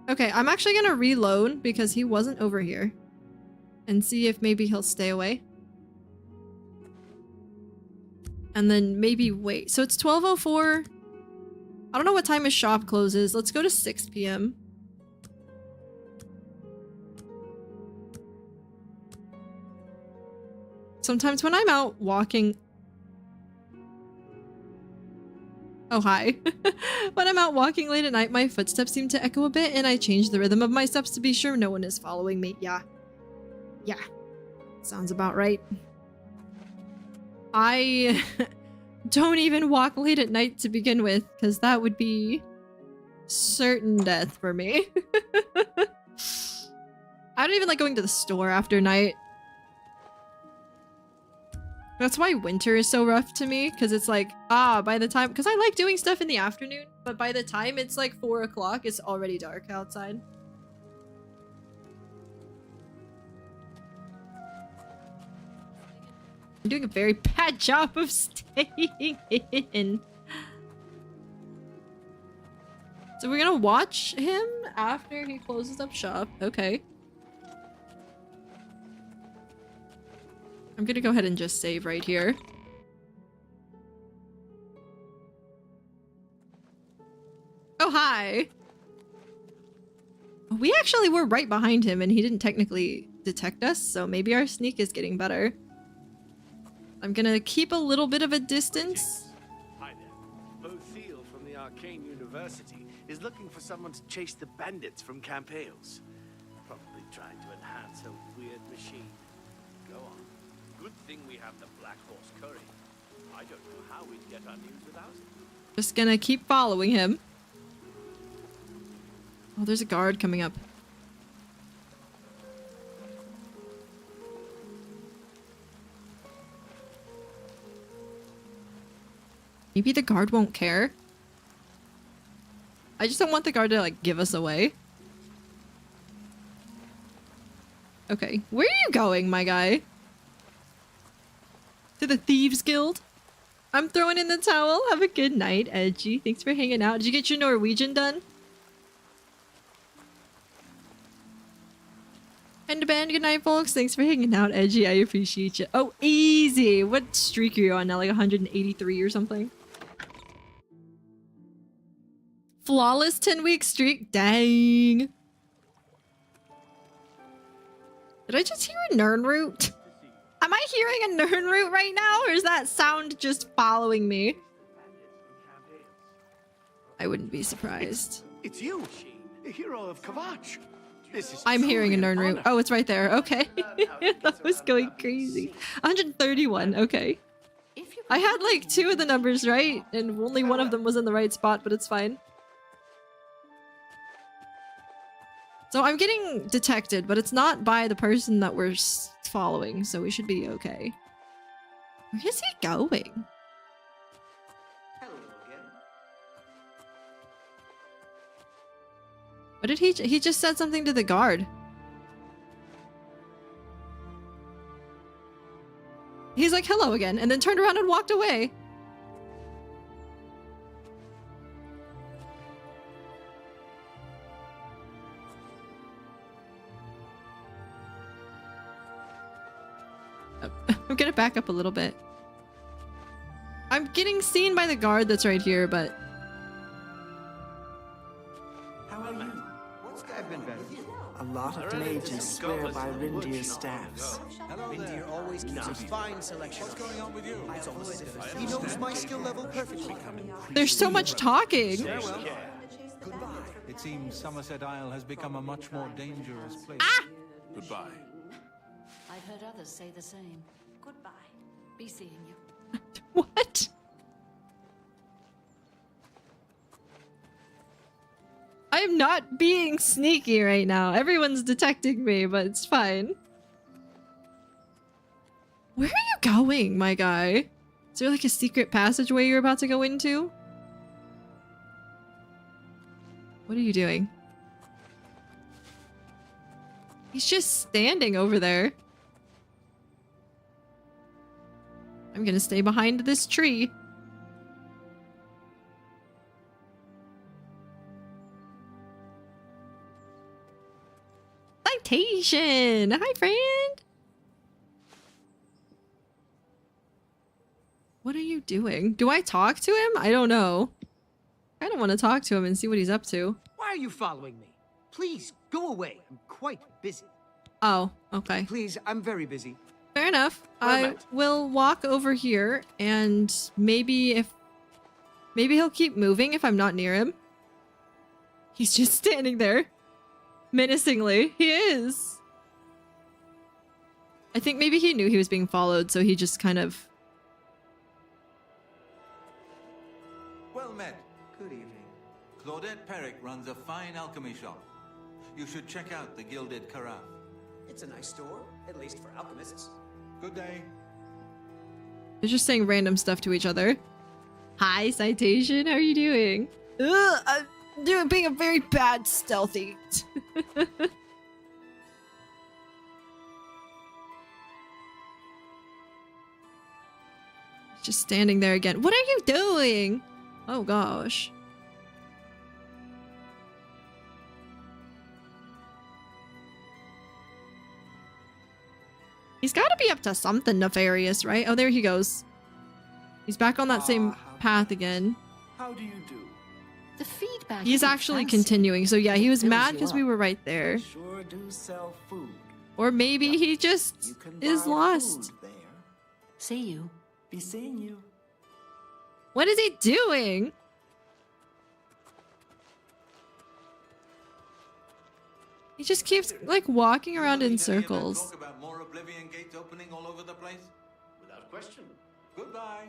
A: Okay, I'm actually gonna reload because he wasn't over here and see if maybe he'll stay away. And then maybe wait. So it's 12:04. I don't know what time his shop closes. Let's go to 6 p.m. Sometimes when I'm out walking... Oh, hi. When I'm out walking late at night, my footsteps seem to echo a bit, and I change the rhythm of my steps to be sure no one is following me. Yeah. Yeah. Sounds about right. I don't even walk late at night to begin with, because that would be certain death for me. I don't even like going to the store after night. That's why winter is so rough to me, because it's like, by the time... Because I like doing stuff in the afternoon, but by the time it's like 4 o'clock, it's already dark outside. I'm doing a very bad job of staying in. So we're gonna watch him after he closes up shop. Okay. I'm gonna go ahead and just save right here. Oh, hi. We actually were right behind him and he didn't technically detect us, so maybe our sneak is getting better. I'm gonna keep a little bit of a distance.
N: Hi there. O'Theal from the Arcane University is looking for someone to chase the bandits from Camp Hales. Probably trying to enhance a weird machine. Go on. Good thing we have the Black Horse Curry. I don't know how we'd get our news without it.
A: Just gonna keep following him. Oh, there's a guard coming up. Maybe the guard won't care. I just don't want the guard to, like, give us away. Okay, where are you going, my guy? To the Thieves Guild? I'm throwing in the towel. Have a good night, Edgy. Thanks for hanging out. Did you get your Norwegian done? And band, good night, folks. Thanks for hanging out, Edgy. I appreciate you. Oh, easy. What streak are you on now? Like 183 or something? Flawless 10-week streak? Dang. Did I just hear a Nernroot? Am I hearing a Nernroot right now, or is that sound just following me? I wouldn't be surprised.
N: It's you, the hero of Kavach.
A: I'm hearing a Nernroot. Oh, it's right there. Okay. That was going crazy. 131. Okay. I had like 2 of the numbers right, and only one of them was in the right spot, but it's fine. So I'm getting detected, but it's not by the person that we're following, so we should be okay. Where is he going?
L: Hello again.
A: What did he just said something to the guard. He's like, hello again, and then turned around and walked away. I'm gonna back up a little bit. I'm getting seen by the guard that's right here, but...
J: How are you? What's
L: I've been better.
J: A lot of mages swear by reindeer staffs. Reindeer always keeps a fine selection. What's going on with you? He knows my skill level perfectly.
A: There's so much talking.
J: Farewell.
O: Goodbye. It seems Somerset Isle has become a much more dangerous place.
A: Ah!
B: Goodbye.
P: I've heard others say the same. Goodbye. Be seeing you.
A: What? I am not being sneaky right now. Everyone's detecting me, but it's fine. Where are you going, my guy? Is there like a secret passageway you're about to go into? What are you doing? He's just standing over there. I'm gonna stay behind this tree. Citation! Hi, friend! What are you doing? Do I talk to him? I don't know. I don't want to talk to him and see what he's up to.
L: Why are you following me? Please, go away. I'm quite busy.
A: Oh, okay.
L: Please, I'm very busy.
A: Fair enough. I will walk over here and maybe he'll keep moving if I'm not near him. He's just standing there. Menacingly. He is. I think maybe he knew he was being followed, so he just kind of...
O: Well met.
L: Good evening.
O: Claudette Perrick runs a fine alchemy shop. You should check out the Gilded Carafe.
J: It's a nice store, at least for alchemists.
O: Good day.
A: They're just saying random stuff to each other. Hi, Citation. How are you doing? Ugh, I'm being a very bad stealthy. Just standing there again. What are you doing? Oh gosh. He's got to be up to something nefarious, right? Oh, there he goes. He's back on that same path again.
J: How do you do?
P: The feedback.
A: He's
P: isn't
A: actually
P: fancy.
A: continuing. So yeah, he was
P: Fills
A: mad
P: you
A: because
P: up.
A: we were right there.
J: Sure do sell food.
A: Or maybe he just is
J: buy
A: lost.
J: food there.
P: See you.
J: Be seeing you.
A: What is he doing? He just keeps like walking around in circles.
O: Talk about more Oblivion gates opening all over the place?
N: Without question.
O: Goodbye.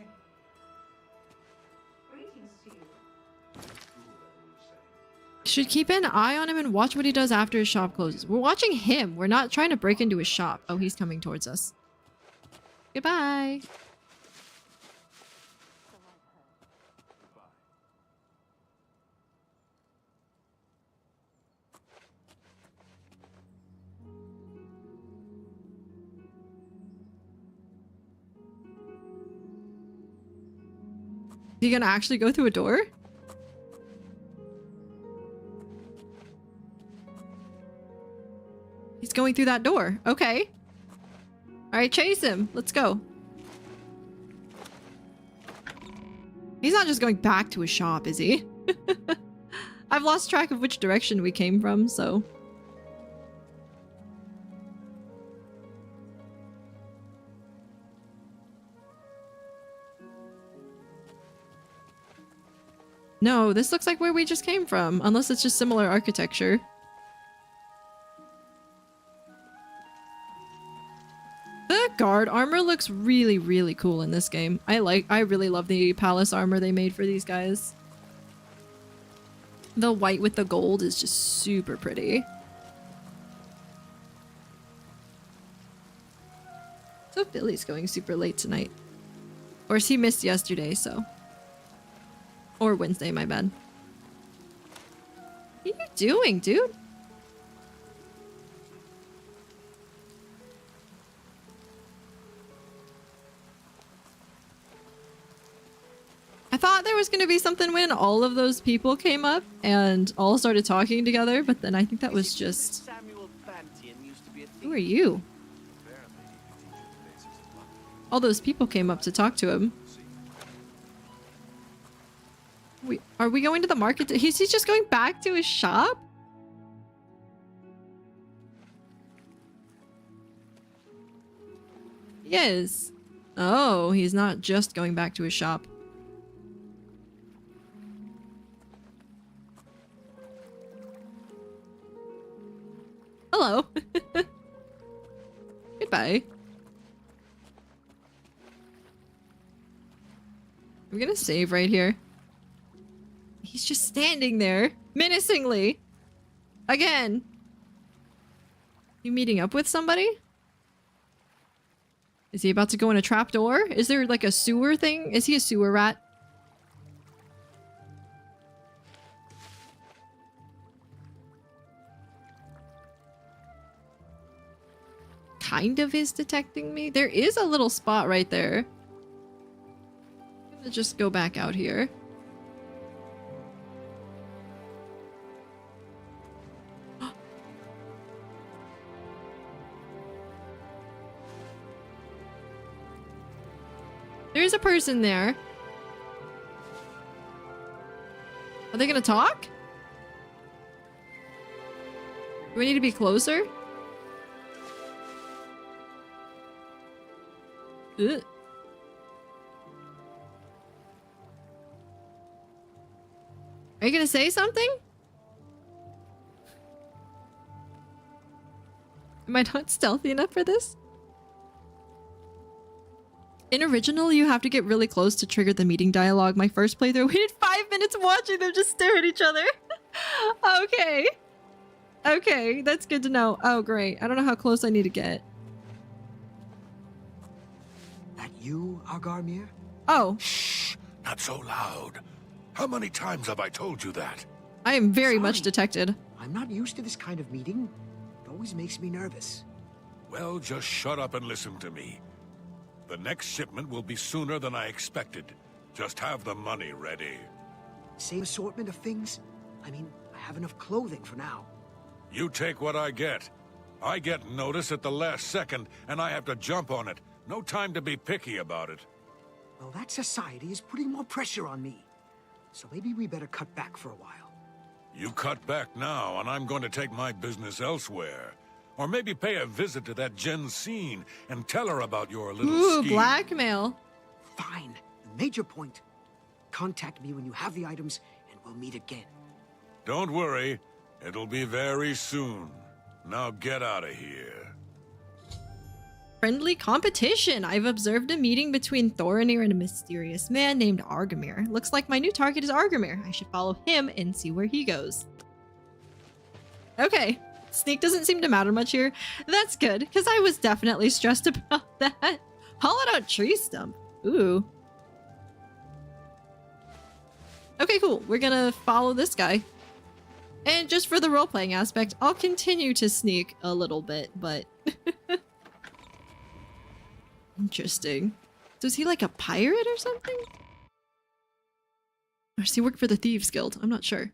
A: Should keep an eye on him and watch what he does after his shop closes. We're watching him. We're not trying to break into his shop. Oh, he's coming towards us. Goodbye. Is he gonna actually go through a door? He's going through that door. Okay. Alright, chase him. Let's go. He's not just going back to his shop, is he? I've lost track of which direction we came from, so... No, this looks like where we just came from, unless it's just similar architecture. The guard armor looks really, really cool in this game. I really love the palace armor they made for these guys. The white with the gold is just super pretty. So Billy's going super late tonight. Of course, he missed yesterday, so... Or Wednesday, my bad. What are you doing, dude? I thought there was going to be something when all of those people came up and all started talking together, but then I think that was just... Who are you? All those people came up to talk to him. Are we going to the market? Is he just going back to his shop? He is. Oh, he's not just going back to his shop. Hello. Goodbye. I'm gonna save right here. He's just standing there, menacingly. Again. You meeting up with somebody? Is he about to go in a trapdoor? Is there like a sewer thing? Is he a sewer rat? Kind of is detecting me. There is a little spot right there. I'm gonna just go back out here. There's a person there. Are they gonna talk? Do we need to be closer? Ugh. Are you gonna say something? Am I not stealthy enough for this? In original, you have to get really close to trigger the meeting dialogue. My first playthrough, we did 5 minutes watching them just stare at each other. Okay. Okay, that's good to know. Oh, great. I don't know how close I need to get.
L: That you, Agarmir?
A: Oh.
B: Shh! Not so loud. How many times have I told you that?
A: I am very much detected.
L: I'm not used to this kind of meeting. It always makes me nervous.
B: Well, just shut up and listen to me.
Q: The next shipment will be sooner than I expected. Just have the money ready.
L: Same assortment of things? I mean, I have enough clothing for now.
Q: You take what I get. I get notice at the last second, and I have to jump on it. No time to be picky about it.
L: Well, that society is putting more pressure on me. So maybe we better cut back for a while.
Q: You cut back now, and I'm going to take my business elsewhere. Or maybe pay a visit to that Jensine and tell her about your little
A: Ooh,
Q: scheme.
A: blackmail.
L: Fine. The major point. Contact me when you have the items, and we'll meet again.
Q: Don't worry. It'll be very soon. Now get out of here.
A: Friendly competition. I've observed a meeting between Thorinir and a mysterious man named Argamir. Looks like my new target is Argamir. I should follow him and see where he goes. Okay. Sneak doesn't seem to matter much here. That's good, because I was definitely stressed about that. Hollowed out tree stump. Ooh. Okay, cool. We're gonna follow this guy. And just for the role-playing aspect, I'll continue to sneak a little bit, but... Interesting. So is he like a pirate or something? Or does he work for the Thieves Guild? I'm not sure.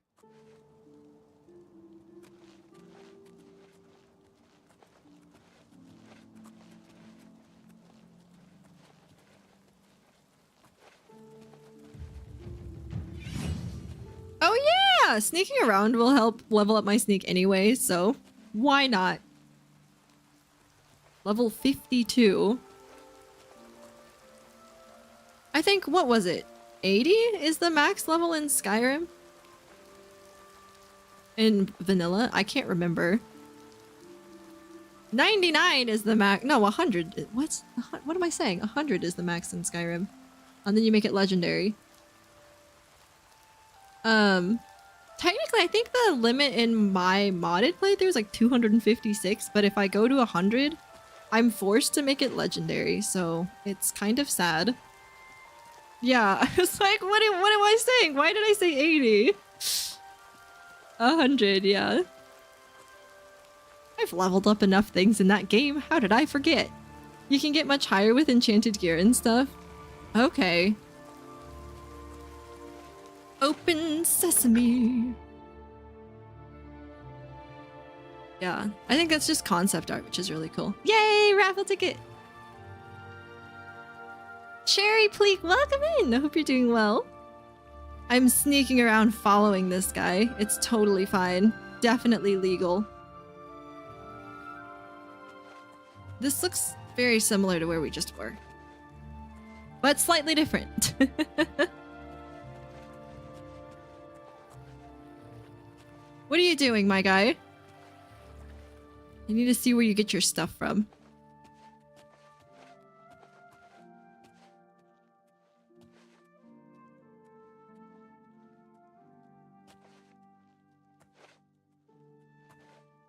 A: Oh yeah! Sneaking around will help level up my sneak anyway, so why not? Level 52. I think, what was it? 80 is the max level in Skyrim? In vanilla? I can't remember. 99 is the max. No, 100. What am I saying? 100 is the max in Skyrim. And then you make it legendary. Technically, I think the limit in my modded playthrough is like 256, but if I go to 100, I'm forced to make it legendary, so it's kind of sad. Yeah, I was like, what am I saying? Why did I say 80? 100, yeah. I've leveled up enough things in that game. How did I forget? You can get much higher with enchanted gear and stuff. Okay. Open sesame. Yeah, I think that's just concept art, which is really cool. Yay, raffle ticket! Cherry Pleek, welcome in! I hope you're doing well. I'm sneaking around following this guy. It's totally fine. Definitely legal. This looks very similar to where we just were. But slightly different. What are you doing, my guy? I need to see where you get your stuff from.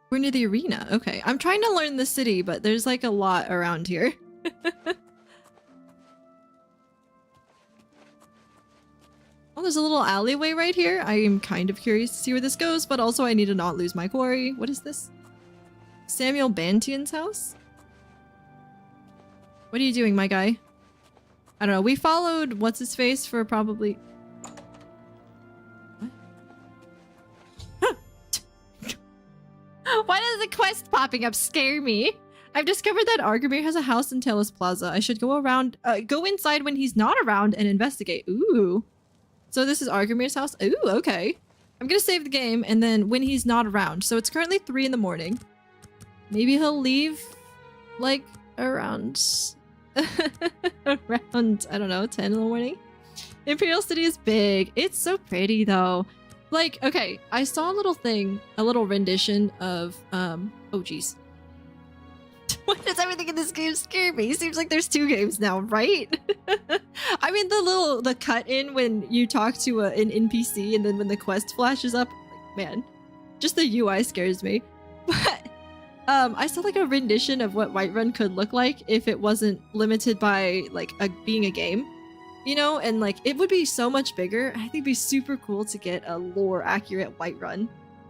A: We're near the arena. Okay. I'm trying to learn the city, but there's like a lot around here. Oh, there's a little alleyway right here. I am kind of curious to see where this goes, but also I need to not lose my quarry. What is this? Samuel Bantian's house? What are you doing, my guy? I don't know. We followed what's-his-face for probably... What? Why does the quest popping up scare me? I've discovered that Argamir has a house in Talos Plaza. I should go inside when he's not around and investigate. Ooh. So this is Argamir's house? Ooh, okay. I'm gonna save the game and then when he's not around. So it's currently 3 in the morning. Maybe he'll leave like around around, I don't know, 10 in the morning. Imperial City is big. It's so pretty though. Like, okay, I saw a little thing, a little rendition of oh geez. Why does everything in this game scare me? Seems like there's 2 games now, right? I mean the cut in when you talk to an NPC and then when the quest flashes up, like, man, just the UI scares me. But I saw like a rendition of what Whiterun could look like if it wasn't limited by like being a game, you know, and like it would be so much bigger. I think it'd be super cool to get a lore accurate Whiterun.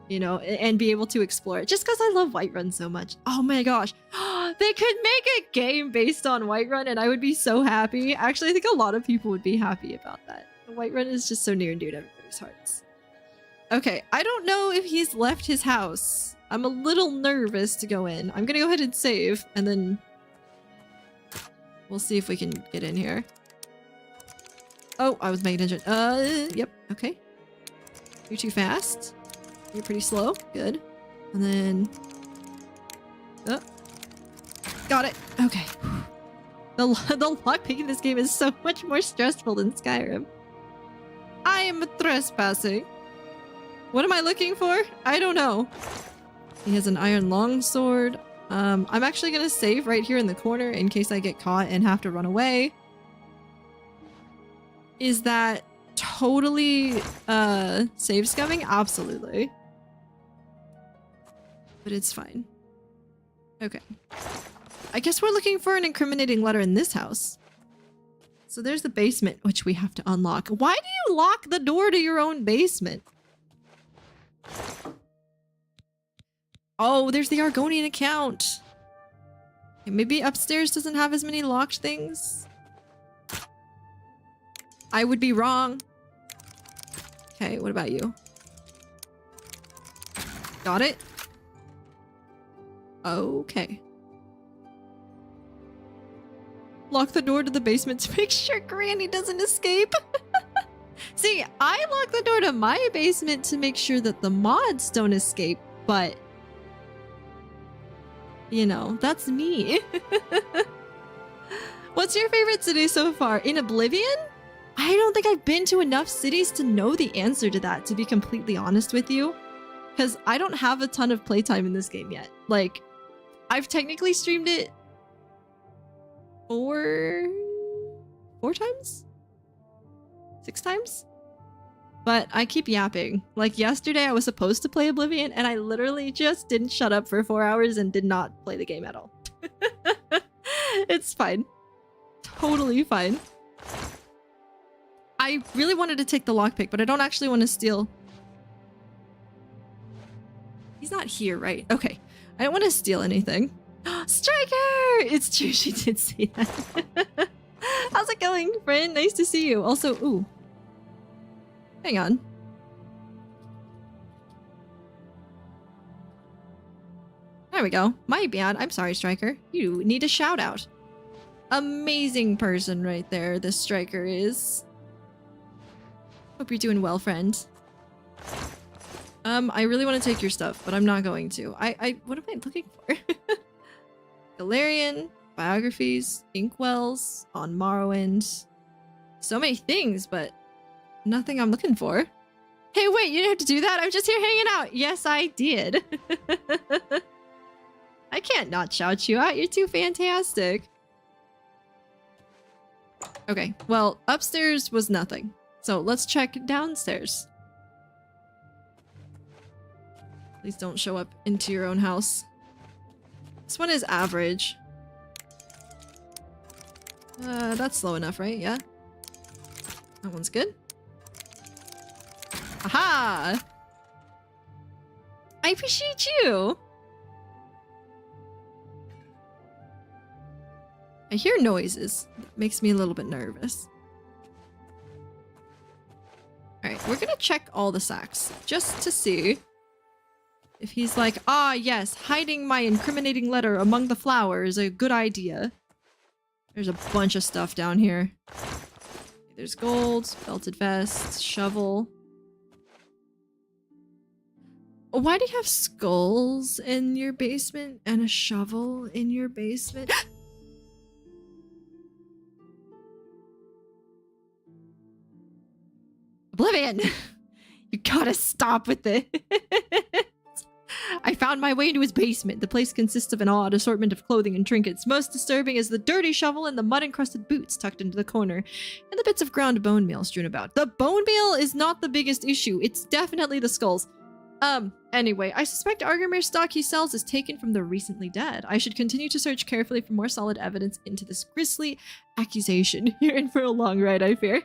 A: you know, and be able to explore it. Just because I love Whiterun so much. Oh my gosh. They could make a game based on Whiterun and I would be so happy. Actually, I think a lot of people would be happy about that. Whiterun is just so near and dear to everybody's hearts. Okay, I don't know if he's left his house. I'm a little nervous to go in. I'm gonna go ahead and save, and then we'll see if we can get in here. Oh, I was paying attention. Yep, okay. You're too fast. You're pretty slow. Good. And then... got it. Okay. The lockpick in this game is so much more stressful than Skyrim. I am trespassing. What am I looking for? I don't know. He has an iron longsword. I'm actually gonna save right here in the corner in case I get caught and have to run away. Is that totally save scumming? Absolutely. But it's fine. Okay. I guess we're looking for an incriminating letter in this house. So there's the basement, which we have to unlock. Why do you lock the door to your own basement? Oh, there's the Argonian account. Okay, maybe upstairs doesn't have as many locked things. I would be wrong. Okay, what about you? Got it? Okay. Lock the door to the basement to make sure Granny doesn't escape. See, I lock the door to my basement to make sure that the mods don't escape, but... you know, that's me. What's your favorite city so far? In Oblivion? I don't think I've been to enough cities to know the answer to that, to be completely honest with you. Because I don't have a ton of playtime in this game yet. Like, I've technically streamed it four times? 6 times? But I keep yapping. Like yesterday I was supposed to play Oblivion and I literally just didn't shut up for 4 hours and did not play the game at all. It's fine. Totally fine. I really wanted to take the lockpick, but I don't actually want to steal. He's not here, right? Okay. I don't want to steal anything. Striker! It's true, she did say that. How's it going, friend? Nice to see you. Also, ooh. Hang on. There we go. My bad. I'm sorry, Striker. You need a shout out. Amazing person right there, this Striker is. Hope you're doing well, friend. I really want to take your stuff, but I'm not going to. What am I looking for? Galarian, biographies, inkwells, on Morrowind. So many things, but nothing I'm looking for. Hey, wait, you didn't have to do that? I'm just here hanging out. Yes, I did. I can't not shout you out. You're too fantastic. Okay, well, upstairs was nothing. So let's check downstairs. Please don't show up into your own house. This one is average. That's slow enough, right? Yeah. That one's good. Aha! I appreciate you! I hear noises. That makes me a little bit nervous. Alright, we're gonna check all the sacks. Just to see if he's like, ah yes, hiding my incriminating letter among the flowers is a good idea. There's a bunch of stuff down here. There's gold, belted vest, shovel. Why do you have skulls in your basement and a shovel in your basement? Oblivion! You gotta stop with it. I found my way into his basement. The place consists of an odd assortment of clothing and trinkets. Most disturbing is the dirty shovel and the mud-encrusted boots tucked into the corner, and the bits of ground bone meal strewn about. The bone meal is not the biggest issue. It's definitely the skulls. Anyway, I suspect Argamir's stock he sells is taken from the recently dead. I should continue to search carefully for more solid evidence into this grisly accusation. You're in for a long ride, I fear.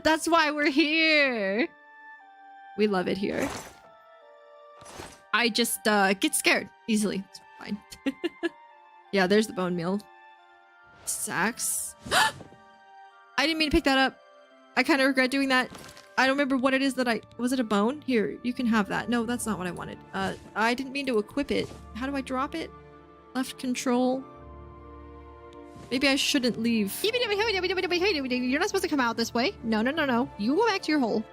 A: That's why we're here. We love it here. I just get scared easily. It's fine. Yeah, there's the bone meal. Sacks. I didn't mean to pick that up. I kind of regret doing that. I don't remember what it is that was it a bone? Here, you can have that. No, that's not what I wanted. I didn't mean to equip it. How do I drop it? Left control. Maybe I shouldn't leave.
R: You're not supposed to come out this way. No, no, no, no. You go back to your hole.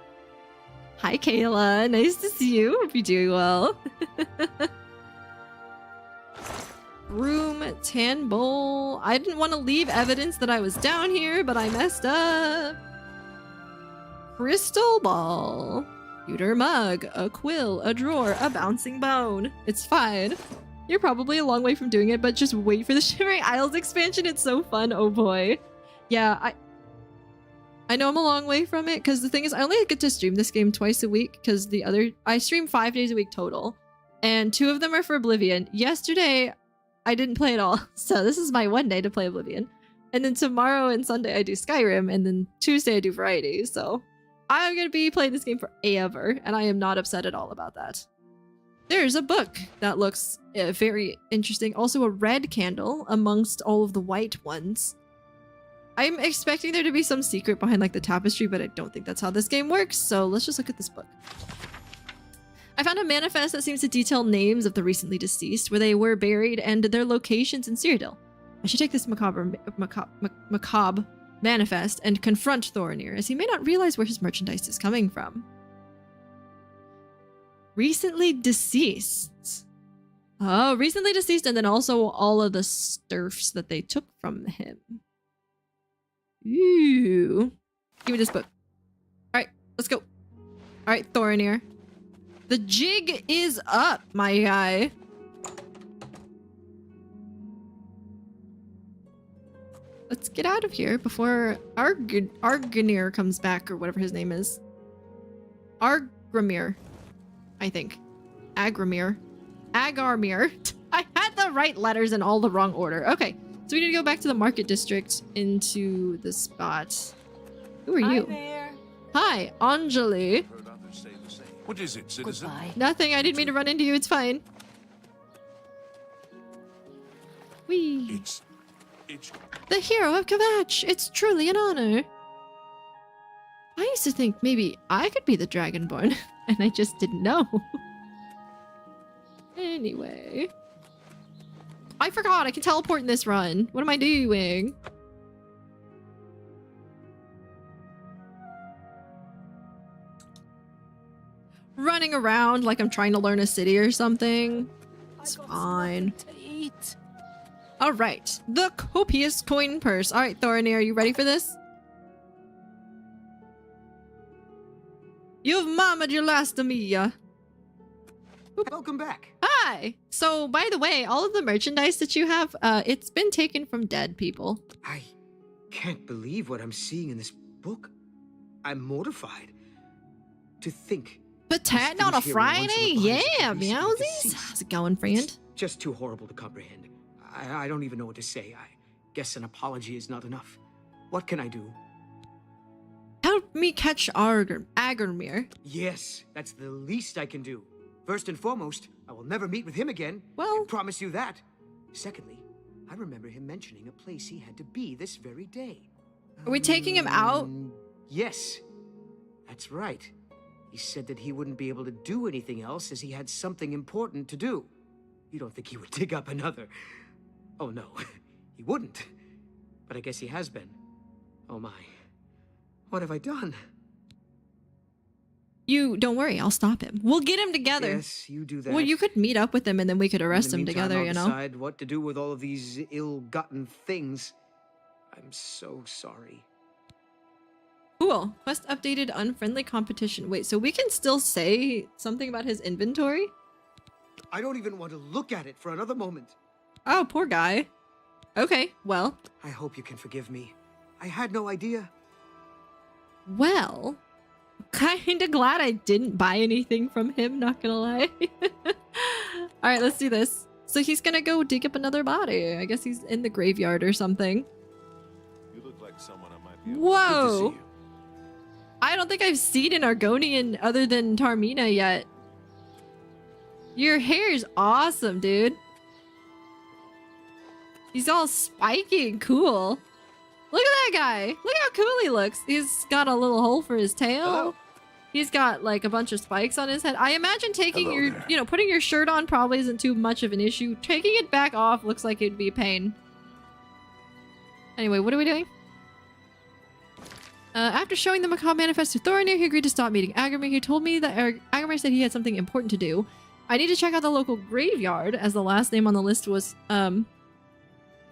A: Hi, Kayla. Nice to see you. Hope you're doing well. Room, tan bowl. I didn't want to leave evidence that I was down here, but I messed up. Crystal ball. Pewter mug. A quill. A drawer. A bouncing bone. It's fine. You're probably a long way from doing it, but just wait for the Shimmering Isles expansion. It's so fun. Oh boy. Yeah, I know I'm a long way from it, because the thing is, I only get to stream this game twice a week, because I stream 5 days a week total, and 2 of them are for Oblivion. Yesterday, I didn't play at all, so this is my 1 day to play Oblivion. And then tomorrow and Sunday I do Skyrim, and then Tuesday I do Variety, so I'm gonna be playing this game forever, and I am not upset at all about that. There's a book that looks very interesting. Also a red candle amongst all of the white ones. I'm expecting there to be some secret behind like the tapestry, but I don't think that's how this game works, so let's just look at this book. I found a manifest that seems to detail names of the recently deceased, where they were buried, and their locations in Cyrodiil. I should take this macabre manifest and confront Thorinir, as he may not realize where his merchandise is coming from. Recently deceased. Oh, recently deceased, and then also all of the sturfs that they took from him. Ooh. Give me this book. Alright, let's go. Alright, Thorinir. The jig is up, my guy. Let's get out of here before Arganir comes back, or whatever his name is. Argramir, I think. Agramir. Agarmir. I had the right letters in all the wrong order. Okay, so we need to go back to the market district into the spot. Who are you?
P: Hi there.
A: Hi, Anjali.
B: What is it, citizen?
P: Goodbye.
A: Nothing. I didn't mean to run into you. It's fine. Whee.
B: It's
A: The hero of Kavach. It's truly an honor. I used to think maybe I could be the Dragonborn, and I just didn't know. Anyway. I forgot I can teleport in this run. What am I doing? Running around like I'm trying to learn a city or something. It's fine. Alright, the copious coin purse. Alright, Thorinir, are you ready for this? You've mamaed your last Amiya.
L: Welcome back.
A: Hi! So, by the way, all of the merchandise that you have, it's been taken from dead people.
L: I can't believe what I'm seeing in this book. I'm mortified. To think.
A: Potato on a Friday? Yeah, meowsies. How's it going, friend?
L: It's just too horrible to comprehend. I don't even know what to say. I guess an apology is not enough. What can I do?
A: Help me catch Agarmir.
L: Yes, that's the least I can do. First and foremost, I will never meet with him again.
A: Well,
L: I promise you that. Secondly, I remember him mentioning a place he had to be this very day.
A: Are we taking him out?
L: Yes, that's right. He said that he wouldn't be able to do anything else as he had something important to do. You don't think he would dig up another? Oh no, he wouldn't. But I guess he has been. Oh my. What have I done?
A: You, don't worry, I'll stop him. We'll get him together.
L: Yes, you do that.
A: Well, you could meet up with him and then we could arrest him together,
L: I'll
A: you know?
L: decide what to do with all of these ill-gotten things. I'm so sorry.
A: Cool. Quest updated, unfriendly competition. Wait, so we can still say something about his inventory?
L: I don't even want to look at it for another moment.
A: Oh, poor guy. Okay, well.
L: I hope you can forgive me. I had no idea.
A: Well, kinda glad I didn't buy anything from him, not gonna lie. Alright, let's do this. So he's gonna go dig up another body. I guess he's in the graveyard or something.
C: You look like someone I might be able
A: Whoa!
C: Good to see you.
A: I don't think I've seen an Argonian other than Tarmina yet. Your hair's awesome, dude. He's all spiky and cool. Look at that guy. Look how cool he looks. He's got a little hole for his tail.
B: Hello.
A: He's got like a bunch of spikes on his head. I imagine taking putting your shirt on probably isn't too much of an issue. Taking it back off looks like it'd be a pain. Anyway, what are we doing? After showing the macabre manifest to Thorinir, he agreed to stop meeting Agamir. He told me that Agamir said he had something important to do. I need to check out the local graveyard, as the last name on the list was,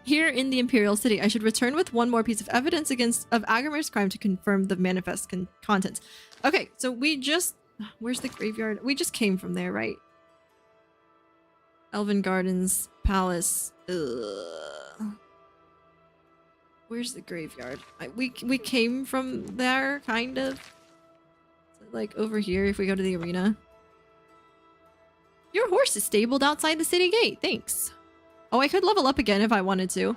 A: here in the Imperial City. I should return with one more piece of evidence of Agamir's crime to confirm the manifest contents. Okay, so we just... Where's the graveyard? We just came from there, right? Elven Gardens, Palace. Ugh. Where's the graveyard? We came from there, kind of. Like over here, if we go to the arena. Your horse is stabled outside the city gate. Thanks. Oh, I could level up again if I wanted to.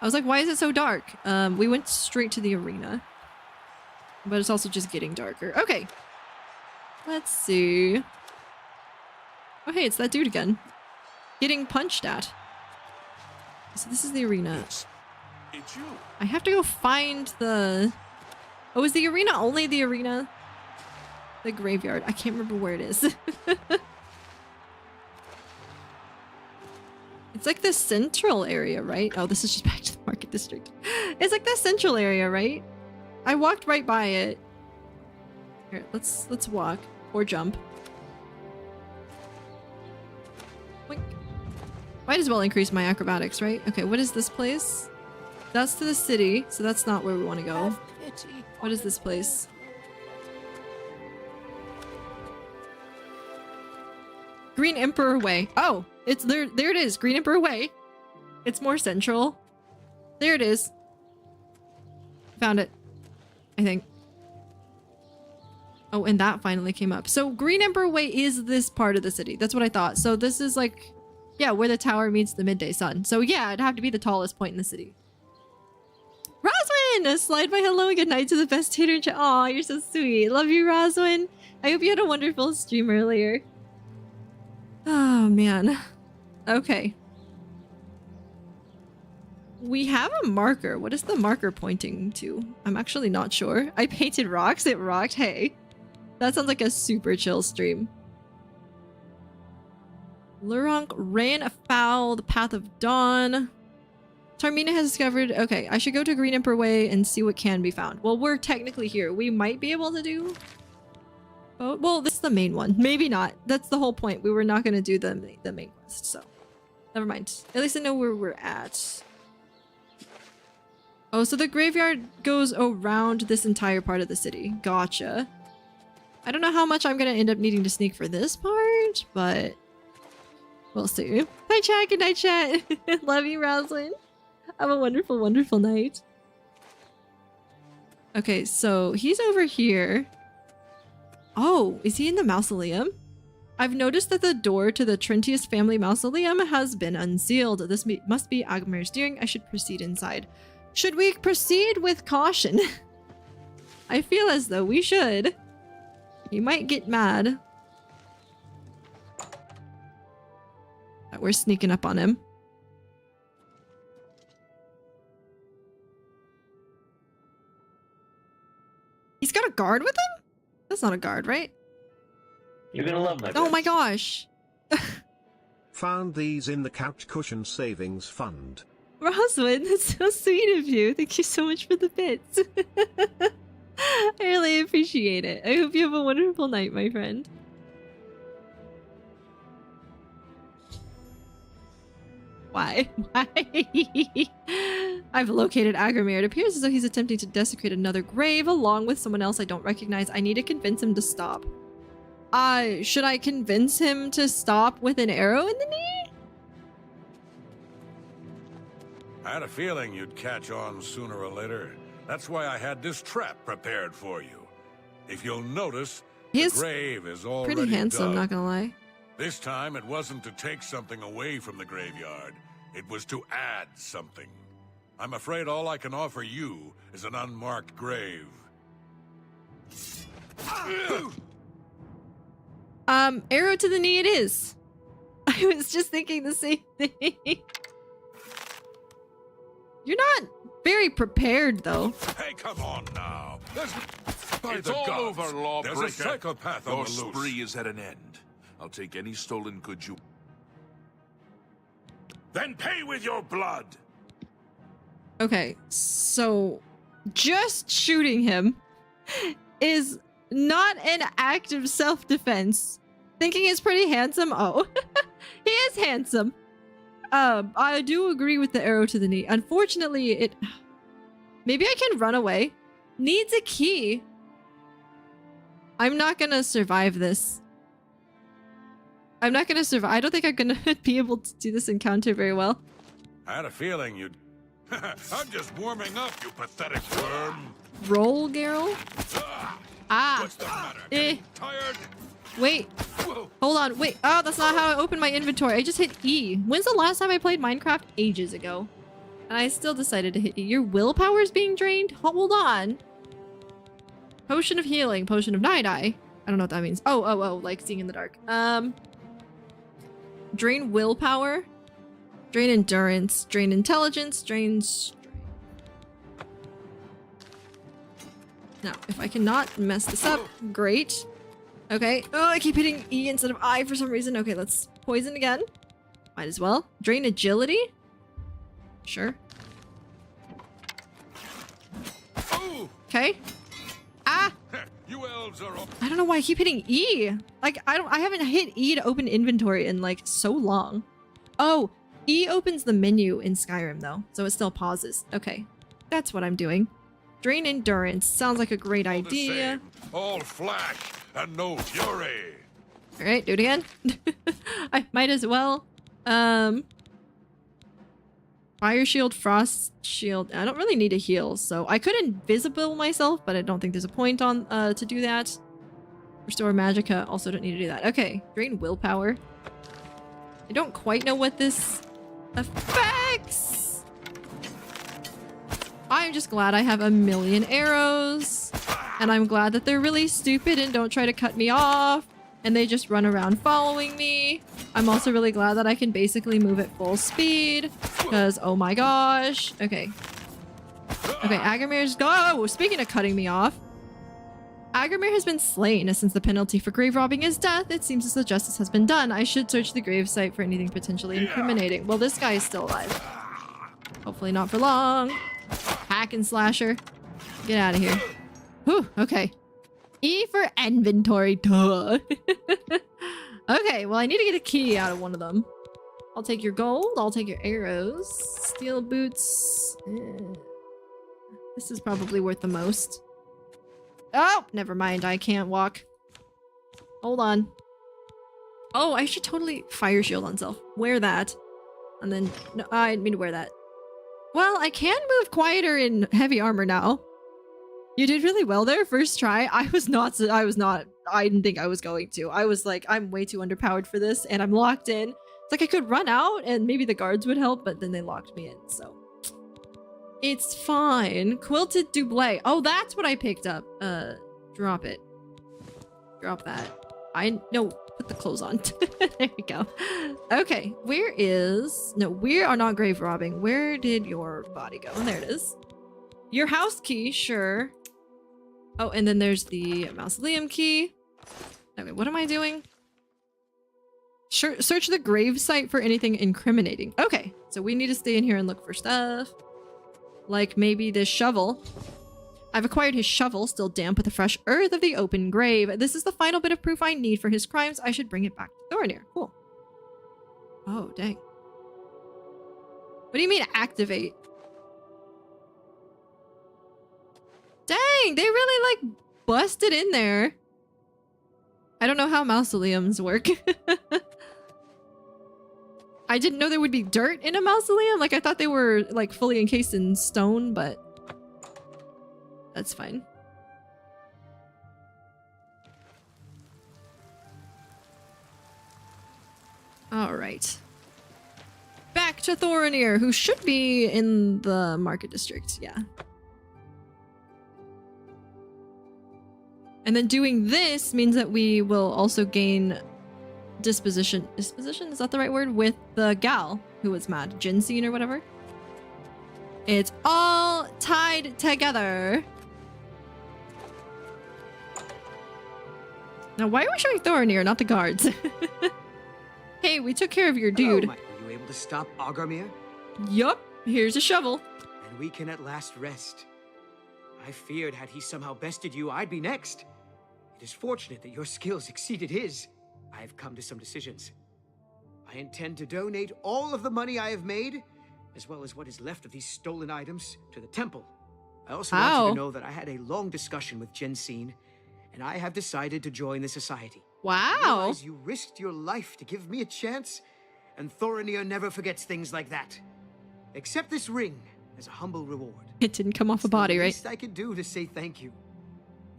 A: I was like, why is it so dark? We went straight to the arena. But it's also just getting darker. Okay. Let's see. Oh, hey, it's that dude again. Getting punched at. So this is the arena.
B: It's you.
A: I have to go find the... Oh, is the arena only the arena? The graveyard. I can't remember where it is. It's like the central area, right? Oh, this is just back to the market district. It's like the central area, right? I walked right by it. Here, let's walk or jump. Boink. Might as well increase my acrobatics, right? Okay, what is this place? That's to the city, so that's not where we want to go. What is this place? Green Emperor Way. Oh, it's there. There it is. Green Emperor Way. It's more central. There it is. Found it. I think. Oh, and that finally came up. So Green Emperor Way is this part of the city. That's what I thought. So this is like, yeah, where the tower meets the midday sun. So yeah, it'd have to be the tallest point in the city. Roswin! A slide by hello and good night to the best tutor. Aw, you're so sweet. Love you, Roswin. I hope you had a wonderful stream earlier. Oh, man. Okay. We have a marker. What is the marker pointing to? I'm actually not sure. I painted rocks. It rocked. Hey. That sounds like a super chill stream. Lurunk ran afoul the path of dawn. Tarmina has discovered... Okay, I should go to Green Emperor Way and see what can be found. Well, we're technically here. We might be able to do... Oh, well, this is the main one. Maybe not. That's the whole point. We were not going to do the main quest, so... Never mind. At least I know where we're at. Oh, so the graveyard goes around this entire part of the city. Gotcha. I don't know how much I'm going to end up needing to sneak for this part, but... We'll see. Hi, chat. Good night, chat. Love you, Roslyn. Have a wonderful, wonderful night. Okay, so he's over here. Oh, is he in the mausoleum? I've noticed that the door to the Trentius family mausoleum has been unsealed. This must be Agamir's doing. I should proceed inside. Should we proceed with caution? I feel as though we should. He might get mad that we're sneaking up on him. He's got a guard with him? That's not a guard, right?
M: You're gonna love my
A: Oh my gosh.
S: Found these in the couch cushion savings fund.
A: Roswin, that's so sweet of you. Thank you so much for the bits. I really appreciate it. I hope you have a wonderful night, my friend. Why? Why? I've located Agamir. It appears as though he's attempting to desecrate another grave along with someone else I don't recognize. I need to convince him to stop. Should I convince him to stop with an arrow in the knee?
Q: I had a feeling you'd catch on sooner or later. That's why I had this trap prepared for you. If you'll notice, the grave is already
A: pretty handsome,
Q: dug.
A: not gonna lie.
Q: This time, it wasn't to take something away from the graveyard. It was to add something. I'm afraid all I can offer you is an unmarked grave.
A: Arrow to the knee it is. I was just thinking the same thing. You're not very prepared, though.
Q: Hey, come on now.
B: It's all over, lawbreaker.
Q: There's a psychopath on
B: Your
Q: the loose.
B: spree is at an end. I'll take any stolen goods you...
Q: Then pay with your blood.
A: Okay, so just shooting him is not an act of self-defense. Thinking he's pretty handsome? Oh, he is handsome. I do agree with the arrow to the knee. Unfortunately, maybe I can run away. Needs a key. I'm not gonna survive this. I'm not gonna survive. I don't think I'm gonna be able to do this encounter very well.
Q: I had a feeling you'd... I'm just warming up, you pathetic worm.
A: Roll, Garrel? Ah.
Q: What's the matter? Tired?
A: Wait. Hold on. Wait. Oh, that's not how I opened my inventory. I just hit E. When's the last time I played Minecraft? Ages ago. And I still decided to hit E. Your willpower is being drained? Hold on. Potion of healing. Potion of night eye. I don't know what that means. Oh, like seeing in the dark. Drain willpower. Drain endurance. Drain intelligence. Drain strength. Now, if I cannot mess this up, great. Okay. Oh, I keep hitting E instead of I for some reason. Okay, let's poison again. Might as well. Drain agility? Sure. Okay. Ah!
Q: You elves are up.
A: I don't know why I keep hitting E. Like, I haven't hit E to open inventory in like so long. Oh, E opens the menu in Skyrim though, so it still pauses. Okay. That's what I'm doing. Drain endurance. Sounds like a great idea.
Q: All flash and no fury.
A: All right, do it again. I might as well. Fire shield, frost shield. I don't really need to heal, so I could invisible myself, but I don't think there's a point on to do that. Restore magicka. Also don't need to do that. Okay, drain willpower. I don't quite know what this affects. I'm just glad I have a million arrows. And I'm glad that they're really stupid and don't try to cut me off. And they just run around following me. I'm also really glad that I can basically move at full speed. Because, oh my gosh. Okay. Okay, Agramir's go. Oh, speaking of cutting me off. Agramir has been slain. Since the penalty for grave robbing is death, it seems as though justice has been done. I should search the grave site for anything potentially incriminating. Well, this guy is still alive. Hopefully not for long. Hack and slasher. Get out of here. Whew, okay. E for inventory. Duh. Okay, well, I need to get a key out of one of them. I'll take your gold. I'll take your arrows. Steel boots. This is probably worth the most. Oh, never mind. I can't walk. Hold on. Oh, I should totally fire shield on self. Wear that. And then... No, I didn't mean to wear that. Well, I can move quieter in heavy armor now. You did really well there, first try. I didn't think I was going to. I was like, I'm way too underpowered for this, and I'm locked in. It's like I could run out, and maybe the guards would help, but then they locked me in, so. It's fine. Quilted doublet. Oh, that's what I picked up. Drop it. Drop that. No, put the clothes on. There we go. Okay, we are not grave robbing. Where did your body go? There it is. Your house key, sure. Oh, and then there's the mausoleum key. Okay, what am I doing? Sure, search the grave site for anything incriminating. Okay, so we need to stay in here and look for stuff. Like maybe this shovel. I've acquired his shovel, still damp with the fresh earth of the open grave. This is the final bit of proof I need for his crimes. I should bring it back to Thorinir. Cool. Oh, dang. What do you mean activate? Dang, they really like busted in there. I don't know how mausoleums work. I didn't know there would be dirt in a mausoleum. Like I thought they were like fully encased in stone, but that's fine. All right. Back to Thorinir, who should be in the market district. Yeah. And then doing this means that we will also gain disposition. Disposition? Is that the right word? With the gal who was mad. Ginseng or whatever. It's all tied together. Now, why are we showing Thorinir, not the guards? Hey, we took care of your dude.
L: Hello, were you able to stop Agarmir?
A: Yup. Here's a shovel.
L: And we can at last rest. I feared had he somehow bested you, I'd be next. It is fortunate that your skills exceeded his. I have come to some decisions. I intend to donate all of the money I have made, as well as what is left of these stolen items, to the temple. I also want you to know that I had a long discussion with Ginseng, and I have decided to join the society.
A: Wow.
L: I realize you risked your life to give me a chance, and Thorinir never forgets things like that. Accept this ring as a humble reward.
A: It didn't come off a body, right?
L: It's the least I can do to say thank you.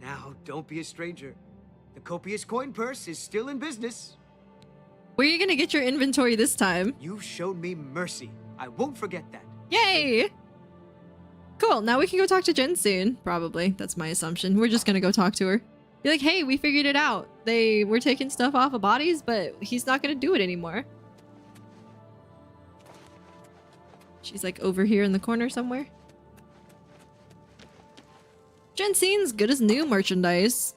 L: Now, don't be a stranger. The copious coin purse is still in business.
A: Where are you gonna get your inventory this time?
L: You've shown me mercy. I won't forget that.
A: Yay! Cool, now we can go talk to Jen soon. Probably. That's my assumption. We're just gonna go talk to her. Be like, hey, we figured it out. They were taking stuff off of bodies, but he's not gonna do it anymore. She's like over here in the corner somewhere. Jensen's good as new merchandise.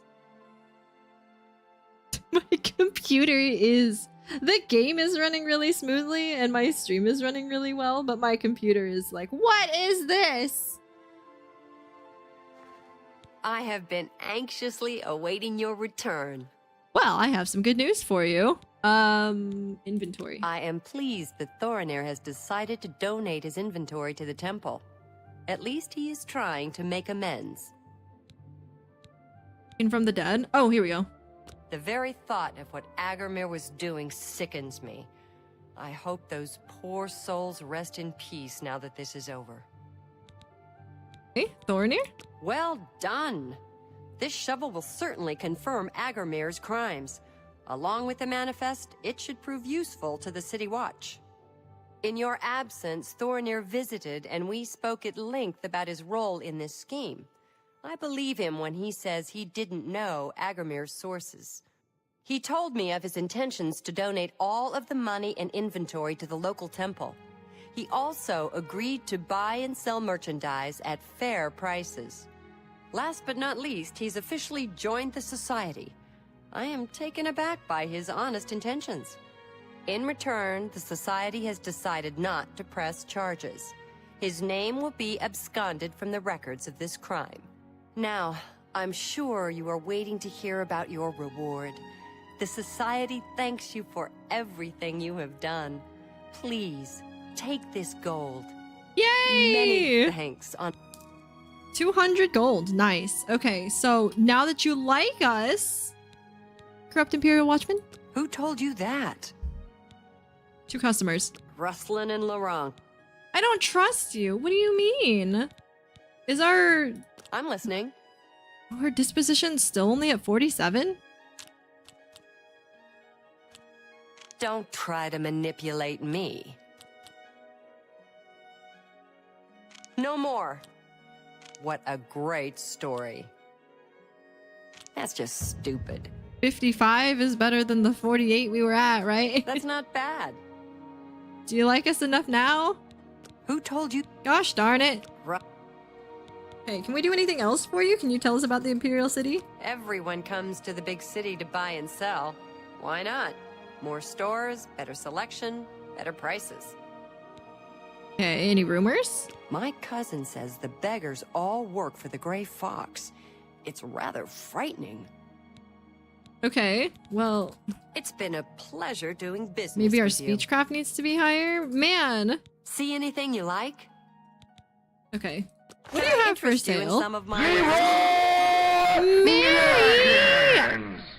A: My computer is... The game is running really smoothly and my stream is running really well, but my computer is like, what is this?
I: I have been anxiously awaiting your return.
A: Well, I have some good news for you. Inventory.
I: I am pleased that Thorinir has decided to donate his inventory to the temple. At least he is trying to make amends.
A: In from the dead? Oh, here we go.
I: The very thought of what Agarmir was doing sickens me. I hope those poor souls rest in peace now that this is over.
A: Hey, Thorinir?
I: Well done! This shovel will certainly confirm Agarmir's crimes. Along with the manifest, it should prove useful to the City Watch. In your absence, Thorinir visited and we spoke at length about his role in this scheme. I believe him when he says he didn't know Agarmir's sources. He told me of his intentions to donate all of the money and inventory to the local temple. He also agreed to buy and sell merchandise at fair prices. Last but not least, he's officially joined the society. I am taken aback by his honest intentions. In return, the society has decided not to press charges. His name will be absconded from the records of this crime. Now, I'm sure you are waiting to hear about your reward. The society thanks you for everything you have done. Please, take this gold.
A: Yay!
I: Many thanks on
A: 200 gold. Nice. Okay, so now that you like us... Corrupt Imperial Watchman?
I: Who told you that?
A: 2 customers.
I: Rustlin and Laurent.
A: I don't trust you. What do you mean? Is our...
I: I'm listening.
A: Our disposition still only at 47?
I: Don't try to manipulate me. No more. What a great story. That's just stupid.
A: 55 is better than the 48 we were at, right?
I: That's not bad.
A: Do you like us enough now?
I: Who told you?
A: Gosh darn it. Hey, can we do anything else for you? Can you tell us about the Imperial City?
I: Everyone comes to the big city to buy and sell. Why not? More stores, better selection, better prices.
A: Okay, any rumors?
I: My cousin says the beggars all work for the Gray Fox. It's rather frightening.
A: Okay, well...
I: It's been a pleasure doing business
A: maybe our
I: with you.
A: speechcraft needs to be higher? Man!
I: See anything you like?
A: Okay. What do you have for
I: Interest you in
A: sale?
I: some of my...
A: Mary!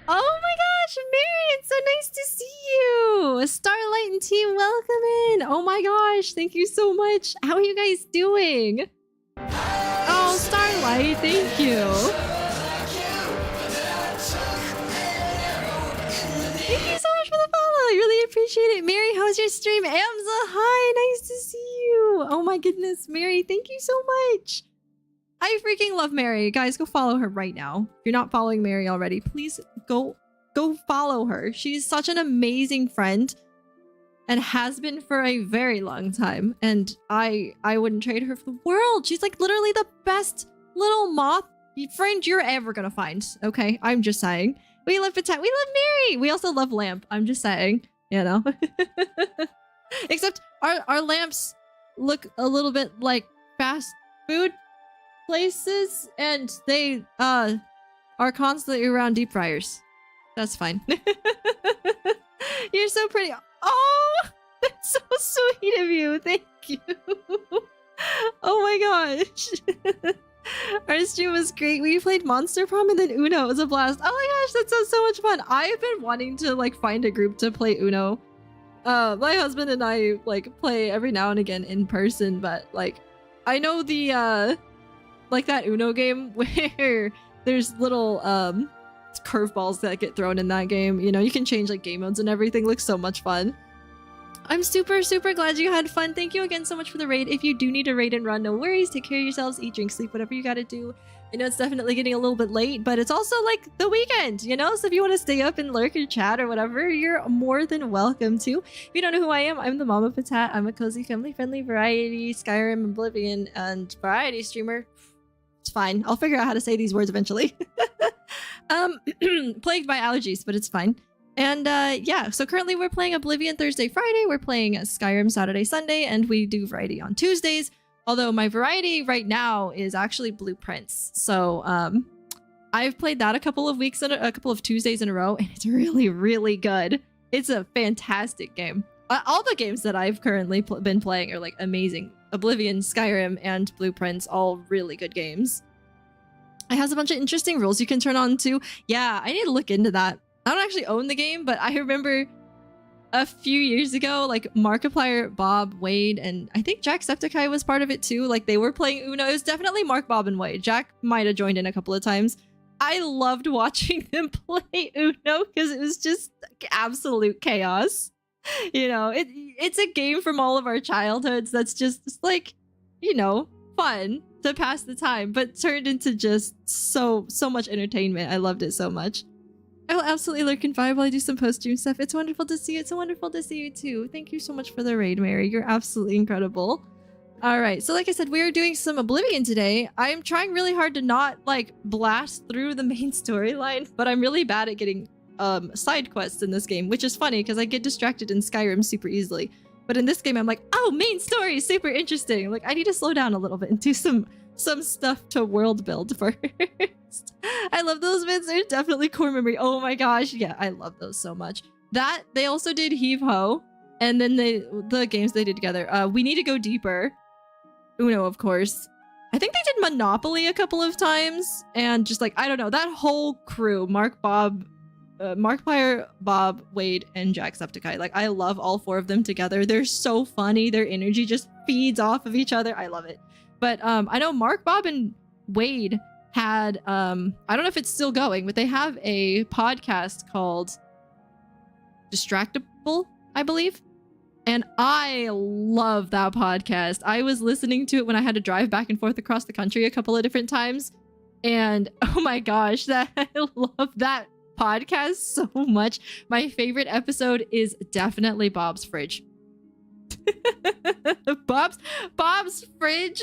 A: Oh my gosh, Mary, it's so nice to see you! Starlight and team, welcome in! Oh my gosh, thank you so much! How are you guys doing? Oh, Starlight, thank you! Thank you so much for the follow! I really appreciate it! Mary, how's your stream? Amza, hi! Nice to see you! Oh my goodness, Mary, thank you so much! I freaking love Mary. Guys, go follow her right now. If you're not following Mary already, please go follow her. She's such an amazing friend and has been for a very long time. And I wouldn't trade her for the world. She's like literally the best little moth friend you're ever gonna find. Okay, I'm just saying. We love Patat. We love Mary. We also love Lamp. I'm just saying, you know. Except our lamps look a little bit like fast food places, and they are constantly around deep fryers. That's fine. You're so pretty. Oh, that's so sweet of you. Thank you. Oh my gosh. Our stream was great. We played Monster Prom and then Uno. It was a blast. Oh my gosh, that sounds so much fun. I've been wanting to like find a group to play Uno. My husband and I like play every now and again in person, but like I know the like that Uno game where there's little curveballs that get thrown in that game. You know, you can change like game modes and everything. Looks so much fun. I'm super glad you had fun. Thank you again so much for the raid. If you do need a raid and run, no worries. Take care of yourselves, eat, drink, sleep, whatever you gotta do. I know it's definitely getting a little bit late, but it's also like the weekend, you know? So if you want to stay up and lurk or chat or whatever, you're more than welcome to. If you don't know who I am, I'm the Mama Patat. I'm a cozy, family-friendly variety, Skyrim, Oblivion, and variety streamer. It's fine. I'll figure out how to say these words eventually. Plagued by allergies, but it's fine. And yeah, so currently we're playing Oblivion Thursday, Friday. We're playing Skyrim Saturday, Sunday, and we do variety on Tuesdays. Although my variety right now is actually Blueprints. So I've played that a couple of Tuesdays in a row, and it's really good. It's a fantastic game. All the games that I've currently been playing are like amazing. Oblivion, Skyrim, and Blueprints, all really good games. It has a bunch of interesting rules you can turn on too. Yeah, I need to look into that. I don't actually own the game, but I remember a few years ago, like Markiplier, Bob, Wade, and I think Jacksepticeye was part of it too. Like they were playing Uno. It was definitely Mark, Bob, and Wade. Jack might have joined in a couple of times. I loved watching them play Uno because it was just absolute chaos. You know, it's a game from all of our childhoods that's just like, you know, fun to pass the time, but turned into just so much entertainment. I loved it so much. I will absolutely lurk and vibe while I do some post-stream stuff. It's wonderful to see you. It's so wonderful to see you too. Thank you so much for the raid, Mary. You're absolutely incredible. All right, so like I said, we are doing some Oblivion today. I'm trying really hard to not like blast through the main storyline, but I'm really bad at getting side quests in this game, which is funny because I get distracted in Skyrim super easily. But in this game, I'm like, oh, main story, super interesting. Like I need to slow down a little bit and do some stuff to world build first. I love those vids. They're definitely core memory. Oh my gosh. Yeah, I love those so much. That they also did Heave Ho, and then the games they did together. We Need to Go Deeper. Uno, of course. I think they did Monopoly a couple of times, and just like, I don't know, that whole crew, Markiplier, Bob, Wade, and Jacksepticeye. Like, I love all four of them together. They're so funny. Their energy just feeds off of each other. I love it. But I know Mark, Bob, and Wade had, I don't know if it's still going, but they have a podcast called Distractable, I believe. And I love that podcast. I was listening to it when I had to drive back and forth across the country a couple of different times. And oh my gosh, I love that podcast so much. My favorite episode is definitely Bob's Fridge. Bob's Fridge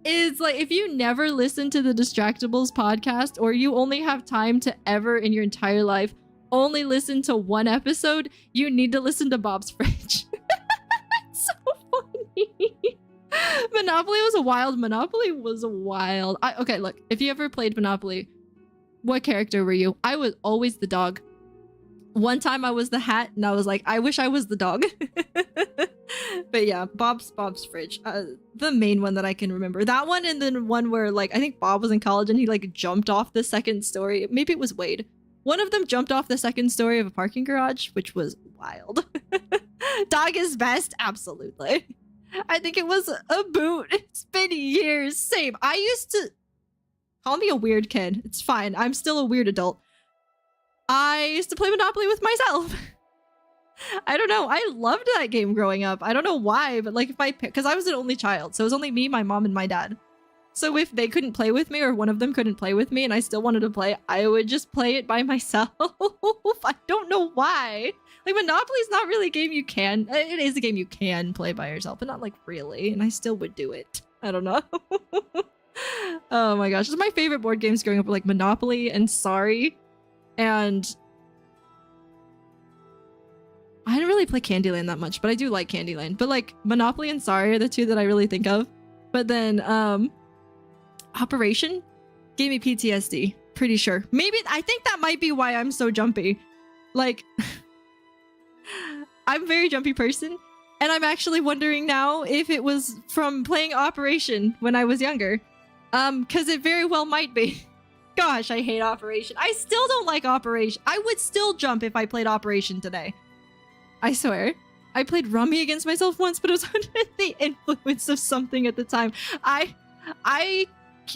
A: is like, if you never listen to the Distractables podcast, or you only have time to ever in your entire life only listen to one episode, you need to listen to Bob's Fridge. It's so funny. Monopoly was wild. Okay, look, if you ever played Monopoly, what character were you? I was always the dog. One time I was the hat, and I was like, I wish I was the dog. But yeah, Bob's Fridge. The main one that I can remember. That one, and then one where, like, I think Bob was in college and he, like, jumped off the second story. Maybe it was Wade. One of them jumped off the second story of a parking garage, which was wild. Dog is best? Absolutely. I think it was a boot. It's been years. Same. I used to... Call me a weird kid. It's fine. I'm still a weird adult. I used to play Monopoly with myself. I don't know. I loved that game growing up. I don't know why, but like because I was an only child, so it was only me, my mom, and my dad. So if they couldn't play with me or one of them couldn't play with me and I still wanted to play, I would just play it by myself. I don't know why. Like, Monopoly's not really a game you can... It is a game you can play by yourself, but not, like, really. And I still would do it. I don't know. Oh my gosh. This is my favorite board games growing up, like Monopoly and Sorry. And... I didn't really play Candyland that much, but I do like Candyland. But, like, Monopoly and Sorry are the two that I really think of. But then, Operation gave me PTSD. Pretty sure. Maybe, I think that might be why I'm so jumpy. Like... I'm a very jumpy person, and I'm actually wondering now if it was from playing Operation when I was younger. Because it very well might be. Gosh, I hate Operation. I still don't like Operation. I would still jump if I played Operation today. I swear. I played Rummy against myself once, but it was under the influence of something at the time. I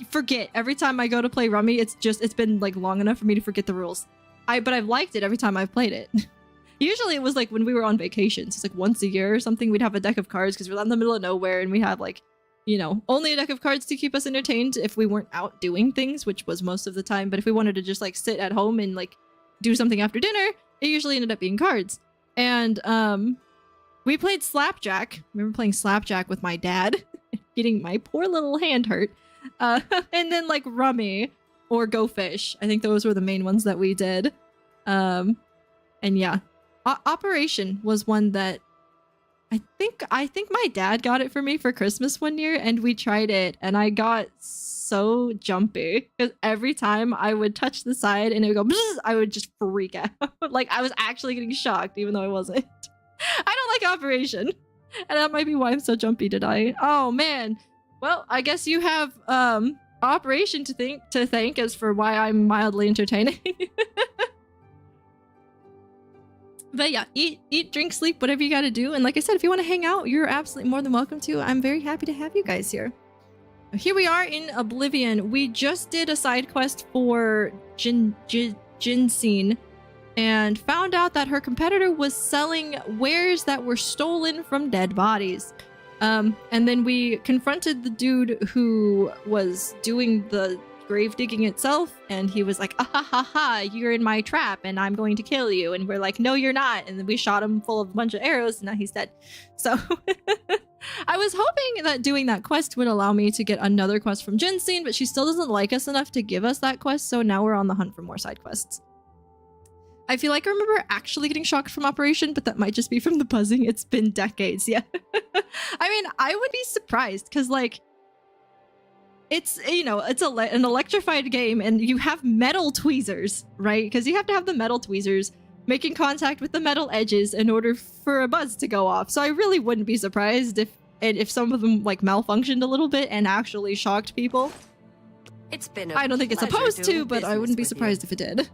A: forget every time I go to play Rummy. It's been like long enough for me to forget the rules. But I've liked it every time I've played it. Usually it was like when we were on vacations. It's like once a year or something. We'd have a deck of cards because we're in the middle of nowhere and we had like, you know, only a deck of cards to keep us entertained if we weren't out doing things, which was most of the time. But if we wanted to just like sit at home and like do something after dinner, it usually ended up being cards. And we played Slapjack. I remember playing Slapjack with my dad, getting my poor little hand hurt. And then like Rummy or Go Fish. I think those were the main ones that we did. And yeah. Operation was one that I think my dad got it for me for Christmas one year, and we tried it, and I got so jumpy because every time I would touch the side and it would go bzz, I would just freak out. Like I was actually getting shocked even though I wasn't. I don't like Operation, and that might be why I'm so jumpy today. Oh man. Well, I guess you have Operation to thank as for why I'm mildly entertaining. But yeah, eat, drink, sleep, whatever you gotta do. And like I said, if you want to hang out, you're absolutely more than welcome to. I'm very happy to have you guys here. Here we are in Oblivion. We just did a side quest for Jinsine and found out that her competitor was selling wares that were stolen from dead bodies. And then we confronted the dude who was doing the grave digging itself, and he was like, ah ha ha ha, you're in my trap and I'm going to kill you. And we're like, no you're not. And then we shot him full of a bunch of arrows and now he's dead. So I was hoping that doing that quest would allow me to get another quest from Jinsine, but she still doesn't like us enough to give us that quest, so now we're on the hunt for more side quests. I feel like I remember actually getting shocked from Operation, but that might just be from the buzzing. It's been decades. Yeah. I mean, I would be surprised because like it's, you know, it's an electrified game and you have metal tweezers, right? Because you have to have the metal tweezers making contact with the metal edges in order for a buzz to go off. So I really wouldn't be surprised if some of them like malfunctioned a little bit and actually shocked people.
I: It's been
A: I don't think it's supposed to, but I wouldn't be surprised if it did.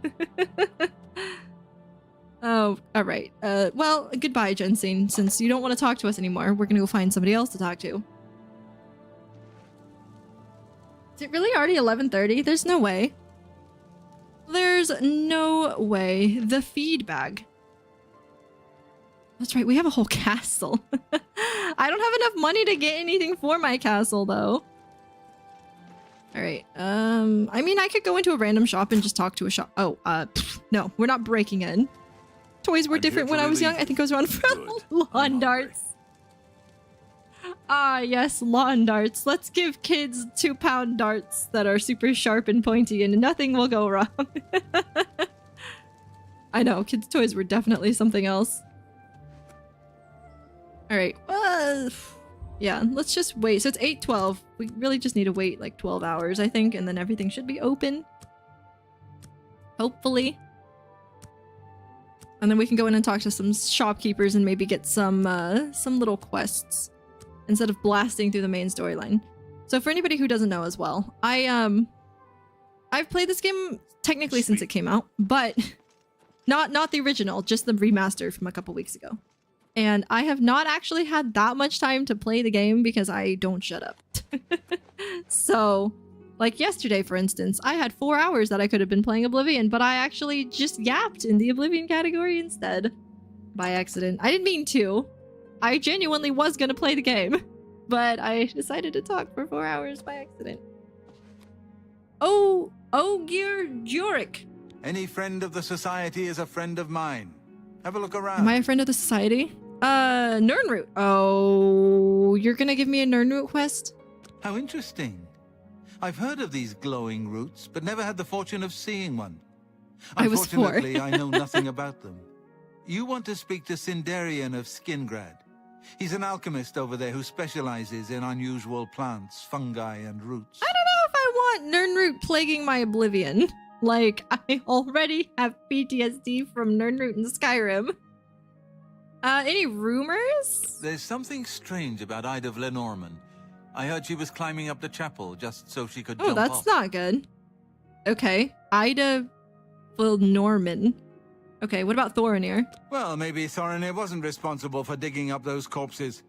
A: Oh, all right. Well, goodbye, Jinsine. Since you don't want to talk to us anymore, we're gonna go find somebody else to talk to. Is it really already 11:30? There's no way. There's no way. The feed bag. That's right, we have a whole castle. I don't have enough money to get anything for my castle, though. Alright, I mean, I could go into a random shop and just talk to a shop. Oh, no, we're not breaking in. Toys were different when I was young. I think I was around for lawn darts. Ah, yes, lawn darts. Let's give kids 2-pound darts that are super sharp and pointy and nothing will go wrong. I know, kids' toys were definitely something else. Alright, yeah, let's just wait. So it's 8:12. We really just need to wait like 12 hours, I think, and then everything should be open. Hopefully. And then we can go in and talk to some shopkeepers and maybe get some little quests instead of blasting through the main storyline. So for anybody who doesn't know as well, I've played this game technically since it came out, but not the original, just the remaster from a couple weeks ago. And I have not actually had that much time to play the game because I don't shut up. So, like yesterday, for instance, I had 4 hours that I could have been playing Oblivion, but I actually just yapped in the Oblivion category instead. By accident. I didn't mean to. I genuinely was gonna play the game, but I decided to talk for 4 hours by accident. Ogir Juric.
O: Any friend of the society is a friend of mine. Have a look around.
A: Am I a friend of the society? Nernroot. Oh, you're gonna give me a Nernroot quest?
O: How interesting. I've heard of these glowing roots, but never had the fortune of seeing one.
A: I was 4.
O: Unfortunately, I know nothing about them. You want to speak to Sindarian of Skingrad. He's an alchemist over there who specializes in unusual plants, fungi, and roots.
A: I don't know if I want Nernroot plaguing my Oblivion. Like, I already have PTSD from Nernroot in Skyrim. Any rumors?
O: There's something strange about Ida of Lenormand. I heard she was climbing up the chapel just so she could jump off.
A: Oh, that's not good. Okay, Ida Lenormand. Okay, what about Thorinir?
O: Well, maybe Thorinir wasn't responsible for digging up those corpses.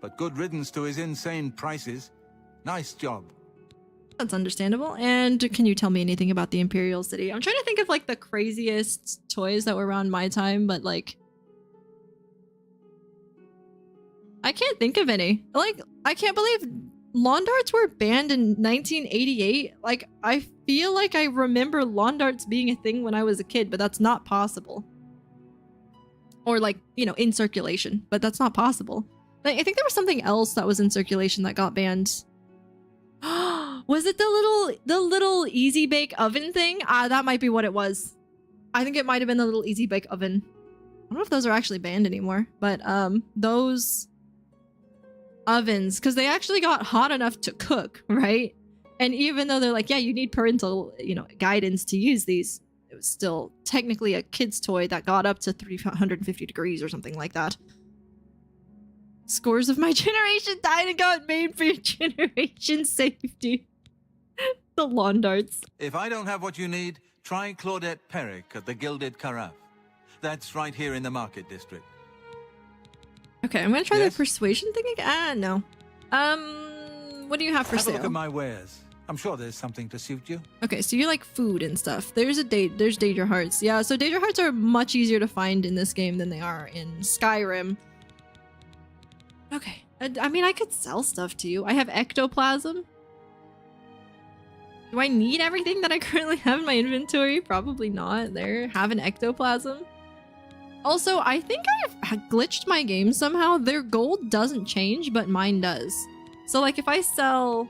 O: But good riddance to his insane prices. Nice job.
A: That's understandable. And can you tell me anything about the Imperial City? I'm trying to think of like the craziest toys that were around my time, but like... I can't think of any. Like, I can't believe lawn darts were banned in 1988. Like, I feel like I remember lawn darts being a thing when I was a kid, but that's not possible. Or like, you know, in circulation, but that's not possible. Like, I think there was something else that was in circulation that got banned. Was it the little easy bake oven thing? That might be what it was. I think it might have been the little easy bake oven. I don't know if those are actually banned anymore, but those ovens, because they actually got hot enough to cook, right? And even though they're like, yeah, you need parental, you know, guidance to use these, it was still technically a kid's toy that got up to 350 degrees or something like that. Scores of my generation died and got made for your generation safety. The lawn darts.
O: If I don't have what you need, try Claudette Perrick at the Gilded Carafe. That's right here in the Market District.
A: Okay, I'm gonna try the persuasion thing again. No. What do you have for
O: Have
A: sale?
O: a look at my wares. I'm sure there's something to suit you.
A: Okay, so you like food and stuff. There's Daedra Hearts. Yeah, so Daedra Hearts are much easier to find in this game than they are in Skyrim. Okay, I mean, I could sell stuff to you. I have ectoplasm. Do I need everything that I currently have in my inventory? Probably not. There, have an ectoplasm. Also, I think I've glitched my game somehow. Their gold doesn't change, but mine does. So like if I sell...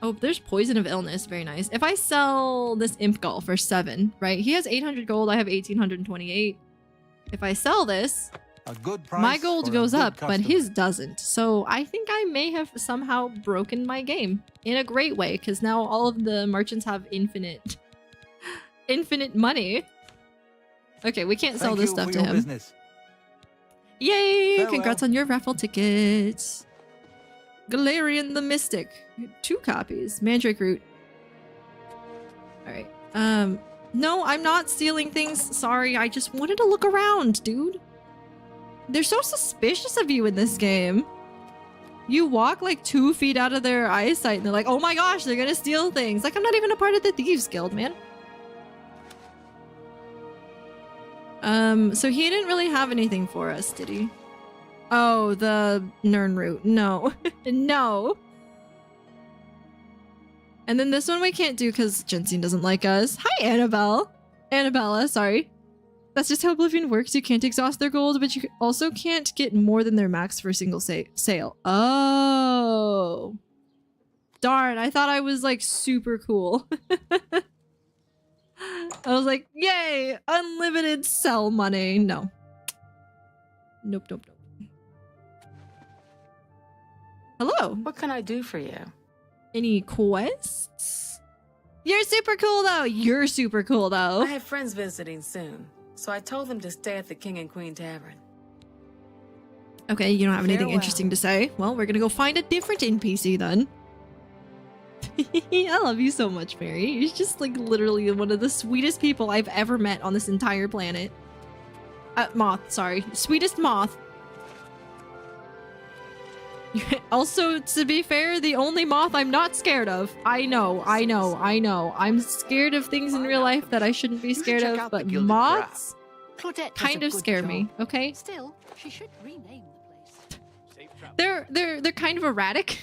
A: Oh, there's Poison of Illness. Very nice. If I sell this Imp Gull for 7, right? He has 800 gold. I have 1828. If I sell this...
O: A good price
A: my gold goes up,
O: customer.
A: but his doesn't. So I think I may have somehow broken my game in a great way, because now all of the merchants have infinite money. Okay, we can't sell this stuff to him.
O: Business.
A: Yay!
O: Farewell.
A: Congrats on your raffle tickets. Galarian the Mystic. 2 copies. Mandrake Root. Alright. No, I'm not stealing things. Sorry, I just wanted to look around, dude. They're so suspicious of you in this game. You walk like 2 feet out of their eyesight and they're like, oh my gosh, they're gonna steal things. Like, I'm not even a part of the Thieves Guild, man. So he didn't really have anything for us, did he? Oh, the Nernroot. No. No. And then this one we can't do because Jensine doesn't like us. Hi, Annabelle. Annabella, sorry. That's just how Oblivion works. You can't exhaust their gold, but you also can't get more than their max for a single sale. Oh. Darn, I thought I was like super cool. I was like, yay, unlimited sell money. No. Nope, nope, nope. Hello.
T: What can I do for you?
A: Any quests? You're super cool though. You're super cool though.
T: I have friends visiting soon, so I told them to stay at the King and Queen Tavern.
A: Okay, you don't have anything
T: Farewell.
A: interesting to say. Well, we're gonna go find a different NPC then. I love you so much, Mary. You're just like literally one of the sweetest people I've ever met on this entire planet. Moth, sorry. Sweetest moth. Also, to be fair, the only moth I'm not scared of. I know. I'm scared of things in real life that I shouldn't be scared of, but moths kind of scare me, okay?
P: Still, she should rename the place.
A: They're kind of erratic.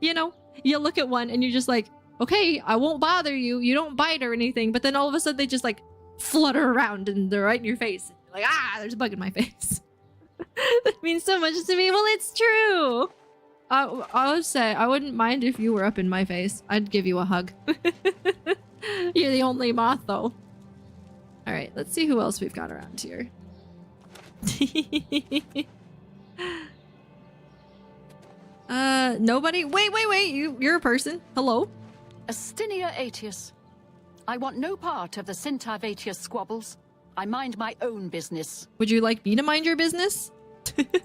A: You know, you look at one and you're just like, okay, I won't bother you. You don't bite or anything. But then all of a sudden they just like flutter around and they're right in your face. Like, ah, there's a bug in my face. That means so much to me. Well, it's true. I would say I wouldn't mind if you were up in my face. I'd give you a hug. You're the only moth, though. All right, let's see who else we've got around here. Nobody. Wait. You're a person. Hello.
P: Astinia Aetius. I want no part of the Syntarvatius squabbles. I mind my own business.
A: Would you like me to mind your business?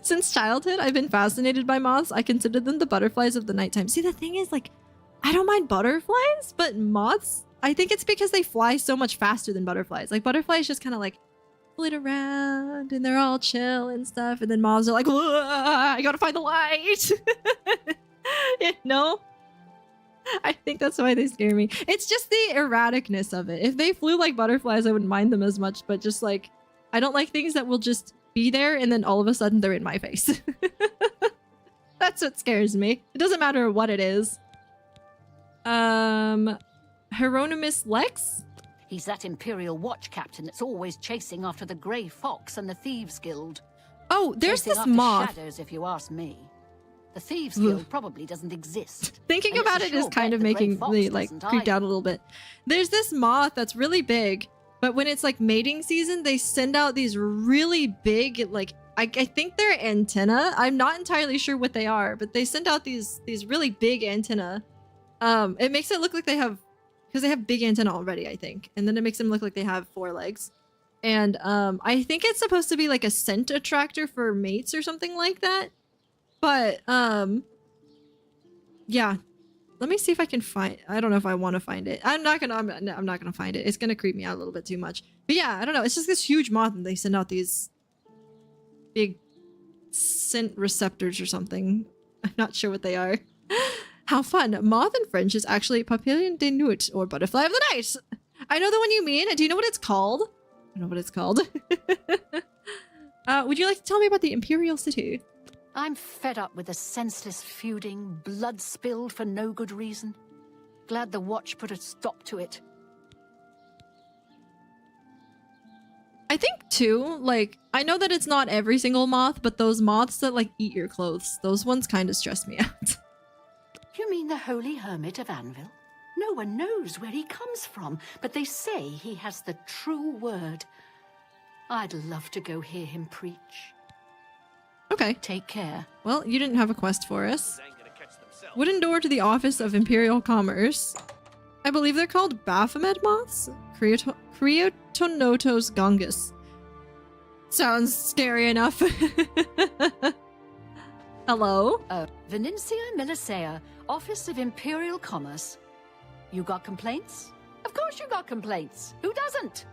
A: Since childhood, I've been fascinated by moths. I consider them the butterflies of the nighttime. See, the thing is, like, I don't mind butterflies, but moths, I think it's because they fly so much faster than butterflies. Like, butterflies just kind of, like, flit around, and they're all chill and stuff, and then moths are like, I gotta find the light! You know? I think that's why they scare me. It's just the erraticness of it. If they flew like butterflies, I wouldn't mind them as much, but just, like, I don't like things that will just be there and then all of a sudden they're in my face. That's what scares me. It doesn't matter what it is. Hieronymus Lex?
P: He's that Imperial Watch captain that's always chasing after the Grey Fox and the Thieves Guild.
A: Oh, there's
P: Chasing
A: this
P: after
A: moth.
P: shadows, if you ask me. The Thieves Guild probably doesn't exist.
A: Thinking
P: And it's
A: about
P: a
A: it is
P: sure
A: kind
P: bet
A: of
P: the Grey
A: making
P: Fox
A: me like
P: doesn't
A: creeped
P: either.
A: out a little bit. There's this moth that's really big, but when it's like mating season, they send out these really big, like, I think they're antenna. I'm not entirely sure what they are, but they send out these really big antenna. It makes it look like they have, because they have big antenna already, I think. And then it makes them look like they have 4 legs. And I think it's supposed to be like a scent attractor for mates or something like that. But yeah. Let me see if I can find, I don't know if I want to find it. I'm not gonna find it. It's gonna creep me out a little bit too much. But yeah, I don't know. It's just this huge moth and they send out these big scent receptors or something. I'm not sure what they are. How fun. Moth in French is actually papillon de nuit, or butterfly of the night. I know the one you mean. Do you know what it's called? I don't know what it's called. Would you like to tell me about the Imperial City?
P: I'm fed up with the senseless feuding, blood spilled for no good reason. Glad the Watch put a stop to it.
A: I think too, like, I know that it's not every single moth, but those moths that like eat your clothes, those ones kind of stress me out.
P: You mean the Holy Hermit of Anvil? No one knows where he comes from, but they say he has the true word. I'd love to go hear him preach.
A: Okay.
P: Take care.
A: Well, you didn't have a quest for us. Wooden door to the Office of Imperial Commerce. I believe they're called Baphomet moths? Creotonotos gongus. Sounds scary enough. Hello?
P: Venencia Melisea, Office of Imperial Commerce. You got complaints? Of course you got complaints. Who doesn't?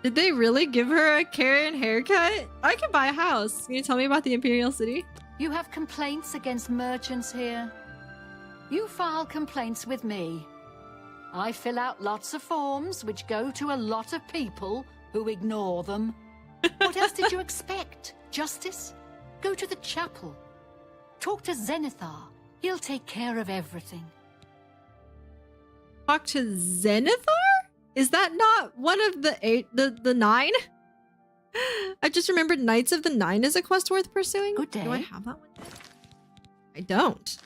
A: Did they really give her a Karen haircut? I can buy a house. Can you tell me about the Imperial City?
P: You have complaints against merchants here? You file complaints with me. I fill out lots of forms which go to a lot of people who ignore them. What else did you expect? Justice? Go to the chapel. Talk to Zenithar. He'll take care of everything.
A: Talk to Zenithar? Is that not one of the 9? I just remembered Knights of the Nine is a quest worth pursuing.
P: Good day.
A: Do I have that one yet? I don't.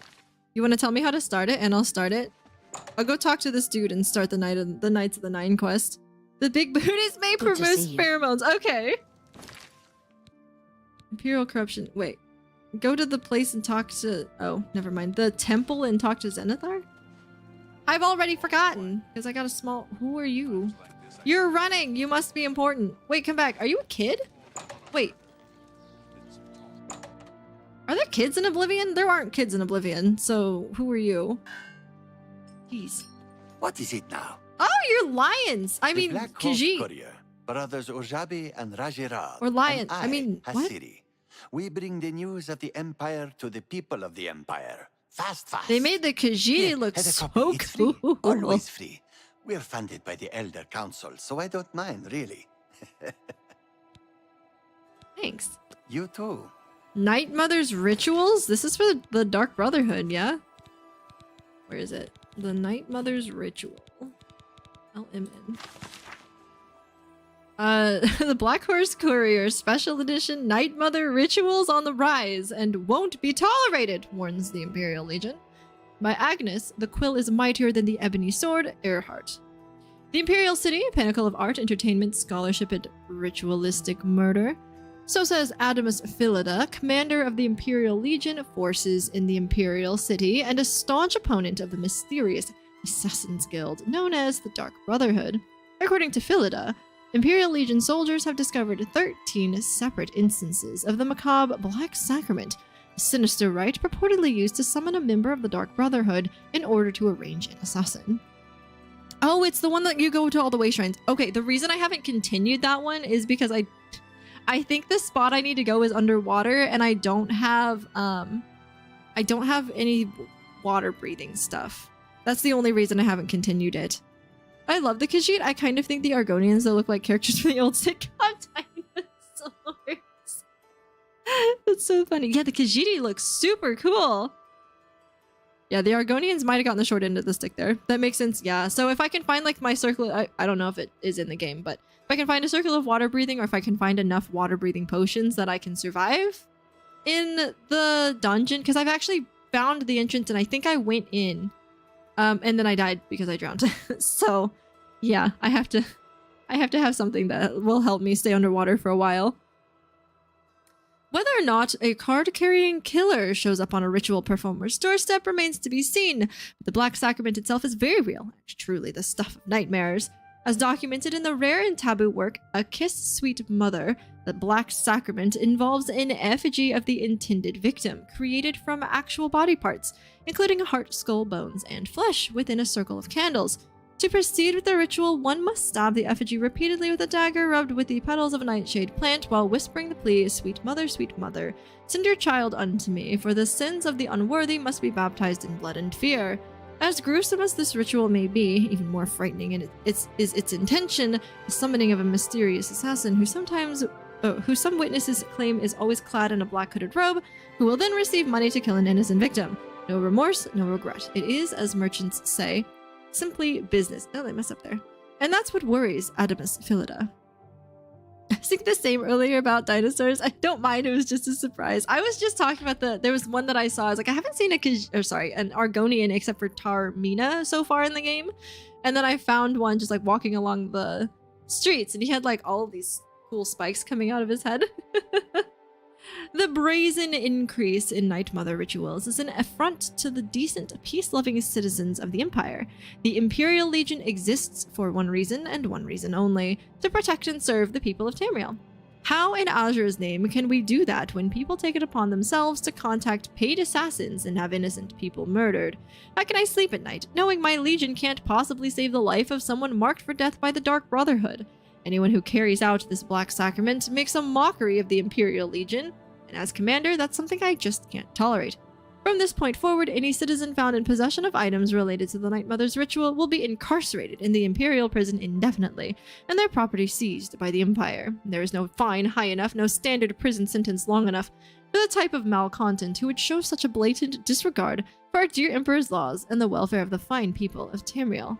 A: You want to tell me how to start it and I'll start it? I'll go talk to this dude and start the Knights of the Nine quest. The big booties may
P: Good to
A: produce
P: see you.
A: pheromones. Okay. Imperial corruption. Wait. Go to the place and talk to... Oh, never mind. The temple and talk to Zenithar? I've already forgotten because I got a small... Who are you? You're running. You must be important. Wait, come back. Are you a kid? Wait. Are there kids in Oblivion? There aren't kids in Oblivion. So who are you? Jeez.
U: What is it now?
A: Oh, you're lions. I mean,
U: Black Hawk
A: Khajiit.
U: Courier, brothers Ojabi and Rajiral.
A: Or lion.
U: And
A: I mean, what?
U: Hasiri. We bring the news of the Empire to the people of the Empire. Fast, fast.
A: They made the Khajiit
U: Here,
A: look
U: have a
A: so
U: copy. It's free.
A: cool.
U: Always free. We're funded by the Elder Council, so I don't mind, really.
A: Thanks.
U: You too.
A: Night Mother's Rituals? This is for the Dark Brotherhood, yeah? Where is it? The Night Mother's Ritual. LMN. The Black Horse Courier Special Edition Night Mother Rituals on the rise and won't be tolerated, warns the Imperial Legion. By Agnes, the quill is mightier than the ebony sword, Earhart. The Imperial City, pinnacle of art, entertainment, scholarship, and ritualistic murder. So says Adamus Philida, commander of the Imperial Legion forces in the Imperial City and a staunch opponent of the mysterious Assassin's Guild known as the Dark Brotherhood. According to Philida, Imperial Legion soldiers have discovered 13 separate instances of the macabre Black Sacrament, a sinister rite purportedly used to summon a member of the Dark Brotherhood in order to arrange an assassin. Oh, it's the one that you go to all the way shrines. Okay, the reason I haven't continued that one is because I think the spot I need to go is underwater, and I don't have any water breathing stuff. That's the only reason I haven't continued it. I love the Khajiit. I kind of think the Argonians, they look like characters from the old sitcom Dinosaurs. That's so funny. Yeah, the Khajiit looks super cool. Yeah, the Argonians might have gotten the short end of the stick there. That makes sense. Yeah, so if I can find like my circle, I don't know if it is in the game, but if I can find a circle of water breathing, or if I can find enough water breathing potions that I can survive in the dungeon, because I've actually found the entrance and I think I went in. And then I died because I drowned. So, yeah, I have to have something that will help me stay underwater for a while. Whether or not a card-carrying killer shows up on a ritual performer's doorstep remains to be seen. But the Black Sacrament itself is very real, and truly the stuff of nightmares. As documented in the rare and taboo work, A Kiss, Sweet Mother, the Black Sacrament involves an effigy of the intended victim, created from actual body parts, including heart, skull, bones, and flesh, within a circle of candles. To proceed with the ritual, one must stab the effigy repeatedly with a dagger rubbed with the petals of a nightshade plant while whispering the plea, sweet mother, send your child unto me, for the sins of the unworthy must be baptized in blood and fear." As gruesome as this ritual may be, even more frightening in its intention, the summoning of a mysterious assassin who some witnesses claim is always clad in a black hooded robe, who will then receive money to kill an innocent victim. No remorse, no regret. It is, as merchants say, simply business. Oh, they messed up there. And that's what worries Adamus Philida. I was thinking the same earlier about dinosaurs. I don't mind. It was just a surprise. I was just talking about there was one that I saw. I was like, I haven't seen an Argonian except for Tarmina so far in the game. And then I found one just like walking along the streets, and he had like all of these cool spikes coming out of his head. The brazen increase in Night Mother rituals is an affront to the decent, peace-loving citizens of the Empire. The Imperial Legion exists for one reason, and one reason only: to protect and serve the people of Tamriel. How in Azur's name can we do that when people take it upon themselves to contact paid assassins and have innocent people murdered? How can I sleep at night, knowing my legion can't possibly save the life of someone marked for death by the Dark Brotherhood? Anyone who carries out this Black Sacrament makes a mockery of the Imperial Legion, and as commander, that's something I just can't tolerate. From this point forward, any citizen found in possession of items related to the Night Mother's ritual will be incarcerated in the Imperial prison indefinitely, and their property seized by the Empire. There is no fine high enough, no standard prison sentence long enough for the type of malcontent who would show such a blatant disregard for our dear Emperor's laws and the welfare of the fine people of Tamriel.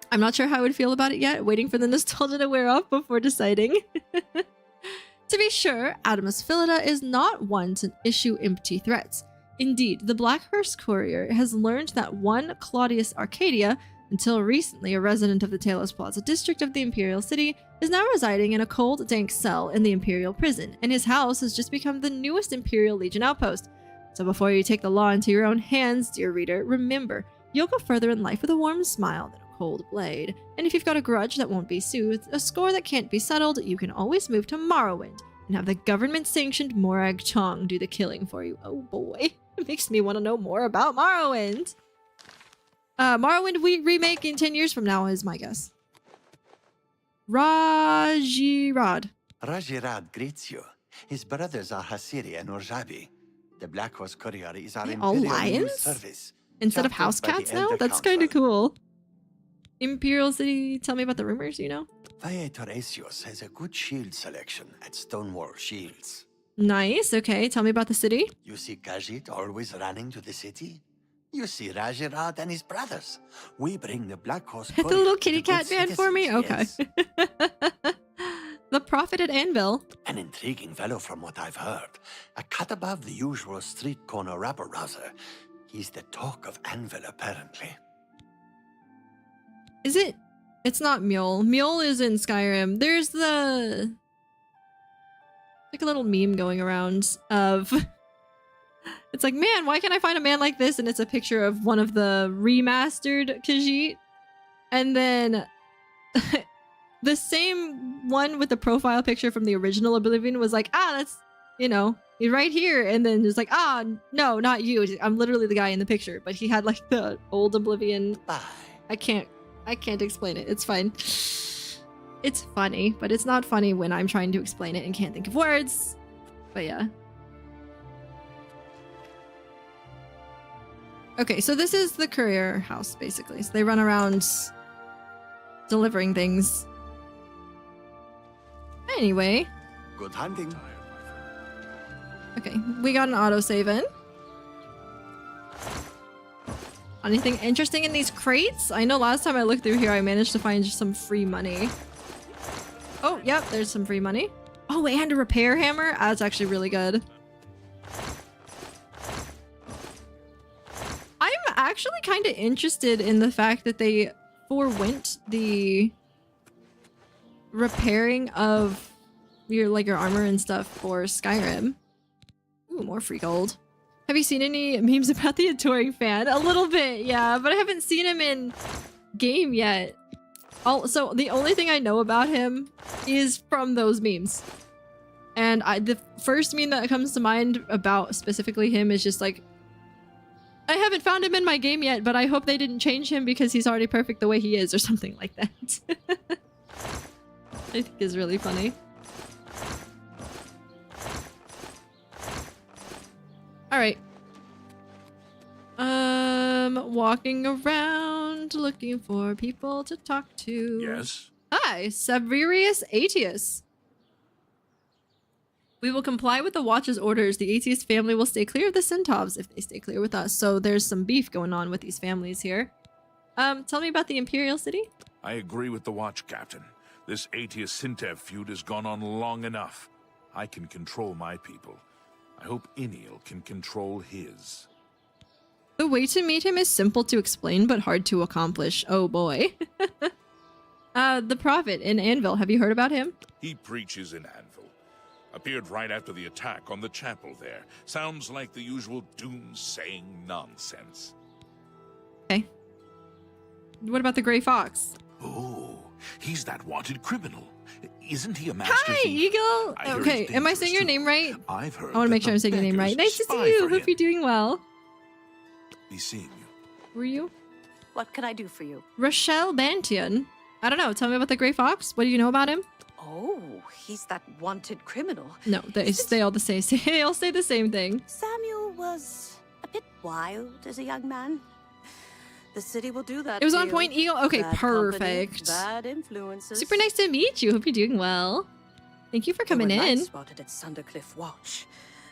A: I'm not sure how I would feel about it yet, waiting for the nostalgia to wear off before deciding. To be sure, Adamus Philida is not one to issue empty threats. Indeed, the Black Horse Courier has learned that one Claudius Arcadia, until recently a resident of the Talos Plaza district of the Imperial City, is now residing in a cold, dank cell in the Imperial prison, and his house has just become the newest Imperial Legion outpost. So before you take the law into your own hands, dear reader, remember, you'll go further in life with a warm smile than a cold blade. And if you've got a grudge that won't be soothed, a score that can't be settled, you can always move to Morrowind and have the government-sanctioned Morag Tong do the killing for you. Oh boy, it makes me want to know more about Morrowind. Morrowind remake in 10 years from now is my guess. Rajirad.
U: Rajirad greets you. His brothers are Hasiri and Urjabi. The Black Horse Courier is our
A: all
U: Imperial
A: lions?
U: News Service.
A: Instead of
U: Captained
A: house
U: by the
A: cats now?
U: Elder
A: That's
U: Council.
A: kind of cool. Imperial City, tell me about the rumors, you know?
U: Viator Asios has a good shield selection at Stonewall Shields.
A: Nice, okay. Tell me about the city.
U: You see Khajiit always running to the city? You see Rajarad and his brothers. We bring the Black Horse.
A: Hit the little kitty cat band for me? Okay. The Prophet at Anvil.
U: An intriguing fellow from what I've heard. A cut above the usual street corner rabble-rouser. He's the talk of Anvil, apparently.
A: Is it? It's not Mule. Mule is in Skyrim. There's the... like a little meme going around of... it's like, man, why can't I find a man like this? And it's a picture of one of the remastered Khajiit. And then... the same one with the profile picture from the original Oblivion was like, that's, you know, he's right here. And then it's like, no, not you. I'm literally the guy in the picture. But he had like the old Oblivion. I can't explain it. It's fine. It's funny, but it's not funny when I'm trying to explain it and can't think of words. But yeah. Okay, so this is the courier house, basically. So they run around delivering things. Anyway.
U: Good hunting.
A: Okay, we got an autosave in. Anything interesting in these crates? I know last time I looked through here, I managed to find some free money. Oh, yep, there's some free money. Oh, and a repair hammer? That's actually really good. I'm actually kind of interested in the fact that they forwent the repairing of your armor and stuff for Skyrim. Ooh, more free gold. Have you seen any memes about the adoring fan? A little bit, yeah, but I haven't seen him in game yet. Also, the only thing I know about him is from those memes. And the first meme that comes to mind about specifically him is just like, I haven't found him in my game yet, but I hope they didn't change him because he's already perfect the way he is, or something like that. I think is really funny. Alright. Walking around looking for people to talk to.
B: Yes?
A: Hi, Severius Aetius. We will comply with the Watch's orders. The Aetius family will stay clear of the Centavs if they stay clear with us. So there's some beef going on with these families here. Tell me about the Imperial City.
B: I agree with the Watch, Captain. This Aetius-Sintev feud has gone on long enough. I can control my people. I hope Iniel can control his.
A: The way to meet him is simple to explain, but hard to accomplish. Oh boy. The Prophet in Anvil. Have you heard about him?
B: He preaches in Anvil. Appeared right after the attack on the chapel there. Sounds like the usual doom-saying nonsense.
A: Okay. What about the Grey Fox?
B: Oh, he's that wanted criminal. Isn't he a master
A: Hi,
B: thief?
A: Eagle! Okay, am I saying your name right?
B: I've heard.
A: I want to make sure I'm saying your name right. Nice to see you! Hope you're doing well.
B: Be seeing you.
A: Were you?
D: What can I do for you?
A: Rochelle Bantian. I don't know. Tell me about the Grey Fox. What do you know about him?
D: Oh, he's that wanted criminal.
A: No, they all say they all say the same thing.
D: Samuel was a bit wild as a young man. The city will do that.
A: It was
D: to
A: on
D: you.
A: point, Eagle. Okay,
D: Bad
A: perfect.
D: Company, bad influences.
A: Super nice to meet you. Hope you're doing well. Thank you for coming in.
D: Spotted at Sundercliff Watch.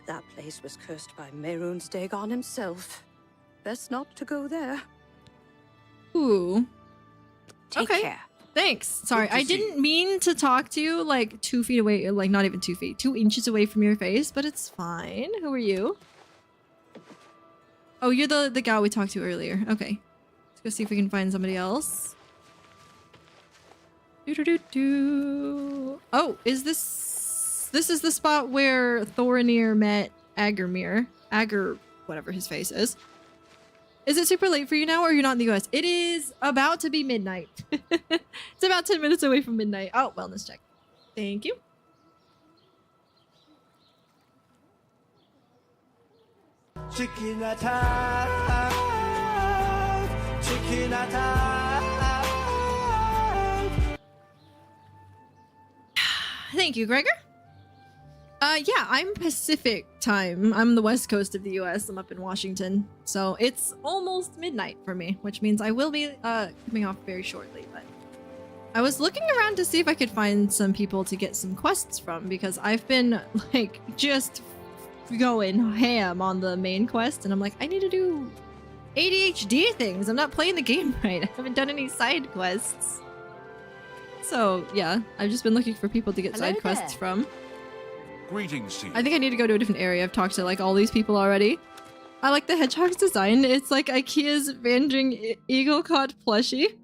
D: That place was cursed by Mehrunes Dagon himself. Best not to go there.
A: Ooh.
D: Take care.
A: Thanks. Sorry, I didn't mean to talk to you like 2 feet away, like not even 2 feet, 2 inches away from your face, but it's fine. Who are you? Oh, you're the gal we talked to earlier. Okay. Let's go see if we can find somebody else. Oh, is this is the spot where Thorinir met Agarmir. Whatever his face is. Is it super late for you now, or you're not in the US? It is about to be midnight. It's about 10 minutes away from midnight. Oh, wellness check. Thank you.
K: Chicken attack. Chicken attack.
A: Thank you, Gregor. Yeah, I'm Pacific time. I'm the west coast of the US. I'm up in Washington. So it's almost midnight for me, which means I will be coming off very shortly. But I was looking around to see if I could find some people to get some quests from, because I've been like just going ham on the main quest, and I'm like, I need to do ADHD things. I'm not playing the game right. I haven't done any side quests. So, yeah, I've just been looking for people to get side quests from.
B: Greetings, Caesar.
A: I think I need to go to a different area. I've talked to like all these people already. I like the hedgehog's design. It's like IKEA's Vandring Eagle-caught plushie.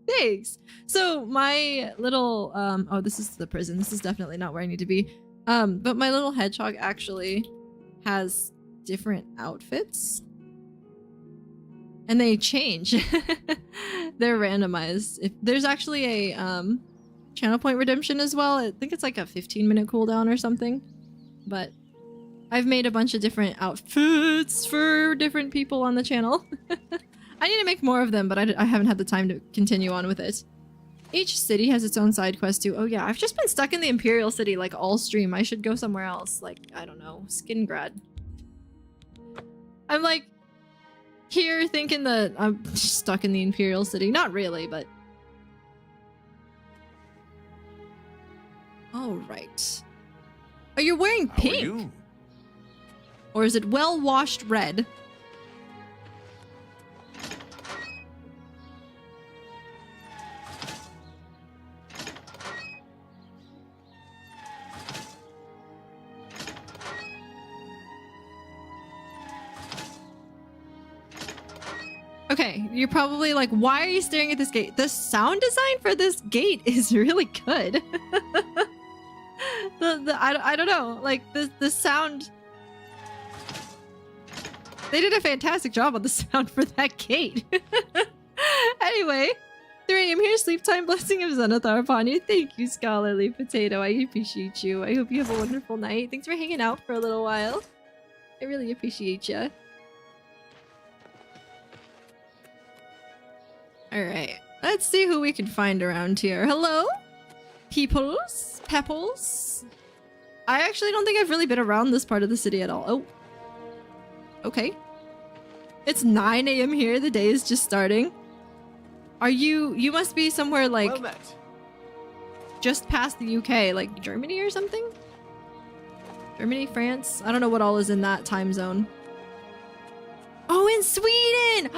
A: Thanks. So my little oh, this is the prison. This is definitely not where I need to be. But my little hedgehog actually has different outfits. And they change. They're randomized. If there's actually a channel point redemption as well. I think it's like a 15-minute cooldown or something. But I've made a bunch of different outfits for different people on the channel. I need to make more of them, but I haven't had the time to continue on with it. Each city has its own side quest too. Oh yeah, I've just been stuck in the Imperial City like all stream. I should go somewhere else. Like, I don't know, Skingrad. I'm like here thinking that I'm stuck in the Imperial City. Not really, but... Alright. Oh, you're wearing pink!
B: How are you?
A: Or is it well-washed red? Okay, you're probably like, why are you staring at this gate? The sound design for this gate is really good. I don't know, like the sound... They did a fantastic job on the sound for that gate. Anyway, 3 AM here, sleep time, blessing of Zenithar upon you. Thank you, Scholarly Potato. I appreciate you. I hope you have a wonderful night. Thanks for hanging out for a little while. I really appreciate you. Alright, let's see who we can find around here. Hello? Peoples? Pepples? I actually don't think I've really been around this part of the city at all. Oh. Okay. It's 9 AM here. The day is just starting. Are you... You must be somewhere like...
N: Well met.
A: Just past the UK, like Germany or something? Germany, France? I don't know what all is in that time zone. Oh, in Sweden!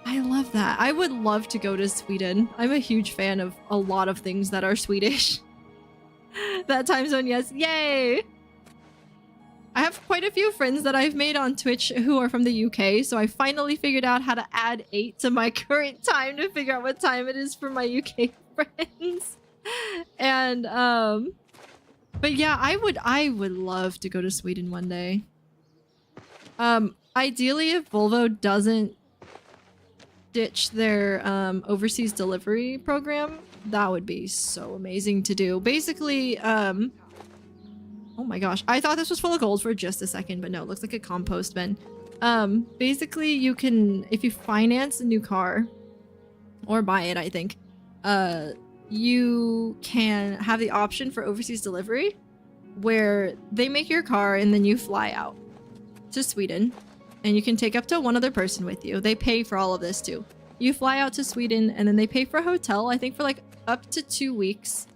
A: I love that. I would love to go to Sweden. I'm a huge fan of a lot of things that are Swedish. That time zone, yes. Yay! I have quite a few friends that I've made on Twitch who are from the UK, so I finally figured out how to add 8 to my current time to figure out what time it is for my UK friends. And, but yeah, I would love to go to Sweden one day. Ideally, if Volvo doesn't ditch their overseas delivery program, that would be so amazing to do. Basically, oh my gosh, I thought this was full of gold for just a second, but no, it looks like a compost bin. Basically, you can, if you finance a new car, or buy it, I think, you can have the option for overseas delivery, where they make your car and then you fly out to Sweden, and you can take up to one other person with you. They pay for all of this too. You fly out to Sweden, and then they pay for a hotel, I think for like up to 2 weeks.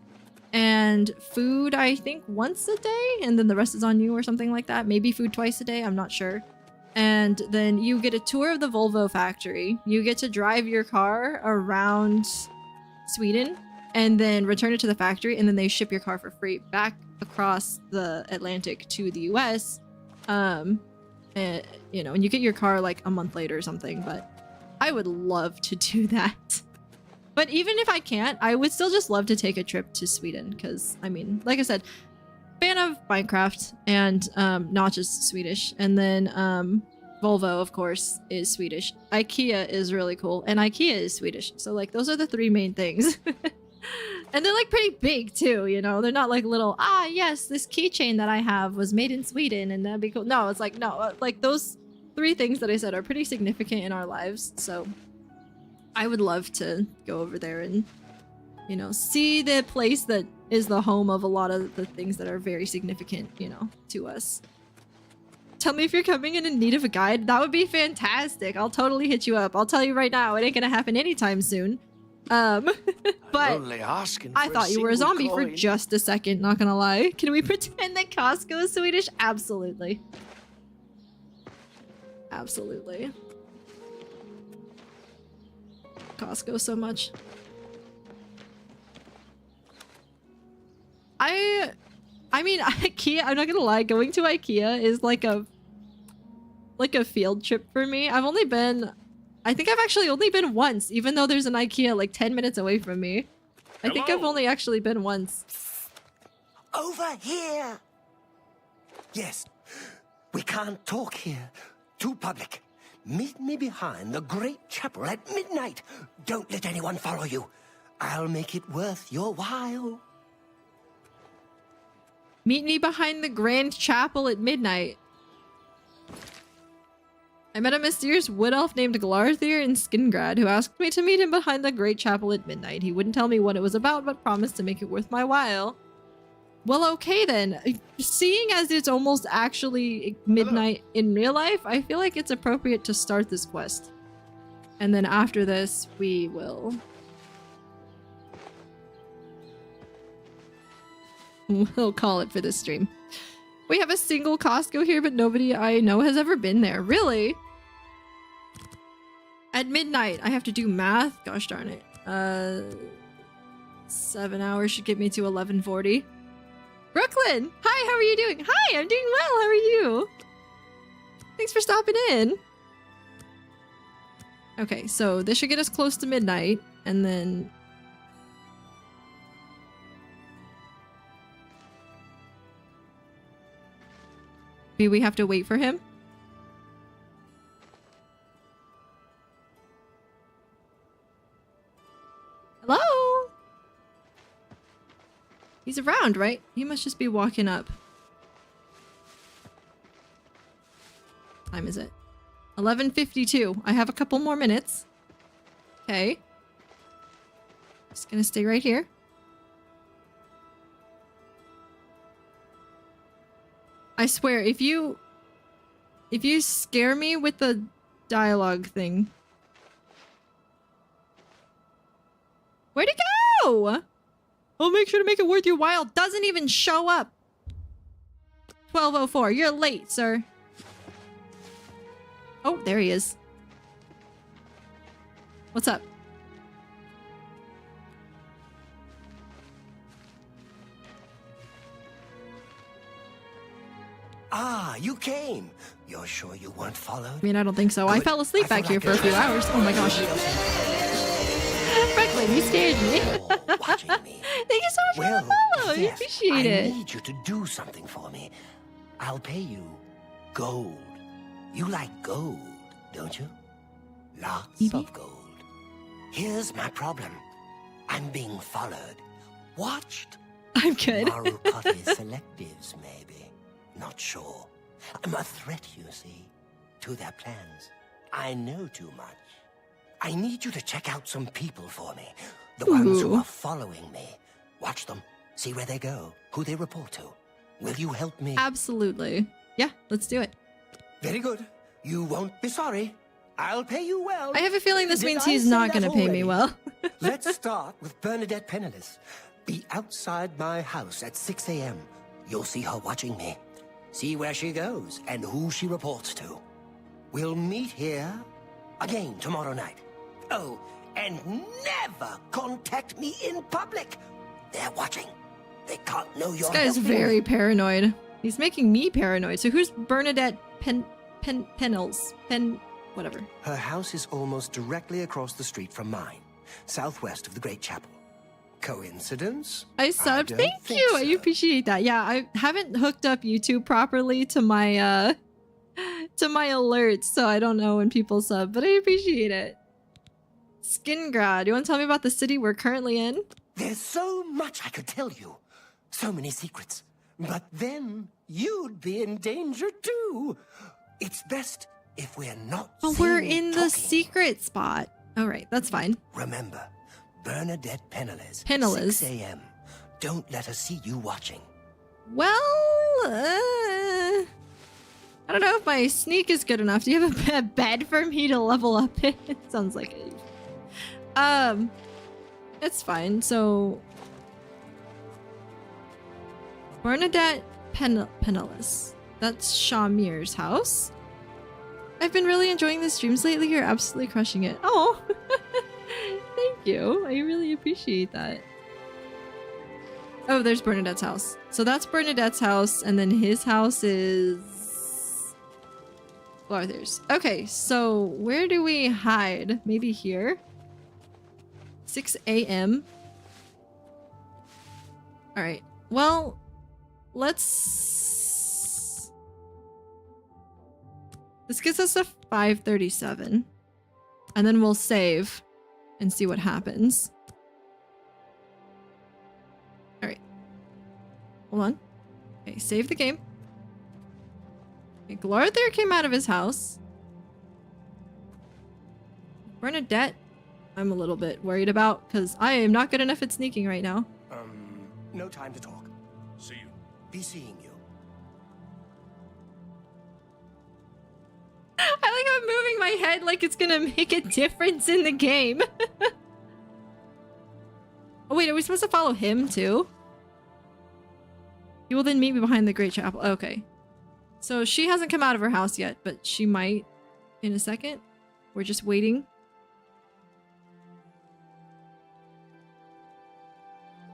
A: And food, I think, once a day, and then the rest is on you or something like that. Maybe food twice a day, I'm not sure. And then you get a tour of the Volvo factory. You get to drive your car around Sweden, and then return it to the factory, and then they ship your car for free back across the Atlantic to the US. And, you know, and you get your car like a month later or something, but I would love to do that. But even if I can't, I would still just love to take a trip to Sweden, because, I mean, like I said, fan of Minecraft, and not just Swedish. And then Volvo, of course, is Swedish. IKEA is really cool, and IKEA is Swedish. So, like, those are the 3 main things. And they're, like, pretty big, too, you know? They're not, like, little, yes, this keychain that I have was made in Sweden, and that'd be cool. No, it's like, no, like, those 3 things that I said are pretty significant in our lives, so... I would love to go over there and, you know, see the place that is the home of a lot of the things that are very significant, you know, to us. Tell me if you're coming in need of a guide. That would be fantastic. I'll totally hit you up. I'll tell you right now, it ain't gonna happen anytime soon. But I thought you were a zombie for just a second, not gonna lie. Can we pretend that Costco is Swedish? Absolutely. Absolutely. Costco so much. I mean, IKEA, I'm not gonna lie, going to IKEA is like a field trip for me. I think I've actually only been once, even though there's an IKEA like 10 minutes away from me. I think I've only actually been once.
U: Over here! Yes, we can't talk here. Too public. Meet me behind the great chapel at midnight. Don't let anyone follow you. I'll make it worth your while.
A: Meet me behind the grand chapel at midnight. I met a mysterious wood elf named Glarthir in Skingrad who asked me to meet him behind the great chapel at midnight. He wouldn't tell me what it was about, but promised to make it worth my while. Well, okay then. Seeing as it's almost actually midnight in real life, I feel like it's appropriate to start this quest. And then after this, we will... we'll call it for this stream. We have a single Costco here, but nobody I know has ever been there. Really? At midnight, I have to do math? Gosh darn it. 7 hours should get me to 11:40. Brooklyn! Hi, how are you doing? Hi, I'm doing well. How are you? Thanks for stopping in. Okay, so this should get us close to midnight, and then... maybe we have to wait for him? Hello? He's around, right? He must just be walking up. What time is it? 11:52. I have a couple more minutes. Okay. Just gonna stay right here. I swear, if you scare me with the dialogue thing. Where'd it go? I'll make sure to make it worth your while. Doesn't even show up. 12:04. You're late, sir. Oh, there he is. What's up?
U: Ah, you came. You're sure you weren't followed?
A: I mean, I don't think so. I fell asleep back here for a few hours. Oh my gosh. Brooklyn, you scared me. Thank you so much for the follow. I appreciate it.
U: I need you to do something for me. I'll pay you gold. You like gold, don't you? Lots of gold. Here's my problem. I'm being followed. Watched.
A: I'm good.
U: Marukati selectives, maybe. Not sure. I'm a threat, you see, to their plans. I know too much. I need you to check out some people for me. The ones who are following me. Watch them. See where they go. Who they report to. Will you help me?
A: Absolutely. Yeah, let's do it.
U: Very good. You won't be sorry. I'll pay you well.
A: I have a feeling this means he's not going to pay me well.
U: Let's start with Bernadette Penniless. Be outside my house at 6 a.m. You'll see her watching me. See where she goes and who she reports to. We'll meet here again tomorrow night. Oh, and never contact me in public. They're watching. They can't know you're
A: This guy's very paranoid. He's making me paranoid. So who's Bernadette Penniless? Whatever.
U: Her house is almost directly across the street from mine, southwest of the Great Chapel. Coincidence?
A: I subbed. Thank you. So. I appreciate that. Yeah, I haven't hooked up YouTube properly to my alerts, so I don't know when people sub, but I appreciate it. Skingrad, you want to tell me about the city we're currently in?
U: There's so much I could tell you. So many secrets. But then you'd be in danger too. It's best if we're not
A: Oh, we're in the secret spot. All right, that's fine.
U: Remember, Bernadette Penniless. 6 a.m. Don't let her see you watching.
A: Well, I don't know if my sneak is good enough. Do you have a bed for me to level up in? It sounds like it. It's fine. So, Bernadette Penniless. That's Shamir's house. I've been really enjoying the streams lately. You're absolutely crushing it. Oh, thank you. I really appreciate that. Oh, there's Bernadette's house. So that's Bernadette's house, and then his house is Arthur's. Okay, so where do we hide? Maybe here? 6 a.m. Alright, well, let's... This gets us to 5:37. And then we'll save and see what happens. Alright. Hold on. Okay, save the game. Okay, Glarther came out of his house. Bernadette, I'm a little bit worried about, because I am not good enough at sneaking right now.
U: No time to talk.
Q: See you.
U: Be seeing you.
A: I like how I'm moving my head like it's gonna make a difference in the game. Oh wait, are we supposed to follow him too? He will then meet me behind the Great Chapel. Okay. So she hasn't come out of her house yet, but she might in a second. We're just waiting.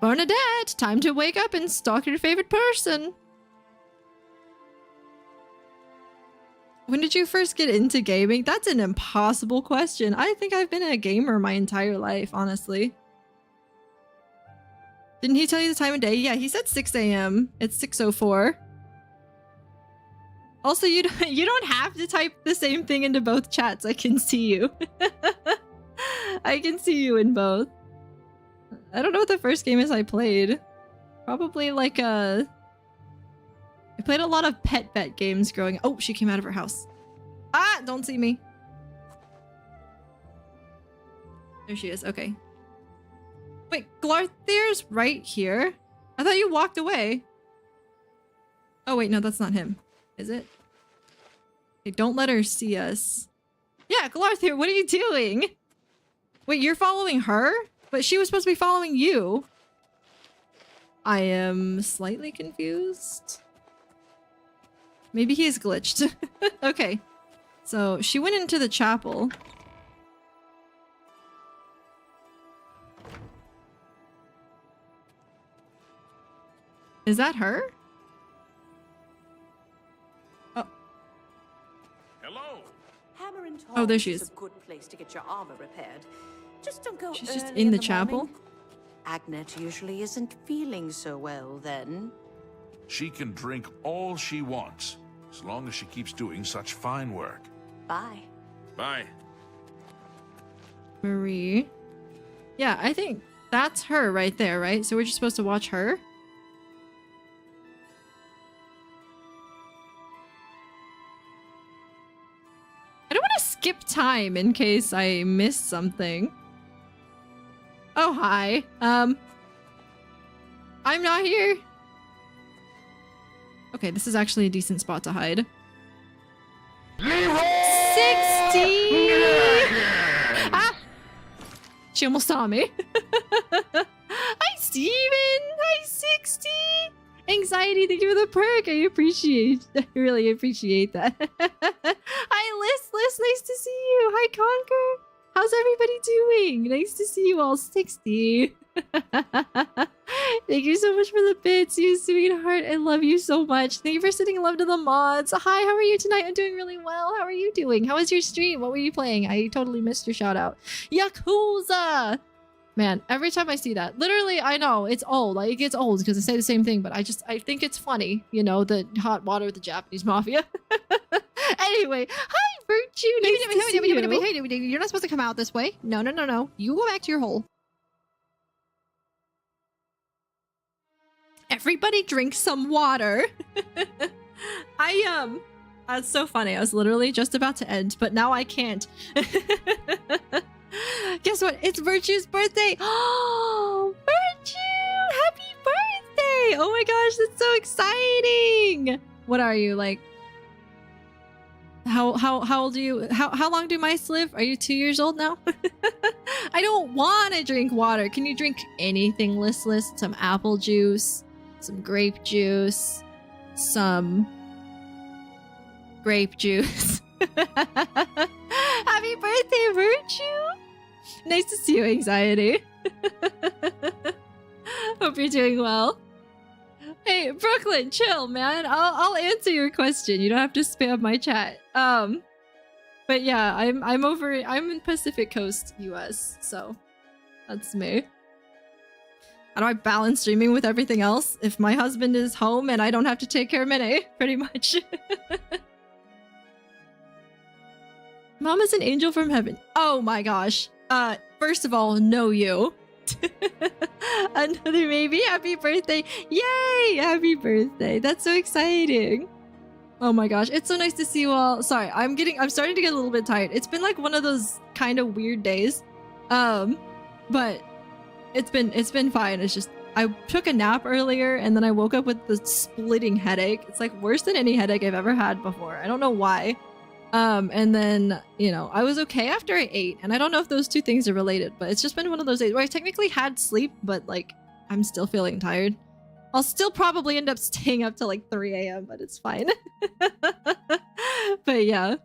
A: Bernadette, time to wake up and stalk your favorite person. When did you first get into gaming? That's an impossible question. I think I've been a gamer my entire life, honestly. Didn't he tell you the time of day? Yeah, he said 6 a.m. It's 6:04. Also, you don't have to type the same thing into both chats. I can see you. I can see you in both. I don't know what the first game is I played. Probably like I played a lot of pet bet games growing up. Oh, she came out of her house. Ah, don't see me. There she is. Okay. Wait, Glarthir's right here? I thought you walked away. Oh, wait, no, that's not him. Is it? Okay, don't let her see us. Yeah, Glarthir, what are you doing? Wait, you're following her? But she was supposed to be following you. I am slightly confused. Maybe he is glitched. Okay. So she went into the chapel. Is that her? Oh.
Q: Hello.
D: Hammer and
A: Oh, there she
D: is
A: is.
D: a good place to get your armor repaired. Just don't go
A: She's just
D: early
A: in the
D: morning.
A: chapel?
D: Agnet usually isn't feeling so well then.
B: She can drink all she wants, as long as she keeps doing such fine work.
D: Bye.
Q: Bye.
A: Marie. Yeah, I think that's her right there, right? So we're just supposed to watch her? I don't want to skip time in case I missed something. Oh, hi. I'm not here. Okay, this is actually a decent spot to hide. 60! Ah! She almost saw me. Hi, Steven! Hi, 60! Anxiety, thank you for the perk. I really appreciate that. Hi, Liz, nice to see you. Hi, Conquer. How's everybody doing? Nice to see you all, 60. Thank you so much for the bits, you sweetheart. I love you so much. Thank you for sending love to the mods. Hi, how are you tonight? I'm doing really well. How are you doing? How was your stream? What were you playing? I totally missed your shout out. Yakuza! Man, every time I see that, literally, I know it's old. Like, it gets old because I say the same thing, but I think it's funny, you know, the hot water with the Japanese mafia. Anyway, hi, Virtue. Nice to see you.
R: You're not supposed to come out this way. No. You go back to your hole.
A: Everybody drink some water. That's so funny. I was literally just about to end, but now I can't. Guess what? It's Virtue's birthday. Oh, Virtue! Happy birthday! Oh my gosh, that's so exciting. What are you, like? How old are you? How long do mice live? Are you 2 years old now? I don't want to drink water. Can you drink anything, listless? Some apple juice, some grape juice, some grape juice. Happy birthday, Virtue! Nice to see you, Anxiety. Hope you're doing well. Hey, Brooklyn, chill, man. I'll answer your question. You don't have to spam my chat. But yeah, I'm in Pacific Coast, US, so that's me. How do I balance streaming with everything else if my husband is home and I don't have to take care of Minnie? Pretty much. Mom is an angel from heaven. Oh my gosh. First of all, know you. Another maybe. Happy birthday. Yay! Happy birthday. That's so exciting. Oh my gosh. It's so nice to see you all. Sorry, I'm starting to get a little bit tired. It's been like one of those kind of weird days. But it's been fine. It's just I took a nap earlier and then I woke up with the splitting headache. It's like worse than any headache I've ever had before. I don't know why. And then, you know, I was okay after I ate, and I don't know if those two things are related, but it's just been one of those days where I technically had sleep, but like I'm still feeling tired. I'll still probably end up staying up till like 3 a.m., but it's fine. But yeah,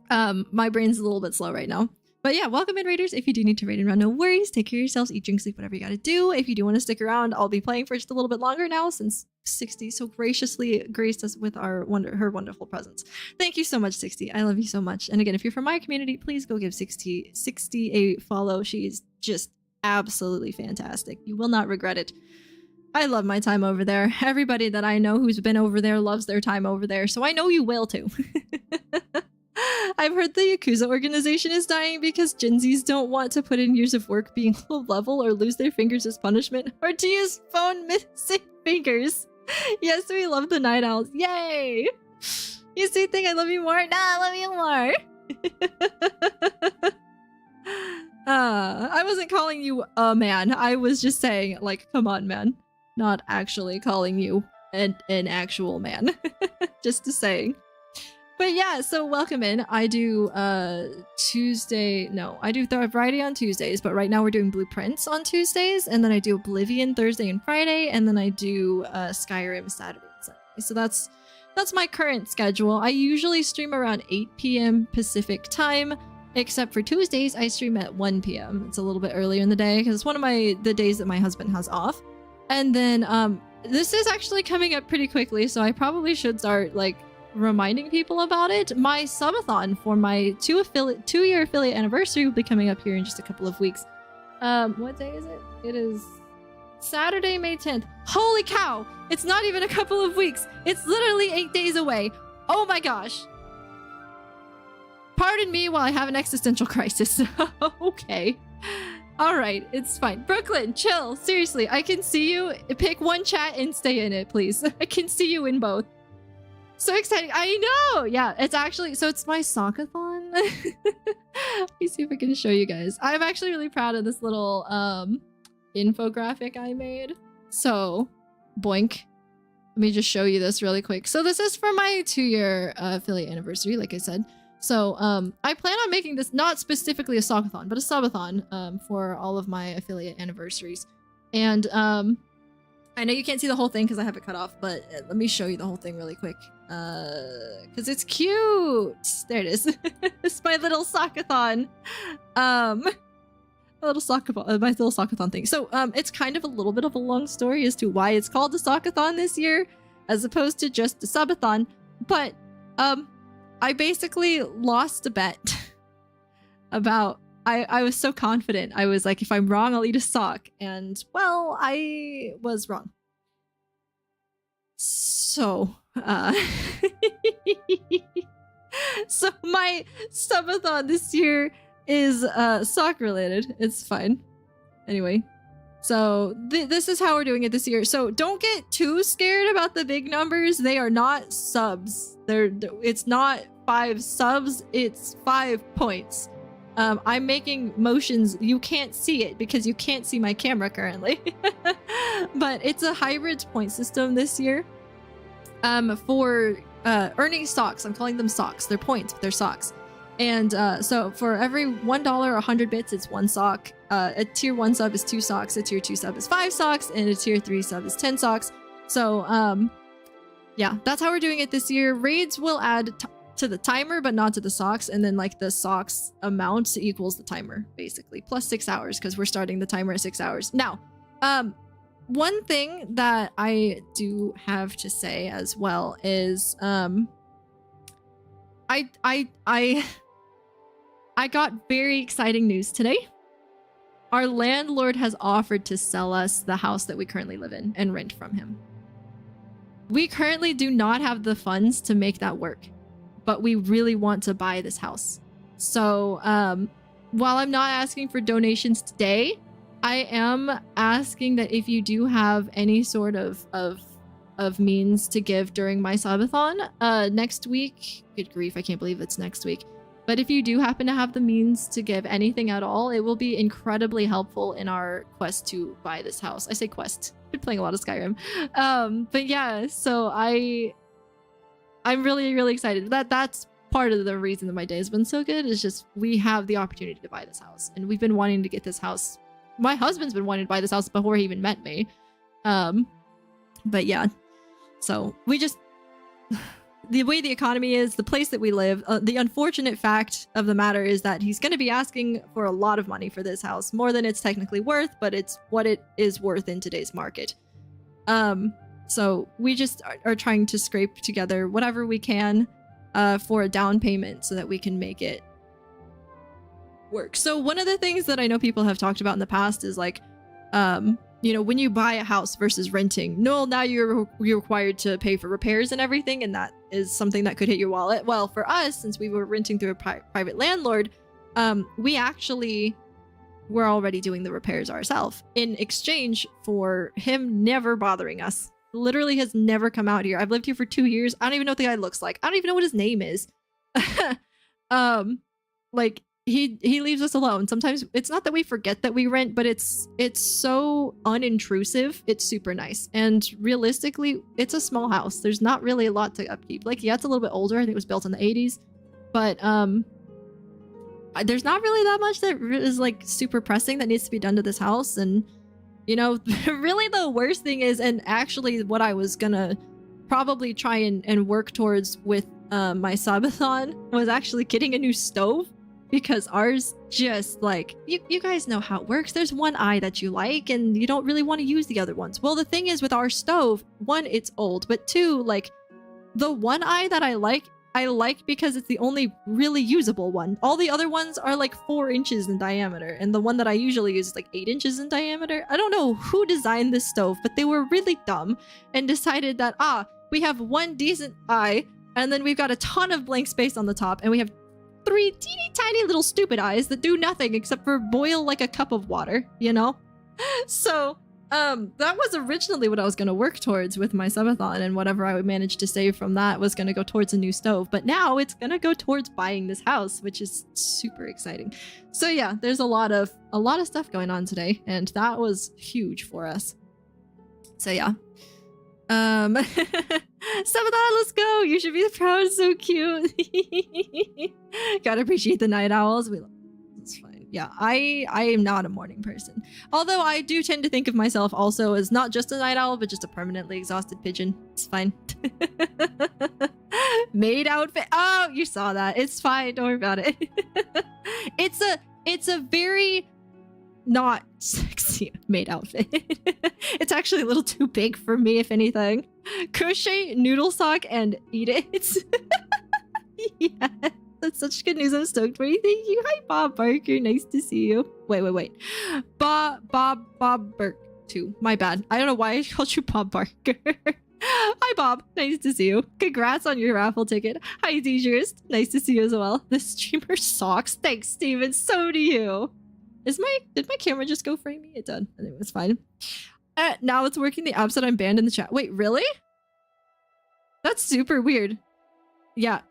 A: my brain's a little bit slow right now. But yeah, welcome in, Raiders. If you do need to raid and run, no worries. Take care of yourselves, eat, drink, sleep, whatever you gotta do. If you do want to stick around, I'll be playing for just a little bit longer now since 60 so graciously graced us with her wonderful presence. Thank you so much, 60. I love you so much. And again, if you're from my community, please go give 60 a follow. She's just absolutely fantastic. You will not regret it. I love my time over there. Everybody that I know who's been over there loves their time over there, so I know you will too. I've heard the Yakuza organization is dying because Gen Zs don't want to put in years of work being low level or lose their fingers as punishment, or to use phone missing fingers. Yes, we love the night owls. Yay! You still think I love you more? Nah, I love you more. I wasn't calling you a man. I was just saying, like, come on, man. Not actually calling you an actual man. Just saying. But yeah, so welcome in. I do Friday on Tuesdays, but right now we're doing Blueprints on Tuesdays, and then I do Oblivion Thursday and Friday, and then I do Skyrim Saturday and Sunday. So that's my current schedule. I usually stream around 8 p.m. Pacific time, except for Tuesdays I stream at 1 p.m. It's a little bit earlier in the day because it's one of the days that my husband has off. And then this is actually coming up pretty quickly, so I probably should start like reminding people about it. My subathon for my 2-year affiliate anniversary will be coming up here in just a couple of weeks. What day is it? It is Saturday, May 10th. Holy cow! It's not even a couple of weeks. It's literally 8 days away. Oh my gosh. Pardon me while I have an existential crisis. Okay. Alright, it's fine. Brooklyn, chill. Seriously, I can see you. Pick one chat and stay in it, please. I can see you in both. So exciting. I know. Yeah, it's actually, so it's my sockathon. Let me see if I can show you guys. I'm actually really proud of this little infographic I made. So, boink. Let me just show you this really quick. So this is for my 2-year affiliate anniversary, like I said. So I plan on making this not specifically a sockathon, but a subathon for all of my affiliate anniversaries. And I know you can't see the whole thing because I have it cut off, but let me show you the whole thing really quick. Because it's cute. There it is. It's my little sockathon. My little sockathon thing. So it's kind of a little bit of a long story as to why it's called a sockathon this year, as opposed to just a subathon. But I basically lost a bet about. I was so confident. I was like, if I'm wrong, I'll eat a sock. And, well, I was wrong. So, so my subathon this year is sock related. It's fine. Anyway, so this is how we're doing it this year. So don't get too scared about the big numbers. They are not subs. It's not 5 subs. It's 5 points. I'm making motions. You can't see it because you can't see my camera currently. But it's a hybrid point system this year. For earning socks. I'm calling them socks. They're points, but they're socks. And so for every $1 or 100 bits, it's 1 sock. A tier 1 sub is 2 socks. A tier 2 sub is 5 socks. And a tier 3 sub is 10 socks. So yeah, that's how we're doing it this year. Raids will add to the timer, but not to the socks. And then like the socks amount equals the timer, basically, plus 6 hours, because we're starting the timer at 6 hours. Now, one thing that I do have to say as well is I got very exciting news today. Our landlord has offered to sell us the house that we currently live in and rent from him. We currently do not have the funds to make that work, but we really want to buy this house. So while I'm not asking for donations today, I am asking that if you do have any sort of means to give during my subathon next week, good grief, I can't believe it's next week. But if you do happen to have the means to give anything at all, it will be incredibly helpful in our quest to buy this house. I say quest. I've been playing a lot of Skyrim. But yeah, so I'm really, really excited. That's part of the reason that my day has been so good, is just we have the opportunity to buy this house. And we've been wanting to get this house. My husband's been wanting to buy this house before he even met me. But yeah, so we just... The way the economy is, the place that we live, the unfortunate fact of the matter is that he's going to be asking for a lot of money for this house, more than it's technically worth, but it's what it is worth in today's market. So we just are trying to scrape together whatever we can for a down payment so that we can make it work. So one of the things that I know people have talked about in the past is like, you know, when you buy a house versus renting, now you're required to pay for repairs and everything, and that is something that could hit your wallet. Well, for us, since we were renting through a private landlord, we actually were already doing the repairs ourselves in exchange for him never bothering us. Literally has never come out here. I've lived here for 2 years. I don't even know what the guy looks like. I don't even know what his name is. Like, he leaves us alone. Sometimes it's not that we forget that we rent, but it's so unintrusive. It's super nice. And realistically, it's a small house. There's not really a lot to upkeep. Like, yeah, it's a little bit older. I think it was built in the 80s. But there's not really that much that is like super pressing that needs to be done to this house. And, you know, really the worst thing is, and actually what I was gonna probably try and work towards with my subathon was actually getting a new stove. Because ours just like, you guys know how it works. There's one eye that you like and you don't really want to use the other ones. Well, the thing is with our stove, one, it's old, but two, like the one eye that I like because it's the only really usable one. All the other ones are like 4 inches in diameter. And the one that I usually use is like 8 inches in diameter. I don't know who designed this stove, but they were really dumb and decided that, we have one decent eye and then we've got a ton of blank space on the top and we have 3 teeny tiny little stupid eyes that do nothing except for boil like a cup of water, you know? So, that was originally what I was going to work towards with my subathon, and whatever I would manage to save from that was going to go towards a new stove. But now it's going to go towards buying this house, which is super exciting. So yeah, there's a lot of stuff going on today, and that was huge for us. So yeah. Subathon, let's go! You should be proud, so cute. Gotta appreciate the night owls. It's fine. Yeah, I am not a morning person. Although I do tend to think of myself also as not just a night owl, but just a permanently exhausted pigeon. It's fine. Maid outfit. Oh, you saw that. It's fine. Don't worry about it. It's a very not sexy maid outfit. It's actually a little too big for me, if anything. Crochet, noodle sock, and eat it. Yeah, that's such good news. I'm stoked for you. Thank you. Hi, Bob Barker. Nice to see you. Wait. Bob Burke too. My bad. I don't know why I called you Bob Barker. Hi, Bob. Nice to see you. Congrats on your raffle ticket. Hi, Deejurist. Nice to see you as well. The streamer socks. Thanks, Steven. So do you. Did my camera just go frame me? It did. I think it was fine. Now it's working. The app said I'm banned in the chat. Wait, really? That's super weird. Yeah.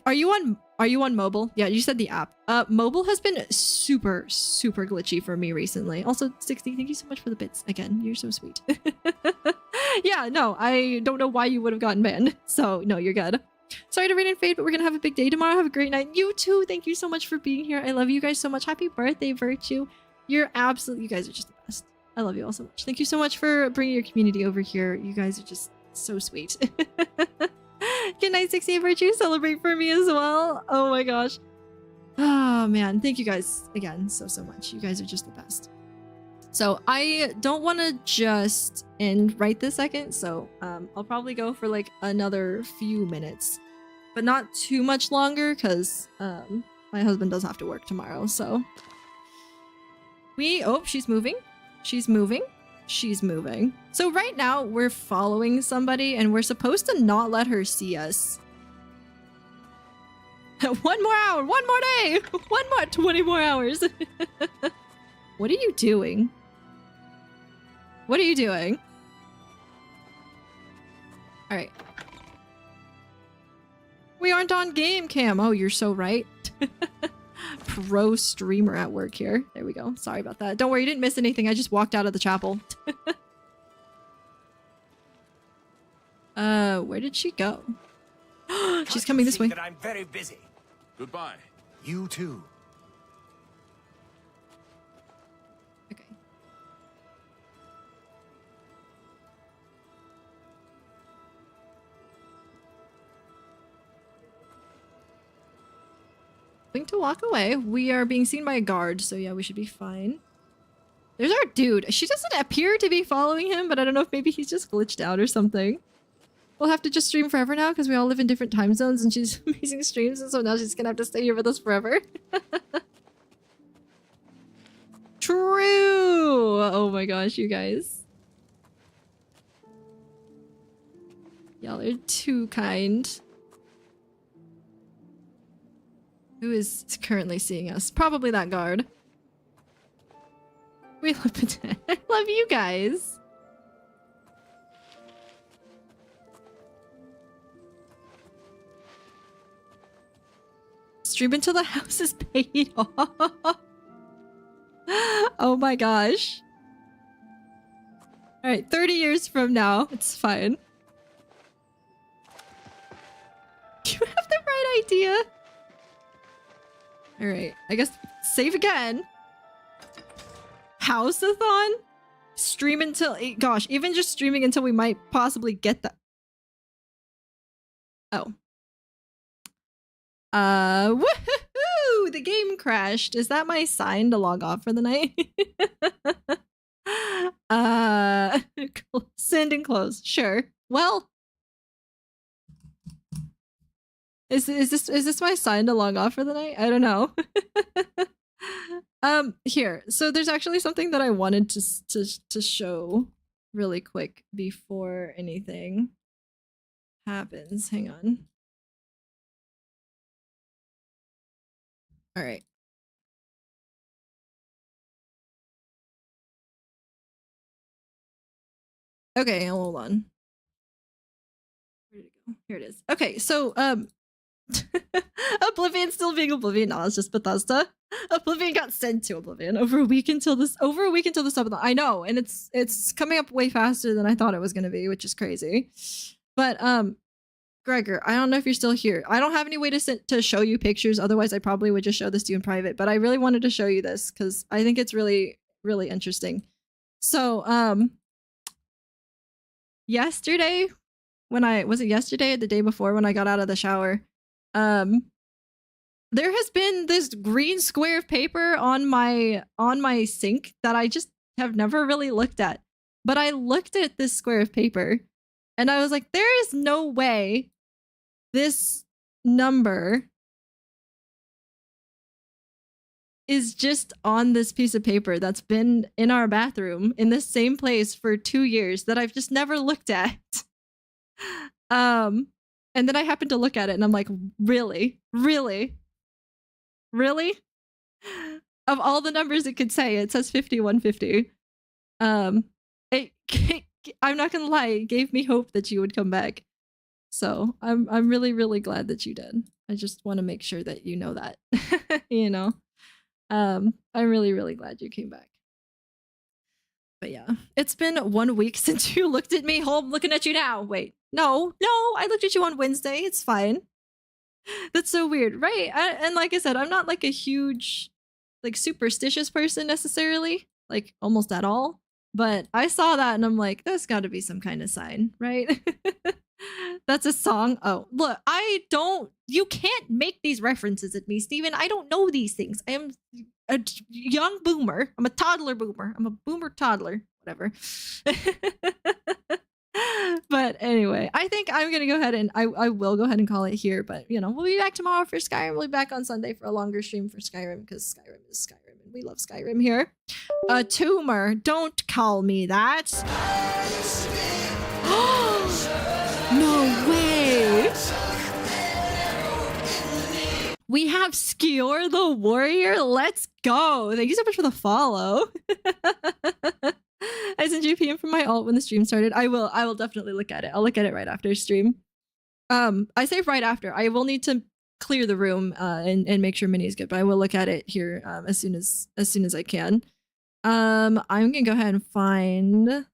A: Are you on mobile? Yeah, you said the app. Mobile has been super glitchy for me recently. Also, 60, thank you so much for the bits again. You're so sweet. Yeah, no, I don't know why you would have gotten banned. So no, you're good. Sorry to rain and fade, but we're gonna have a big day tomorrow. Have a great night. You too. Thank you so much for being here. I love you guys so much. Happy birthday, Virtue. You guys are just the best. I love you all so much. Thank you so much for bringing your community over here. You guys are just so sweet. Good night, 68 Virtue. Celebrate for me as well. Oh my gosh. Oh man, thank you guys again so much. You guys are just the best. So I don't want to just end right this second, so I'll probably go for like another few minutes, but not too much longer because my husband does have to work tomorrow. So oh, she's moving. She's moving. She's moving. So right now we're following somebody and we're supposed to not let her see us. 1 more hour, 1 more day, 20 more hours. What are you doing? What are you doing? All right. We aren't on game cam. Oh, you're so right. Pro streamer at work here. There we go. Sorry about that. Don't worry, you didn't miss anything. I just walked out of the chapel. Where did she go? She's coming this way.
U: That I'm very busy.
B: Goodbye.
U: You too.
A: Okay. Going to walk away. We are being seen by a guard, so yeah, we should be fine. There's our dude. She doesn't appear to be following him, but I don't know if maybe he's just glitched out or something. We'll have to just stream forever now because we all live in different time zones and she's amazing streams, and so now she's gonna have to stay here with us forever. True! Oh my gosh, you guys. Y'all are too kind. Who is currently seeing us? Probably that guard. We love it. I love you guys. Stream until the house is paid off. Oh my gosh. Alright, 30 years from now, it's fine. You have the right idea. Alright, I guess save again. House-a-thon? Stream until... Gosh, even just streaming until we might possibly get that. Oh. Woohoo! The game crashed. Is that my sign to log off for the night? Send and close. Sure. Well, is this my sign to log off for the night? I don't know. Here. So there's actually something that I wanted to show really quick before anything happens. Hang on. All right. Okay, hold on. Where did it go? Here it is. Okay, so Oblivion still being Oblivion. No, it's just Bethesda. Oblivion got sent to Oblivion over a week until this top of the. I know, and it's coming up way faster than I thought it was gonna be, which is crazy. But Gregor, I don't know if you're still here. I don't have any way to show you pictures. Otherwise, I probably would just show this to you in private. But I really wanted to show you this because I think it's really, really interesting. So, yesterday, was it yesterday or the day before when I got out of the shower? There has been this green square of paper on my sink that I just have never really looked at. But I looked at this square of paper, and I was like, there is no way this number is just on this piece of paper that's been in our bathroom in the same place for 2 years that I've just never looked at. And then I happened to look at it and I'm like, really? Really? Really? Of all the numbers it could say, it says 5150. I'm not gonna lie, it gave me hope that you would come back. So I'm really, really glad that you did. I just want to make sure that you know that. You know? I'm really, really glad you came back. But yeah, it's been 1 week since you looked at me. I'm looking at you now. Wait, no, I looked at you on Wednesday. It's fine. That's so weird, right? And like I said, I'm not like a huge, like superstitious person necessarily, like almost at all. But I saw that and I'm like, that's got to be some kind of sign, right? That's a song. Oh, look, you can't make these references at me, Steven. I don't know these things. I am a young boomer. I'm a toddler boomer. I'm a boomer toddler, whatever. But anyway, I think I'm going to go ahead and I will go ahead and call it here. But, you know, we'll be back tomorrow for Skyrim. We'll be back on Sunday for a longer stream for Skyrim because Skyrim is Skyrim and we love Skyrim here. A tumor. Don't call me that. No way. We have Skior the Warrior. Let's go. Thank you so much for the follow. I sent you a PM from my alt when the stream started. I will definitely look at it. I'll look at it right after stream. I say right after. I will need to clear the room and make sure Minnie is good, but I will look at it here as soon as I can. I'm gonna go ahead and find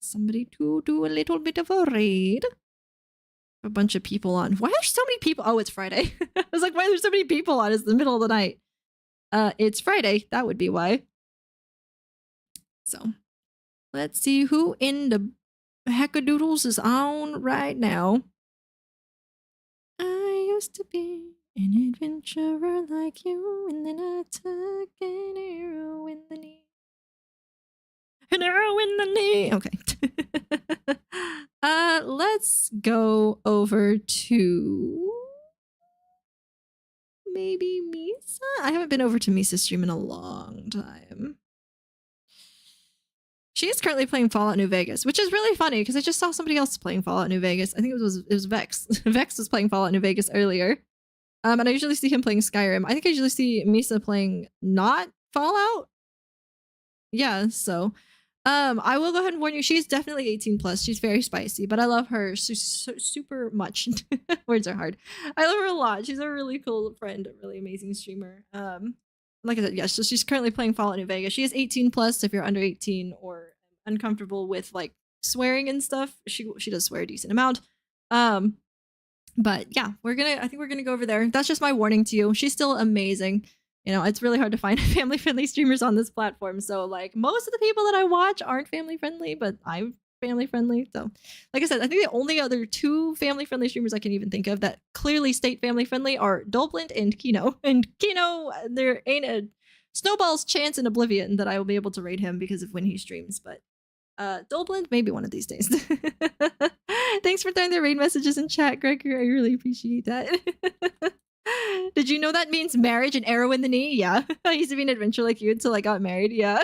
A: somebody to do a little bit of a raid. A bunch of people on. Why are so many people? Oh, it's Friday. I was like, why are there so many people on? It's the middle of the night. It's Friday. That would be why. So let's see who in the heckadoodles is on right now. I used to be an adventurer like you, and then I took an arrow in the knee. An arrow in the knee. Okay. Let's go over to maybe Misa? I haven't been over to Misa's stream in a long time. She is currently playing Fallout New Vegas, which is really funny because I just saw somebody else playing Fallout New Vegas. I think it was Vex. Vex was playing Fallout New Vegas earlier. And I usually see him playing Skyrim. I think I usually see Misa playing not Fallout. Yeah, so I will go ahead and warn you, she's definitely 18 plus. She's very spicy, but I love her super much. Words are hard. I love her a lot. She's a really cool friend, a really amazing streamer. Like I said, yes, so she's currently playing Fallout New Vegas. She is 18 plus. If you're under 18 or uncomfortable with like swearing and stuff, she does swear a decent amount. But yeah, I think we're gonna go over there. That's just my warning to you. She's still amazing. You know, it's really hard to find family-friendly streamers on this platform. So, like, most of the people that I watch aren't family-friendly, but I'm family-friendly. So, like I said, I think the only other two family-friendly streamers I can even think of that clearly state family-friendly are Dolblint and Kino. And Kino, there ain't a snowball's chance in Oblivion that I will be able to raid him because of when he streams. But Dolblint, maybe one of these days. Thanks for throwing the raid messages in chat, Gregor. I really appreciate that. Did you know that means marriage, an arrow in the knee? Yeah. I used to be an adventurer like you until I got married. Yeah.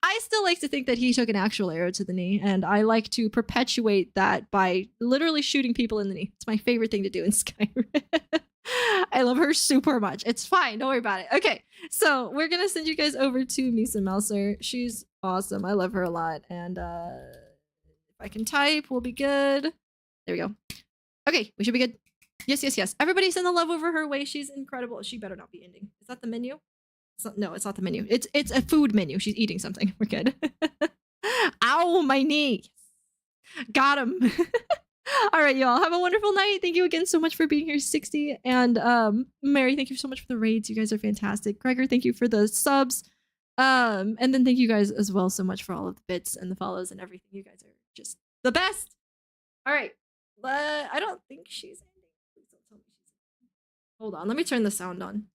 A: I still like to think that he took an actual arrow to the knee, and I like to perpetuate that by literally shooting people in the knee. It's my favorite thing to do in Skyrim. I love her super much. It's fine. Don't worry about it. Okay. So we're going to send you guys over to Misa Mouser. She's awesome. I love her a lot. And if I can type, we'll be good. There we go. Okay. We should be good. Yes. Everybody send the love over her way. She's incredible. She better not be ending. Is that the menu? No, it's not the menu. It's a food menu. She's eating something. We're good. Ow, my knee. Got him. All right, y'all. Have a wonderful night. Thank you again so much for being here, 60. And Mary, thank you so much for the raids. You guys are fantastic. Gregor, thank you for the subs. And then thank you guys as well so much for all of the bits and the follows and everything. You guys are just the best. All right. I don't think she's ending. Please don't tell me she's ending. Hold on. Let me turn the sound on.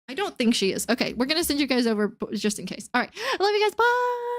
A: I don't think she is. Okay, we're going to send you guys over just in case. All right. I love you guys. Bye.